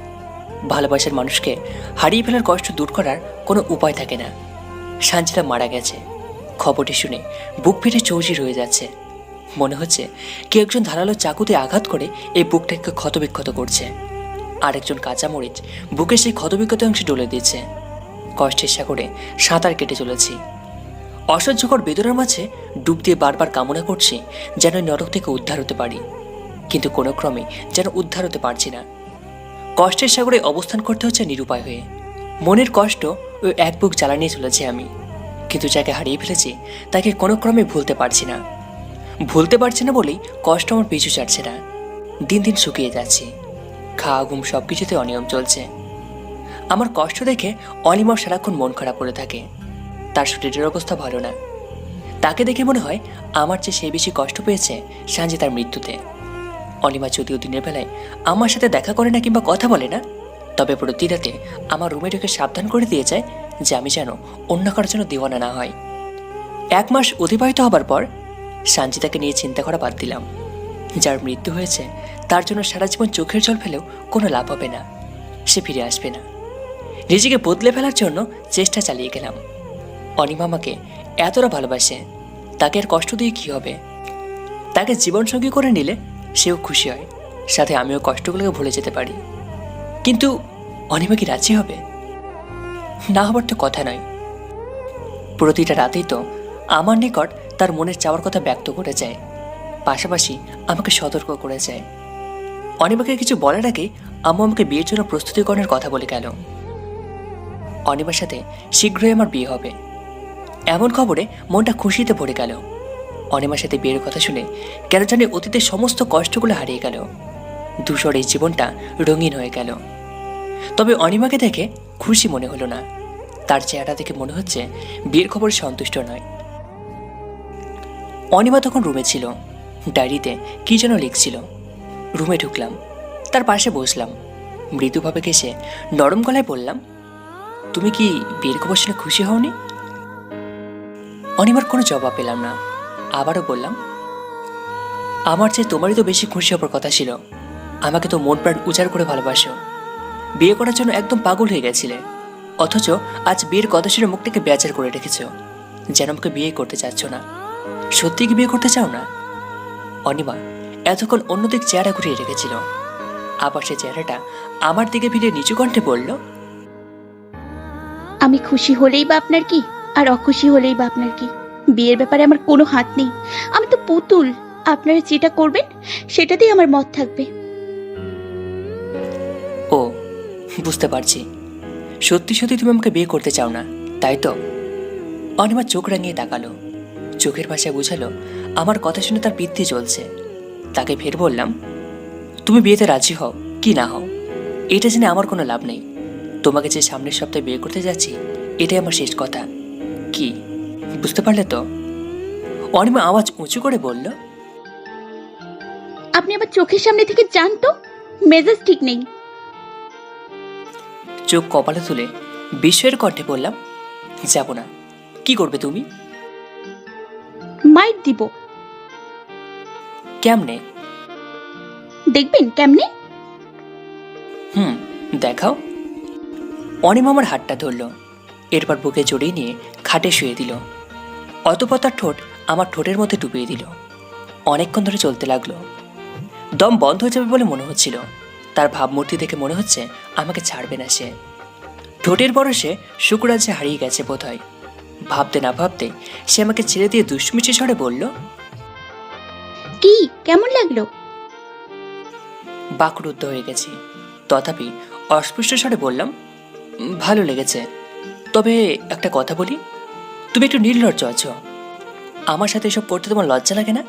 ভালোবাসার মানুষকে হারিয়ে ফেলার কষ্ট দূর করার কোনো উপায় থাকে না। সঞ্জিতা মারা গেছে খবরটি শুনে বুক ফেটে চৌচির হয়ে যাচ্ছে। মনে হচ্ছে কেউ একজন ধারালো চাকুতে আঘাত করে এই বুকটাকে ক্ষতবিক্ষত করছে। আরেকজন কাঁচা মরিচ বুকে সেই ক্ষতবিক্ষত অংশে ডলে দিচ্ছে। কষ্টের সাগরে সাঁতার কেটে চলেছি। অসহ্যকর বেদনার মাঝে ডুব দিয়ে বারবার কামনা করছি যেন নরক থেকে উদ্ধার হতে পারি, কিন্তু কোনো ক্রমে যেন উদ্ধার হতে পারছি না। কষ্টের সাগরে অবস্থান করতে হচ্ছে নিরুপায় হয়ে। মনের কষ্ট ও এক বুক জ্বালা নিয়ে চলেছি আমি, কিন্তু যাকে হারিয়ে ফেলেছি তাকে কোনো ক্রমে ভুলতে পারছি না। ভুলতে পারছি না বলেই কষ্ট আমার পিছু ছাড়ছে না। দিন দিন শুকিয়ে যাচ্ছি। খাওয়া ঘুম সব কিছুতে অনিয়ম চলছে। আমার কষ্ট দেখে অনিমাও সারাক্ষণ মন খারাপ করে থাকে। তার শরীরের অবস্থা ভালো না। তাকে দেখে মনে হয় আমার চেয়ে সে বেশি কষ্ট পেয়েছে সানজিদার মৃত্যুতে। অনিমা যদিও দিনের বেলায় আমার সাথে দেখা করে না কিংবা কথা বলে না, তবে প্রতি রাতে আমার রুমে ঢুকে সাবধান করে দিয়ে যায় যে আমি যেন অন্য কারোর জন্য দিওয়ানা না হয়। 1 মাস অতিবাহিত হবার পর সানজিদাকে নিয়ে চিন্তা করা বাদ দিলাম। যার মৃত্যু হয়েছে তার জন্য সারা জীবন চোখের জল ফেলেও কোনো লাভ হবে না। সে ফিরে আসবে না। নিজেকে বদলে ফেলার জন্য চেষ্টা চালিয়ে গেলাম। অনিমা আমাকে এতটা ভালোবাসে, তাকে আর কষ্ট দিয়ে কী হবে? তাকে জীবনসঙ্গী করে নিলে সেও খুশি হয়, সাথে আমিও কষ্টগুলোকে ভুলে যেতে পারি। কিন্তু অনিমা কি রাজি হবে? না হবার তো কথা নয়। প্রতিটা রাতেই তো আমার নিকট তার মনের চাওয়ার কথা ব্যক্ত করে যায়, পাশাপাশি আমাকে সতর্ক করে যায়। অনিমাকে কিছু বলার আগেই আম্মু আমাকে বিয়ের জন্য প্রস্তুতিকরণের কথা বলে গেল। অনিমার সাথে শীঘ্রই আমার বিয়ে হবে, এমন খবরে মনটা খুশিতে ভরে গেল। অনিমার সাথে বিয়ের কথা শুনে কেন জানি অতীতের সমস্ত কষ্টগুলো হারিয়ে গেল। ধূসর এই জীবনটা রঙিন হয়ে গেল। তবে অনিমাকে দেখে খুশি মনে হলো না। তার চেহারা দেখে মনে হচ্ছে বিয়ের খবরে সন্তুষ্ট নয়। অনিমা তখন রুমে ছিল, ডায়েরিতে কি যেন লিখছিল। রুমে ঢুকলাম, তার পাশে বসলাম। মৃদুভাবে ঘেসে নরম গলায় বললাম, তুমি কি বিয়ের খবর শুনে খুশি হওনি? অনিমার কোনো জবাব পেলাম না। আবারও বললাম, আমার চেয়ে তোমারই তো বেশি খুশি হবার কথা ছিল। আমাকে তো মন প্রাণ উজাড় করে ভালোবাসো, বিয়ে করার জন্য একদম পাগল হয়ে গেছিলে। অথচ আজ বিয়ের কথা শুনে মুখটাকে বেচার করে রেখেছ, যেন আমাকে বিয়ে করতে চাচ্ছ না। সত্যি কি বিয়ে করতে চাও না? অনিমা এতক্ষণ অন্যদিক চেহারা ঘুরিয়ে রেখেছিল, আবার সে চেহারাটা আমার দিকে ফিরে নিচু কণ্ঠে বলল, আমি খুশি হলেই বা আপনার কি, আর অখুশি হলেই বা আপনার কি? বিয়ের ব্যাপারে আমার কোনো হাত নেই। আমি তো পুতুল। আপনারা যেটা করবেন সেটাতেই আমার মত থাকবে। ও বুঝতে পারছি, সত্যি সত্যি তুমি আমাকে বিয়ে করতে চাও না, তাই তো? অনিমা চোখ রাঙিয়ে তাকালো, চোখের ভাষায় বোঝালো আমার কথা শুনে তার বৃদ্ধি চলছে। তাকে ফের বললাম, তুমি বিয়েতে রাজি হও কি না হও, এটা জেনে আমার কোনো লাভ নেই। তোমাকে যে সামনের সপ্তাহে বিয়ে করতে যাচ্ছি, এটাই আমার শেষ কথা। কি বুঝতে পারলে তো? অনিমা আওয়াজ উঁচু করে বলল, আপনি আমার চোখের সামনে থেকে যান তো, মেজাজ ঠিক নেই। চোখ কপালে তুলে বিস্ময়ের কণ্ঠে বললাম, যাব না। কি করবে তুমি? মাইট দিব। কেমনে? দেখবেন কেমনে। দেখাও। অনিমা আমার হাতটা ধরল, এরপর বুকে জড়িয়ে নিয়ে খাটে শুয়ে দিল। অতঃপর তার ঠোঁট আমার ঠোঁটের মধ্যে ডুবিয়ে দিল। অনেকক্ষণ ধরে চলতে লাগলো। দম বন্ধ হয়ে যাবে বলে মনে হচ্ছিল। তার ভাবমূর্তি দেখে মনে হচ্ছে আমাকে ছাড়বে না সে। ঠোঁটের পরশে শুক্রাজ্যে হারিয়ে গেছে বোধহয়। ভাবতে না ভাবতে সে আমাকে ছেড়ে দিয়ে দুষ্টুমিষ্টি স্বরে বলল, কি কেমন লাগলো? বাকরুদ্ধ হয়ে গেছি, তথাপি অস্পষ্ট স্বরে বললাম, ভালো লেগেছে। তবে একটা কথা বলি, তুমি একটু নির্লজ্জ আছো। আমার সাথে এসব করতে তোমার লজ্জা লাগে না?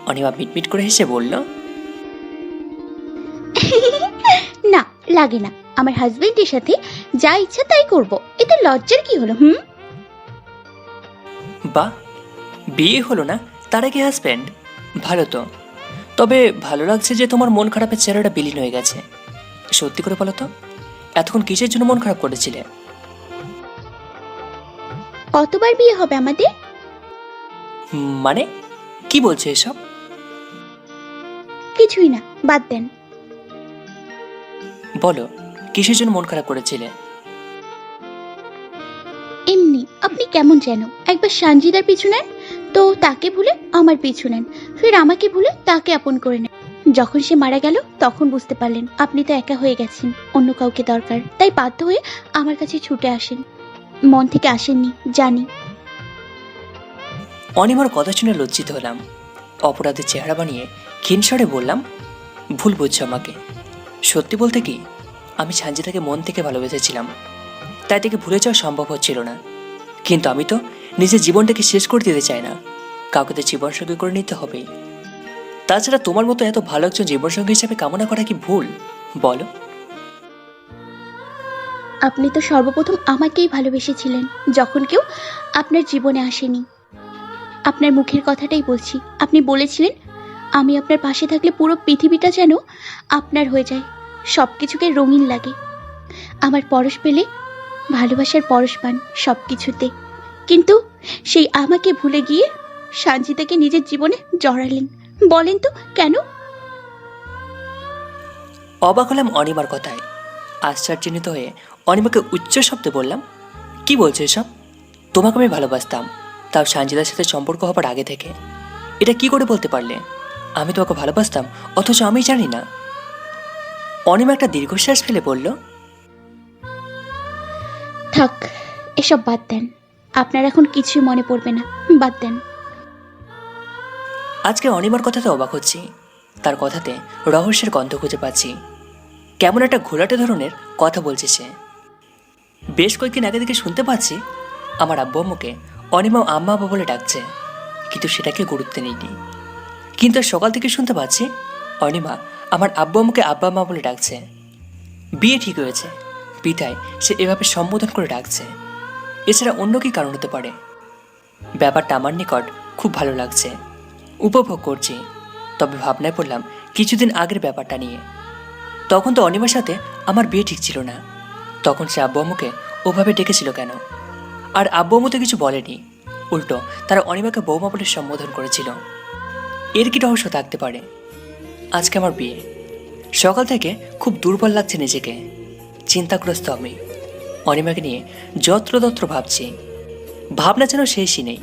অনিমা মিটমিট করে হেসে বলল, না লাগে না। আমার হাজবেন্ডের সাথে যা ইচ্ছা তাই করব, এতে লজ্জার কি হলো? বাহ, বিয়ে হলো না তার আগে হাজব্যান্ড, ভালো তো। তবে ভালো লাগছে যে তোমার মন খারাপের চেহারাটা বিলীন হয়ে গেছে। সত্যি করে বলো তো, এতক্ষণ কিসের জন্য মন খারাপ করেছিলে? কতবার বিয়ে হবে আমাদের? মানে কি বলছো এসব? কিছুই না, বাদ দেন। বলো, কিসের জন্য মন খারাপ করেছিলে? এমনি আপনি কেমন যেন একবার সানজিদার পিছু নেন, তো তাকে ভুলে আমার পিছু নেন, ফির আমাকে ভুলে তাকে আপন করে নেন। যখন সে মারা গেল তখন বুঝতে পারলেন আপনি তো একা হয়ে গেছেন, অন্য কাউকে দরকার, তাই বাধ্য হয়ে আমার কাছে ছুটে আসেন। মন থেকে আসেননি জানি। অনিমার কথা শুনে লজ্জিত হলাম। অপরাধের চেহারা বানিয়ে ক্ষীণস্বরে বললাম, ভুল বুঝছো আমাকে। সত্যি বলতে কি, আমি সানজিদাকে মন থেকে ভালোবেসেছিলাম, তাই থেকে ভুলে যাওয়া সম্ভব হচ্ছিল না। কিন্তু আমি তো নিজের জীবনটাকে শেষ করে দিতে চাই না, কাউকে তো জীবনসঙ্গী করে নিতে হবেই। তাছাড়া তোমার মতো এত ভালো একজন জীবনসঙ্গী হিসাবে কামনা করা কি ভুল? বলো। আপনি তো সর্বপ্রথম আমাকেই ভালোবেসেছিলেন, যখন কেউ আপনার জীবনে আসেনি। আপনার মুখের কথাটাই বলছি। আপনি বলেছিলেন, আমি আপনার পাশে থাকলে পুরো পৃথিবীটা যেন আপনার হয়ে যায়, সব কিছুকে রঙিন লাগে। আমার পরশ পেলে ভালোবাসার পরশ পান সব কিছুতে। কিন্তু সেই আমাকে ভুলে গিয়ে সানজিদাকে নিজের জীবনে জড়ালেন। বলেন তো কেন? অবাক হলাম অনিমার কথায়। আশ্চর্যান্বিত হয়ে অনিমাকে উচ্চ শব্দে বললাম, কি বলছো এসব? তোমাকে আমি ভালোবাসতাম, তাও সানজিদার সাথে সম্পর্ক হবার আগে থেকে। এটা কি করে বলতে পারলে? আমি তোমাকে ভালোবাসতাম অথচ আমি জানি না। অনিমা একটা দীর্ঘশ্বাস ফেলে বলল, থাক, এসব বাদ দেন। আপনার এখন কিছুই মনে পড়বে না, বাদ দেন। আজকে অনিমার কথাতে অবাক হচ্ছি। তার কথাতে রহস্যের গন্ধ খুঁজে পাচ্ছি। কেমন একটা ঘোলাটে ধরনের কথা বলছে সে। বেশ কয়েকদিন আগে থেকে শুনতে পাচ্ছি আমার আব্বু আম্মুকে অনিমা আম্মা আব্বা বলে ডাকছে, কিন্তু সেটাকে গুরুত্ব নিইনি। কিন্তু আজ সকাল থেকে শুনতে পাচ্ছি অনিমা আমার আব্বু আম্মুকে আব্বা আম্মা বলে ডাকছে। বিয়ে ঠিক হয়েছে, পিতায় সে এভাবে সম্বোধন করে ডাকছে। এছাড়া অন্য কি কারণ হতে পারে? ব্যাপারটা আমার নিকট খুব ভালো লাগছে, উপভোগ করছি। তবে ভাবনায় পড়লাম কিছুদিন আগের ব্যাপারটা নিয়ে। তখন তো অনিমার সাথে আমার বিয়ে ঠিক ছিল না। তখন সে আব্বু আম্মুকে ওভাবে ডেকেছিল কেন? আর আব্বু আম্মু তো কিছু বলেনি, উল্টো তারা অনিমাকে বৌমা বলে সম্বোধন করেছিল। এর কি রহস্য থাকতে পারে? আজকে আমার বিয়ে। সকাল থেকে খুব দুর্বল লাগছে নিজেকে, চিন্তাগ্রস্ত আমি। অনিমাকে নিয়ে যত্রতত্র ভাবছি, ভাবনা যেন শেষই নেই।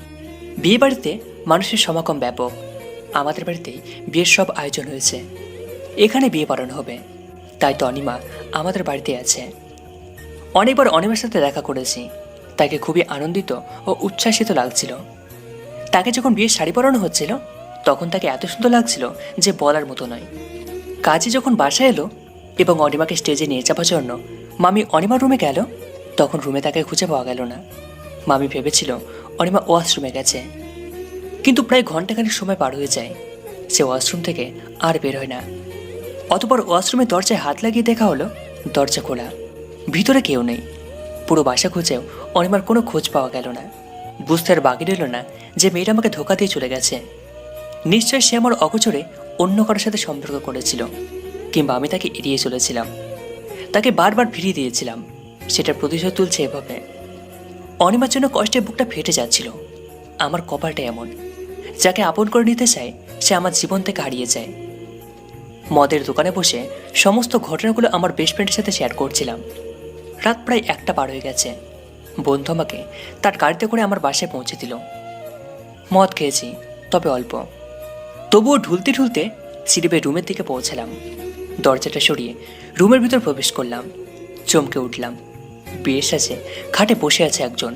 বিয়ে বাড়িতে মানুষের সমাগম ব্যাপক। আমাদের বাড়িতেই বিয়ের সব আয়োজন হয়েছে, এখানে বিয়ে পালন হবে। তাই তো অনিমা আমাদের বাড়িতে আছে। অনেকবার অনিমার সাথে দেখা করেছি, তাকে খুবই আনন্দিত ও উচ্ছ্বাসিত লাগছিল। তাকে যখন বিয়ের শাড়ি পরানো হচ্ছিল তখন তাকে এত সুন্দর লাগছিল যে বলার মতো নয়। কাজে যখন বাসায় এলো এবং অনিমাকে স্টেজে নিয়ে যাওয়ার জন্য মামি অনিমার রুমে গেল, তখন রুমে তাকে খুঁজে পাওয়া গেল না। মামি ভেবেছিল অনিমা ওয়াশরুমে গেছে, কিন্তু প্রায় ঘন্টাখানেক সময় পার হয়ে যায়, সে ওয়াশরুম থেকে আর বের হয় না। অতপর ওয়াশরুমের দরজায় হাত লাগিয়ে দেখা হলো দরজা খোলা, ভিতরে কেউ নেই। পুরো বাসা খুঁজেও অনিমার কোনো খোঁজ পাওয়া গেল না। বুঝতে আর বাকি রইল না যে মেয়েটা আমাকে ধোকা দিয়ে চলে গেছে। নিশ্চয় সে আমার অগোচরে অন্য কারোর সাথে সম্পর্ক করেছিল, কিংবা আমি তাকে এড়িয়ে চলেছিলাম, তাকে বারবার ফিরিয়ে দিয়েছিলাম। সেটার প্রতিশোধ তুলছে এভাবে। অনিমার জন্য কষ্টে বুকটা ফেটে যাচ্ছিল। আমার কপালটা এমন, যাকে আপন করে নিতে চায় সে আমার জীবন থেকে হারিয়ে যায়। মদের দোকানে বসে সমস্ত ঘটনাগুলো আমার বেস্ট ফ্রেন্ডের সাথে শেয়ার করছিলাম। রাত প্রায় 1টা পার হয়ে গেছে। বন্ধু আমাকে তার গাড়িতে করে আমার বাসায় পৌঁছে দিল। মদ খেয়েছি, তবে অল্প। তবুও ঢুলতে ঢুলতে সিঁড়ি রুমের দিকে পৌঁছালাম। দরজাটা সরিয়ে রুমের ভিতর প্রবেশ করলাম। চমকে উঠলাম, বেশ আছে, খাটে বসে আছে একজন।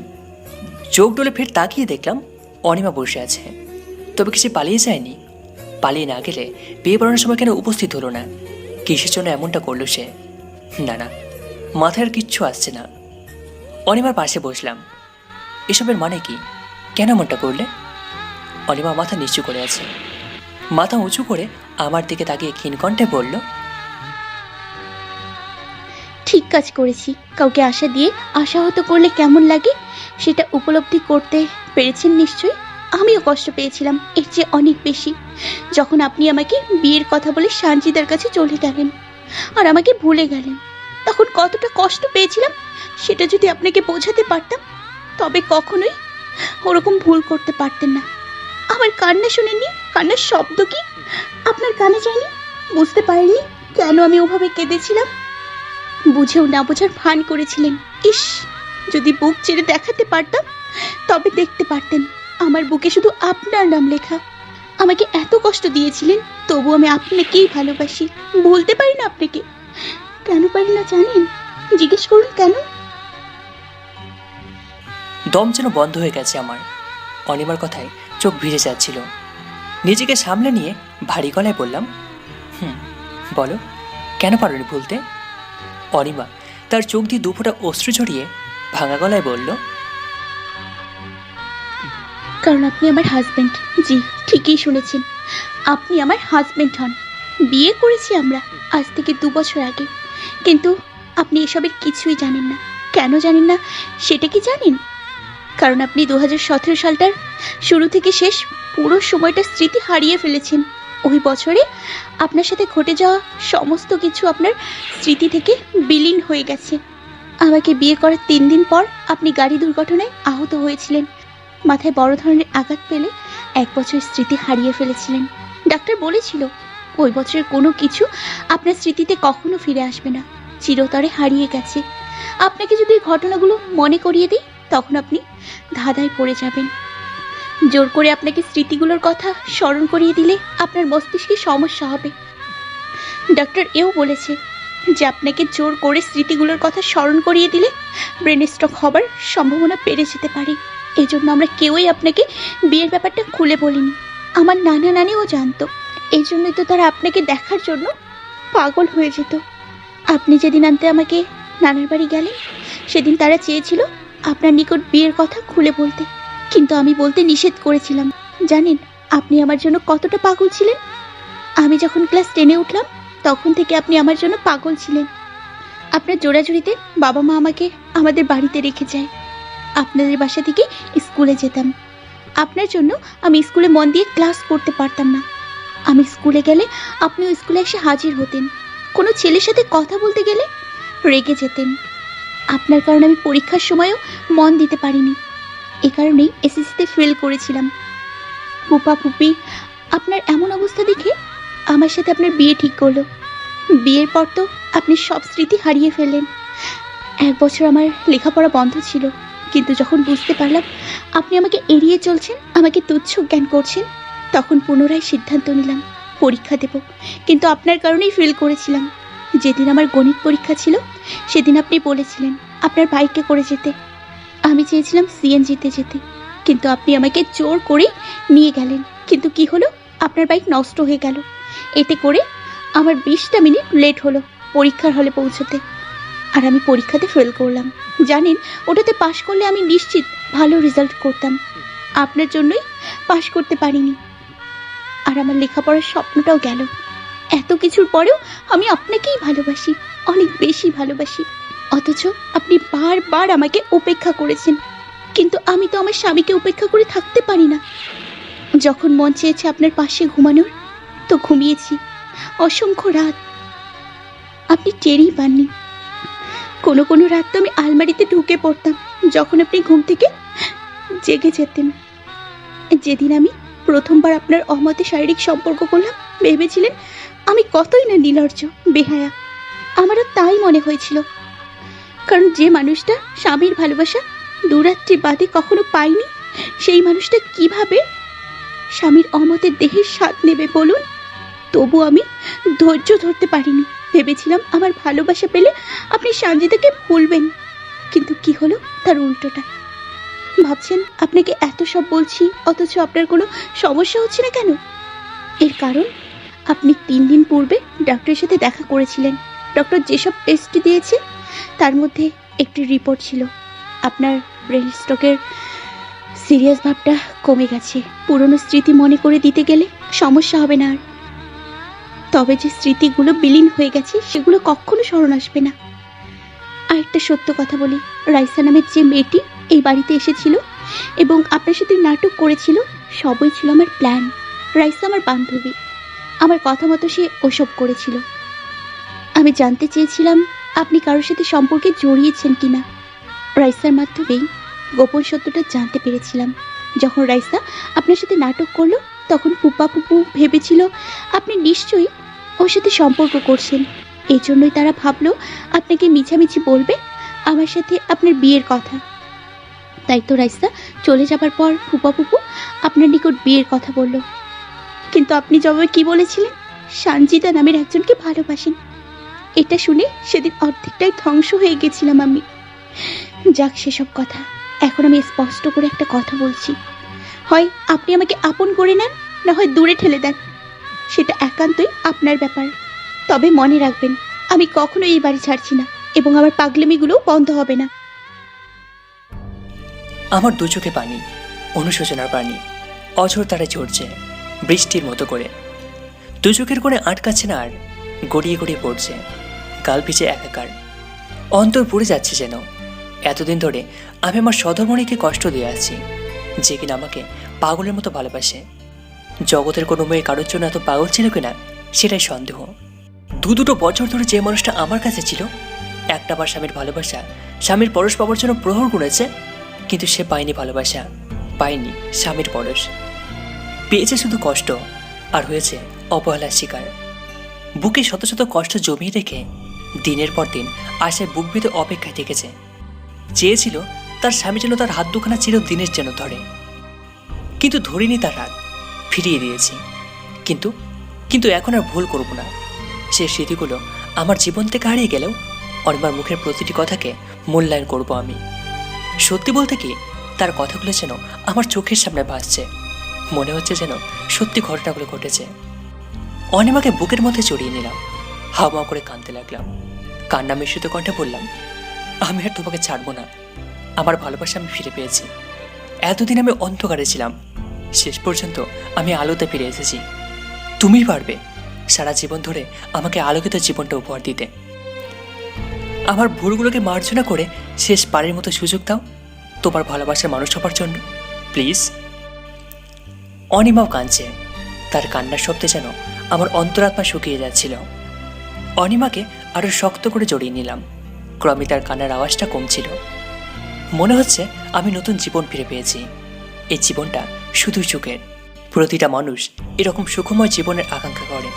চোখ ডলে ফের তাকিয়ে দেখলাম অনিমা বসে আছে। তবে কি সে পালিয়ে যায়নি? পালিয়ে না গেলে বিয়ে পড়ানোর সময় কেন উপস্থিত হলো না? কিসের জন্য এমনটা করলো সে? না না, মাথায় আর কিচ্ছু আসছে না। অনিমার পাশে বসলাম। এসবের মানে কি? কেন এমনটা করলে? অনিমা মাথা নিচু করে আছে। মাথা উঁচু করে আমার দিকে তাকিয়ে ক্ষীণকণ্ঠে বলল, ঠিক কাজ করেছি। কাউকে আশা দিয়ে আশাহত করলে কেমন লাগে সেটা উপলব্ধি করতে পেরেছেন নিশ্চয়ই। আমিও কষ্ট পেয়েছিলাম এর চেয়ে অনেক বেশি, যখন আপনি আমাকে বিয়ের কথা বলে সানজিদার কাছে চলে গেলেন আর আমাকে ভুলে গেলেন। তখন কতটা কষ্ট পেয়েছিলাম সেটা যদি আপনাকে বোঝাতে পারতাম, তবে কখনোই ওরকম ভুল করতে পারতেন না। আমার কান্না শুনেননি? কান্নার শব্দ কি আপনার কানে যায়নি? বুঝতে পারেননি কেন আমি ওভাবে কেঁদেছিলাম? বুঝেও না বোঝার ভান করেছিলেন। ইস, যদি বুক চেড়ে দেখাতে পারতাম তবে দেখতে পারতেন আমার বুকে শুধু আপনার নাম লেখা। আমাকে এত কষ্ট দিয়েছিলেন, তবু আমি আপনাকেই ভালোবাসি। বলতে পারি না আপনাকে। কেন পারি না জানেন? জিজ্ঞেস করুন কেন। দম যেন বন্ধ হয়ে গেছে আমার। অনিমার কথায় চোখ ভিজে যাচ্ছিল। নিজেকে সামলে নিয়ে ভারী গলায় বললাম, বলো, কেন পারোনি ভুলতে? অনিমা তার চোখ দিয়ে দুফোঁটা অশ্রু ঝরিয়ে ভাঙা গলায় বলল, কারণ আপনি আমার হাজবেন্ড। জি, ঠিকই শুনেছেন, আপনি আমার হাজবেন্ড হন। বিয়ে করেছি আমরা আজ থেকে 2 বছর আগে, কিন্তু আপনি এসবের কিছুই জানেন না। কেন জানেন না সেটা কি জানেন? কারণ আপনি 2017 সালটার শুরু থেকে শেষ পুরো সময়টা স্মৃতি হারিয়ে ফেলেছেন। ওই বছরে আপনার সাথে ঘটে যাওয়া সমস্ত কিছু আপনার স্মৃতি থেকে বিলীন হয়ে গেছে। আমাকে বিয়ে করার 3 দিন পর আপনি গাড়ি দুর্ঘটনায় আহত হয়েছিলেন। মাথায় বড় ধরনের আঘাত পেলে 1 বছর স্মৃতি হারিয়ে ফেলেছিলেন। ডাক্তার বলেছিল ওই বছরের কোনো কিছু আপনার স্মৃতিতে কখনো ফিরে আসবে না, চিরতরে হারিয়ে গেছে। আপনাকে যদি এই ঘটনাগুলো মনে করিয়ে দিই তখন আপনি ধাঁধায় পড়ে যাবেন। জোর করে আপনাকে স্মৃতিগুলোর কথা স্মরণ করিয়ে দিলে আপনার মস্তিষ্কে সমস্যা হবে। ডাক্তার এও বলেছে যে আপনাকে জোর করে স্মৃতিগুলোর কথা স্মরণ করিয়ে দিলে ব্রেন স্ট্রোক হবার সম্ভাবনা বেড়ে যেতে পারে। এই জন্য আমরা কেউই আপনাকে বিয়ের ব্যাপারটা খুলে বলিনি। আমার নানা নানিও জানতো, এই জন্যই তো তারা আপনাকে দেখার জন্য পাগল হয়ে যেত। আপনি যেদিন আনতে আমাকে নানার বাড়ি গেলেন সেদিন তারা চেয়েছিল আপনার নিকট বিয়ের কথা খুলে বলতে, কিন্তু আমি বলতে নিষেধ করেছিলাম। জানেন আপনি আমার জন্য কতটা পাগল ছিলেন? আমি যখন ক্লাস 10-এ উঠলাম তখন থেকে আপনি আমার জন্য পাগল ছিলেন। আপনার জোড়াজুড়িতে বাবা মা আমাকে আমাদের বাড়িতে রেখে যায়। আপনাদের বাসা থেকে স্কুলে যেতাম। আপনার জন্য আমি স্কুলে মন দিয়ে ক্লাস করতে পারতাম না। আমি স্কুলে গেলে আপনিও স্কুলে এসে হাজির হতেন। কোনো ছেলের সাথে কথা বলতে গেলে রেগে যেতেন। আপনার কারণে আমি পরীক্ষার সময়ও মন দিতে পারিনি। এ কারণেই এসএসসিতে ফেল করেছিলাম। ফুপা ফুপি আপনার এমন অবস্থা দেখে আমার সাথে আপনার বিয়ে ঠিক করলো। বিয়ের পর তো আপনি সব স্মৃতি হারিয়ে ফেললেন। 1 বছর আমার লেখাপড়া বন্ধ ছিল, কিন্তু যখন বুঝতে পারলাম আপনি আমাকে এড়িয়ে চলছেন, আমাকে তুচ্ছ জ্ঞান করছেন, তখন পুনরায় সিদ্ধান্ত নিলাম পরীক্ষা দেব। কিন্তু আপনার কারণেই ফেল করেছিলাম। যেদিন আমার গণিত পরীক্ষা ছিল সেদিন আপনি বলেছিলেন আপনার বাইকে করে যেতে। আমি চেয়েছিলাম সিএনজিতে যেতে, কিন্তু আপনি আমাকে জোর করে নিয়ে গেলেন। কিন্তু কি হলো, আপনার বাইক নষ্ট হয়ে গেল। এতে করে আমার 20টা মিনিট লেট হলো পরীক্ষার হলে পৌঁছতে, আর আমি পরীক্ষাতে ফেল করলাম। জানেন ওটাতে পাশ করলে আমি নিশ্চিত ভালো রেজাল্ট করতাম। আপনার জন্যই পাশ করতে পারিনি, আর আমার লেখাপড়ার স্বপ্নটাও গেল। এত কিছুর পরেও আমি আপনাকেই ভালোবাসি, অনেক বেশি ভালোবাসি। অথচ আপনি বারবার আমাকে উপেক্ষা করেছেন, কিন্তু আমি তো আমার স্বামীকে উপেক্ষা করে থাকতে পারি না। যখন মন চেয়েছে আপনার পাশে ঘুমানোর তো ঘুমিয়েছি অসংখ্য রাত, আপনি টেরই পাননি। কোনো কোনো রাত তো আমি আলমারিতে ঢুকে পড়তাম যখন আপনি ঘুম থেকে জেগে যেতেন। যেদিন আমি প্রথমবার আপনার অমতে শারীরিক সম্পর্ক করলাম ভেবেছিলেন আমি কতই না নির্লজ্জ বেহায়া। আমারও তাই মনে হয়েছিল, কারণ যে মানুষটা স্বামীর ভালোবাসা দুরাত্রি বাদে কখনো পাইনি, সেই মানুষটা কিভাবে স্বামীর অমতের দেহের স্বাদ নেবে বলুন? তবু আমি ধৈর্য ধরতে পারিনি। ভেবেছিলাম আমার ভালোবাসা পেলে আপনি সঞ্জিতাকে ভুলবেন, কিন্তু কি হলো তার উল্টোটা। ভাবছেন আপনাকে এত সব বলছি অথচ আপনার কোনো সমস্যা হচ্ছে না কেন? এর কারণ আপনি 3 দিন পূর্বে ডক্টরের সাথে দেখা করেছিলেন। ডক্টর যেসব টেস্ট দিয়েছে তার মধ্যে একটি রিপোর্ট ছিল আপনার ব্রেন স্ট্রোকের সিরিয়াস ভাবটা কমে গেছে। পুরনো স্মৃতি মনে করে দিতে গেলে সমস্যা হবে না আর। তবে যে স্মৃতিগুলো বিলীন হয়ে গেছে সেগুলো কখনো স্মরণ আসবে না। আর একটা সত্য কথা বলি, রাইসা নামের যে মেয়েটি এই বাড়িতে এসেছিল এবং আপনার সাথে নাটক করেছিল সবই ছিল আমার প্ল্যান। রাইসা আমার বান্ধবী, আমার কথা মতো সে ওসব করেছিল। আমি জানতে চেয়েছিলাম আপনি কারোর সাথে সম্পর্কে জড়িয়েছেন কিনা। রাইসার মাধ্যমেই গোপন সত্যটা জানতে পেরেছিলাম। যখন রাইসা আপনার সাথে নাটক করলো তখন ফুপা ফুপু ভেবেছিল আপনি নিশ্চয়ই ওর সাথে সম্পর্ক করছেন। এই জন্যই তারা ভাবলো আপনাকে মিছামিছি বলবে আমার সাথে আপনার বিয়ের কথা। তাই তো রাইসা চলে যাবার পর ফুপা ফুপু আপনার নিকট বিয়ের কথা বলল। কিন্তু আপনি জবাবে কি বলেছিলেন? সঞ্জিতা নামের একজনকে ভালোবাসেন। এটা শুনে সেদিন অর্ধেকটাই ধ্বংস হয়ে গেছিলাম আমি। যাক সেসব কথা, এখন আমি স্পষ্ট করে একটা কথা বলছি, হয় আপনি আমাকে আপন করে নেন, না হয় দূরে ঠেলে দেন। সেটা একান্তই আপনার ব্যাপার। তবে মনে রাখবেন আমি কখনো এই বাড়ি ছাড়ছি না এবং আমার পাগলামিগুলোও বন্ধ হবে না। আমার দু চোখে পানি, অনুশোচনার পানি অঝোর তারা ঝরছে বৃষ্টির মতো করে। দু চোখের কোণে আটকাচ্ছে না আর, গড়িয়ে গড়িয়ে পড়ছে, গাল ভিজে একাকার, অন্তর পুড়ে যাচ্ছে যেন। এতদিন ধরে আমি আমার সধর্মণীকে কষ্ট দিয়ে আছি, যে কিনা আমাকে পাগলের মতো ভালোবাসে। জগতের কোনো মেয়ে কারোর জন্য এত পাগল ছিল কিনা সেটাই সন্দেহ। দুটো বছর ধরে যে মানুষটা আমার কাছে ছিল, একটাবার স্বামীর ভালোবাসা, স্বামীর পরশ পাওয়ার জন্য প্রহর গুনেছে, কিন্তু সে পায়নি ভালোবাসা, পায়নি স্বামীর পরশ, পেয়েছে শুধু কষ্ট, আর হয়েছে অবহেলার শিকার। বুকে শত শত কষ্ট জমিয়ে রেখে দিনের পর দিন আশায় বুক বেঁধে অপেক্ষায় থেকেছে। চেয়েছিল তার স্বামী যেন তার হাত দুখানা চিরদিনের যেন ধরে, কিন্তু ধরিনি তার হাত, ফিরিয়ে দিয়েছি। কিন্তু কিন্তু এখন আর ভুল করব না। সে স্মৃতিগুলো আমার জীবন থেকে হারিয়ে গেলেও অনিমার মুখের প্রতিটি কথাকে মূল্যায়ন করব আমি। সত্যি বলতে কি, তার কথাগুলো যেন আমার চোখের সামনে ভাসছে, মনে হচ্ছে যেন সত্যি ঘটনাগুলো ঘটেছে। অনিমাকে বুকের মধ্যে জড়িয়ে নিলাম, হাওয়া করে কাঁদতে লাগলাম। কান্না মিশ্রিত কণ্ঠে বললাম, আমি আর তোমাকে ছাড়বো না। আমার ভালোবাসা আমি ফিরে পেয়েছি। এতদিন আমি অন্ধকারে ছিলাম, শেষ পর্যন্ত আমি আলোতে ফিরে এসেছি। তুমি পারবে সারা জীবন ধরে আমাকে আলোকিত জীবনটা উপহার দিতে। আমার ভুলগুলোকে মার্জনা করে শেষ পারের মতো সুযোগ দাও তোমার ভালোবাসার মানুষ হবার জন্য, প্লিজ। অনিমাও কাঁদছে, তার কান্নার শব্দে যেন আমার অন্তরাত্মা শুকিয়ে যাচ্ছিল। অনিমাকে আরো শক্ত করে জড়িয়ে নিলাম। ক্রমে তার কান্নার আওয়াজটা কমছিল। মনে হচ্ছে আমি নতুন জীবন ফিরে পেয়েছি। এই জীবনটা শুধু সুখের। প্রতিটা মানুষ এরকম সুখময় জীবনের আকাঙ্ক্ষা করে।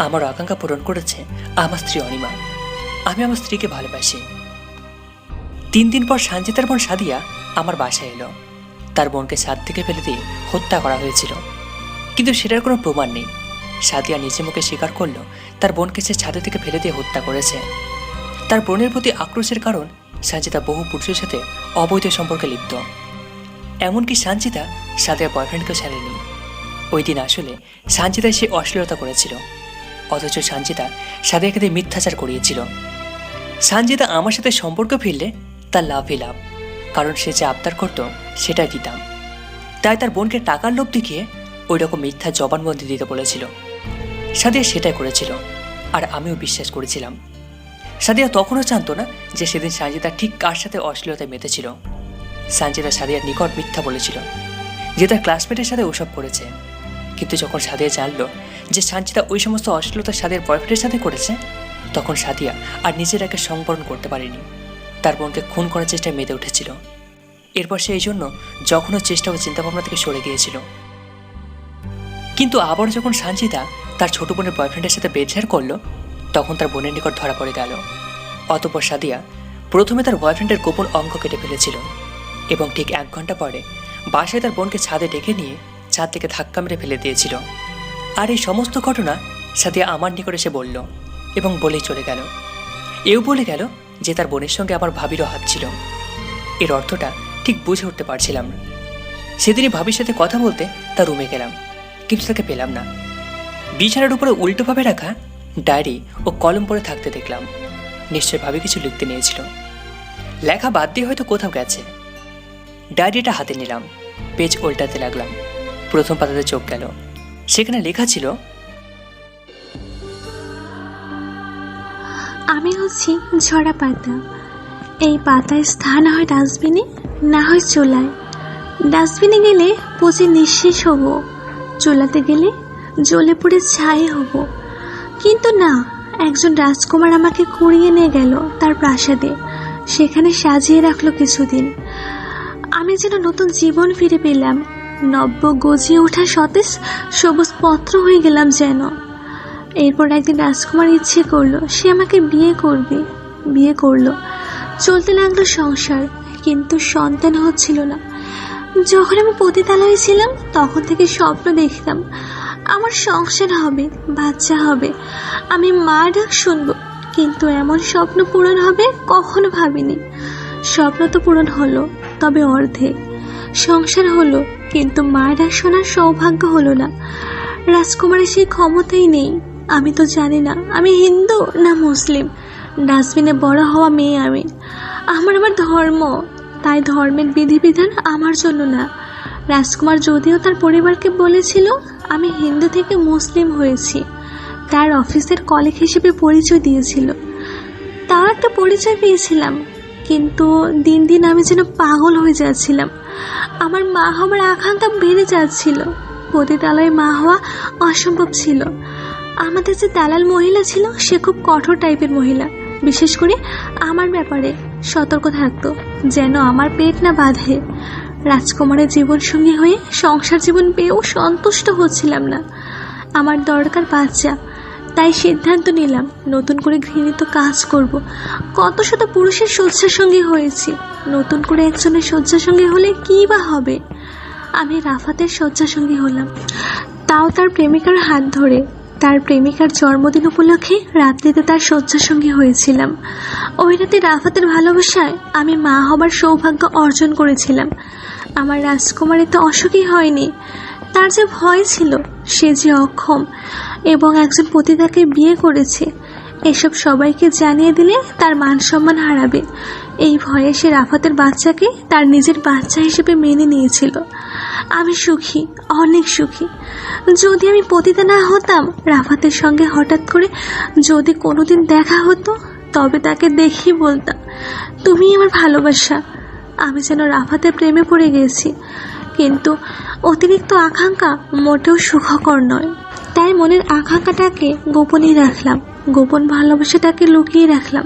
আমার আকাঙ্ক্ষা পূরণ করেছে আমার স্ত্রী অনিমা। আমি আমার স্ত্রীকে ভালোবাসি। 3 দিন পর সানজিতার বোন সাদিয়া আমার বাসায় এলো। তার বোনকে ছাদ থেকে ফেলে দিয়ে হত্যা করা হয়েছিল, কিন্তু সেটার কোনো প্রমাণ নেই। সাদিয়া নিজে মুখে স্বীকার করলো তার বোনকে সে ছাদে থেকে ফেলে দিয়ে হত্যা করেছে। তার বোনের প্রতি আক্রোশের কারণ সানজিতা বহু পুরুষের সাথে অবৈধ সম্পর্কে লিপ্ত। এমনকি সানজিতা সাদিয়ার বয়ফ্রেন্ডকেও ছাড়েনি। ওই দিন আসলে সানজিতায় সে অশ্লীলতা করেছিল, অথচ সানজিতা সাদিয়াকে দিয়ে মিথ্যাচার করিয়েছিল। সানজিতা আমার সাথে সম্পর্ক ফিরলে তার লাভই লাভ, কারণ সে যে আবদার করতো সেটাই দিতাম। তাই তার বোনকে টাকার লোভ দেখিয়ে ওই রকম মিথ্যা জবানবন্দি দিতে বলেছিল। সাদিয়া সেটাই করেছিল, আর আমিও বিশ্বাস করেছিলাম। সাদিয়া তখনও জানতো না যে সেদিন সানজিতা ঠিক কার সাথে অশ্লীলতায় মেতেছিল। সানজিতা সাদিয়ার নিকট মিথ্যা বলেছিল যে তার ক্লাসমেটের সাথে ওসব করেছে, কিন্তু যখন সাদিয়া জানলো যে সানজিতা ওই সমস্ত অশ্লীলতা সাদিয়ার বয়ফ্রেন্ডের সাথে করেছে, তখন সাদিয়া আর নিজের একে সংবরণ করতে পারেনি। তার বোনকে খুন করার চেষ্টায় মেতে উঠেছিল। এরপর সে এই জন্য যখনও চেষ্টা ও চিন্তাভাবনা থেকে সরে গিয়েছিল। কিন্তু আবার যখন সানজিতা তার ছোট বোনের বয়ফ্রেন্ডের সাথে বেড শেয়ার করলো, তখন তার বোনের নিকট ধরা পড়ে গেল। অতঃপর সাদিয়া প্রথমে তার বয়ফ্রেন্ডের গোপন অঙ্গ কেটে ফেলেছিল, এবং ঠিক 1 ঘন্টা পরে বাসায় তার বোনকে ছাদে ডেকে নিয়ে ছাদ থেকে ধাক্কা মেরে ফেলে দিয়েছিল। আর এই সমস্ত ঘটনা সাদিয়া আমার নিকট এসে বলল, এবং বলেই চলে গেল। এও বলে গেল যে তার বোনের সঙ্গে আমার ভাবিরও হাত ছিল। এর অর্থটা ঠিক বুঝে উঠতে পারছিলাম না। সেদিনই ভাবির সাথে কথা বলতে তার রুমে গেলাম, কিন্তু তাকে পেলাম না। বিছানার উপরে উল্টোভাবে রাখা ডায়েরি ও কলম পড়ে থাকতে দেখলাম। নিশ্চয় ভাবি কিছু লিখতে নিয়েছিল। লেখা বাদ দিয়ে হয়তো কোথাও গেছে। ডায়েরিটা হাতে নিলাম, পেজ উল্টাতে লাগলাম। প্রথম পাতাতে চোখ গেল, সেখানে লেখা ছিল, আমি হচ্ছি ঝরা পাতা। এই পাতার স্থান হয় ডাস্টবিনে, না হয় চুলায়। ডাস্টবিনে গেলে পচে নিঃশেষ হব, চুলাতে গেলে জ্বলে পুড়ে ছাই হব। কিন্তু না, একজন রাজকুমার আমাকে কুড়িয়ে নিয়ে গেল তার প্রাসাদে, সেখানে সাজিয়ে রাখলো কিছুদিন। আমি যেন নতুন জীবন ফিরে পেলাম, নব্য গজিয়ে ওঠা সতেজ সবুজ পত্র হয়ে গেলাম যেন। এরপর একদিন রাজকুমার ইচ্ছে করলো সে আমাকে বিয়ে করবে। বিয়ে করলো, চলতে লাগলো সংসার, কিন্তু সন্তান হচ্ছিল না। যখন আমি পতিতালয়ে ছিলাম তখন থেকে স্বপ্ন দেখতাম আমার সংসার হবে, বাচ্চা হবে, আমি মা ডাক শুনবো। কিন্তু এমন স্বপ্ন পূরণ হবে কখনো ভাবিনি। স্বপ্ন তো পূরণ হলো, তবে অর্ধেক। সংসার হলো, কিন্তু মা ডাক শোনার সৌভাগ্য হলো না। রাজকুমারের সেই ক্ষমতাই নেই। আমি তো জানি না আমি হিন্দু না মুসলিম। ডাস্টবিনে বড় হওয়া মেয়ে আমি। আমার ধর্ম, তাই ধর্মের বিধিবিধান আমার জন্য না। রাজকুমার যদিও তার পরিবারকে বলেছিল আমি হিন্দু থেকে মুসলিম হয়েছি। তার অফিসের কলিগ হিসেবে পরিচয় দিয়েছিল, তাও একটা পরিচয় পেয়েছিলাম। কিন্তু দিন দিন আমি যেন পাগল হয়ে যাচ্ছিলাম। আমার মা হওয়ার আকাঙ্ক্ষা বেড়ে যাচ্ছিল। পতিতালয়ে মা হওয়া অসম্ভব ছিল। আমাদের যে দালাল মহিলা ছিল সে খুব কঠোর টাইপের মহিলা। বিশেষ করে আমার ব্যাপারে সতর্ক থাকতো যেন আমার পেট না বাঁধে। রাজকুমারের জীবনসঙ্গী হয়ে সংসার জীবন পেয়েও সন্তুষ্ট হচ্ছিলাম না। আমার দরকার বাচ্চা, তাই সিদ্ধান্ত নিলাম নতুন করে ঘৃণিত কাজ করব। কত শত পুরুষের শয্যাসঙ্গী হয়েছি, নতুন করে একজনের শয্যাসঙ্গী হলে কী বা হবে। আমি রাফাতের শয্যাসঙ্গী হলাম, তাও তার প্রেমিকার হাত ধরে। তার প্রেমিকার জন্মদিন উপলক্ষে রাত্রিতে তার শয্যাসঙ্গী হয়েছিলাম। ওই রাতে রাফাতের ভালোবাসায় আমি মা হবার সৌভাগ্য অর্জন করেছিলাম। আমার রাজকুমারী তো অসুখী হয়নি, তার যে ভয় ছিল, সে যে অক্ষম এবং একজন পতিতাকে বিয়ে করেছে, এসব সবাইকে জানিয়ে দিলে তার মান সম্মান হারাবে। এই ভয়ে সে রাফাতের বাচ্চাকে তার নিজের বাচ্চা হিসেবে মেনে নিয়েছিল। আমি সুখী, অনেক সুখী। যদি আমি পতিতা না হতাম, রাফাতের সঙ্গে হঠাৎ করে যদি কোনোদিন দেখা হতো, তবে তাকে দেখেই বলতাম, তুমি আমার ভালোবাসা। আমি যেন রাফাতের প্রেমে পড়ে গেছি। কিন্তু অতিরিক্ত আকাঙ্ক্ষা মোটেও সুখকর নয়, তাই মনের আকাঙ্ক্ষাটাকে গোপনই রাখলাম, গোপন ভালোবাসাটাকে লুকিয়ে রাখলাম।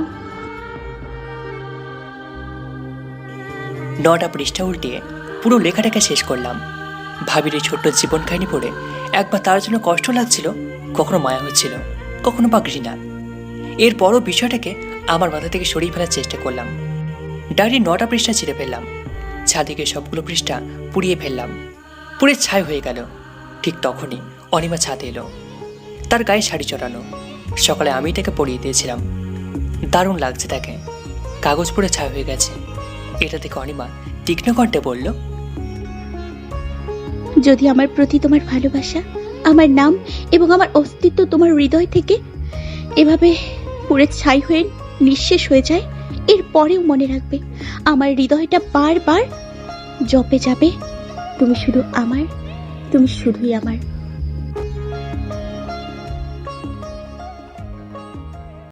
9টা পৃষ্ঠা উল্টিয়ে পুরো লেখাটাকে শেষ করলাম। ভাবির এই ছোট্ট জীবন কাহিনী পড়ে একবার তার জন্য কষ্ট লাগছিল, কখনো মায়া হচ্ছিল, কখনো বা ঘৃণা। এরপরও বিষয়টাকে আমার মাথা থেকে সরিয়ে ফেলার চেষ্টা করলাম। ডায়েরির 9টা পৃষ্ঠা ছিঁড়ে ফেললাম, ছাদে গিয়ে সবগুলো পৃষ্ঠা পুড়িয়ে ফেললাম। পুড়ে ছাই হয়ে গেল। ঠিক তখনই অনিমা ছাদে এলো, তার গায়ে শাড়ি চড়ানো। সকালে আমি তাকে পরিয়ে দিয়েছিলাম। দারুণ লাগছে তাকে, কাগজ পুড়ে ছাই হয়ে গেছে। এটা দেখে অনিমা তীক্ষ্ণ কণ্ঠে বলল, যদি আমার প্রতি তোমার ভালোবাসা, আমার নাম এবং আমার অস্তিত্ব তোমার হৃদয় থেকে এভাবে পুড়ে ছাই হয়ে নিঃশেষ হয়ে যায়, এরপরেও মনে রাখবে আমার হৃদয়টা বারবার জপে যাবে, তুমি শুধু আমার, তুমি শুধুই আমার।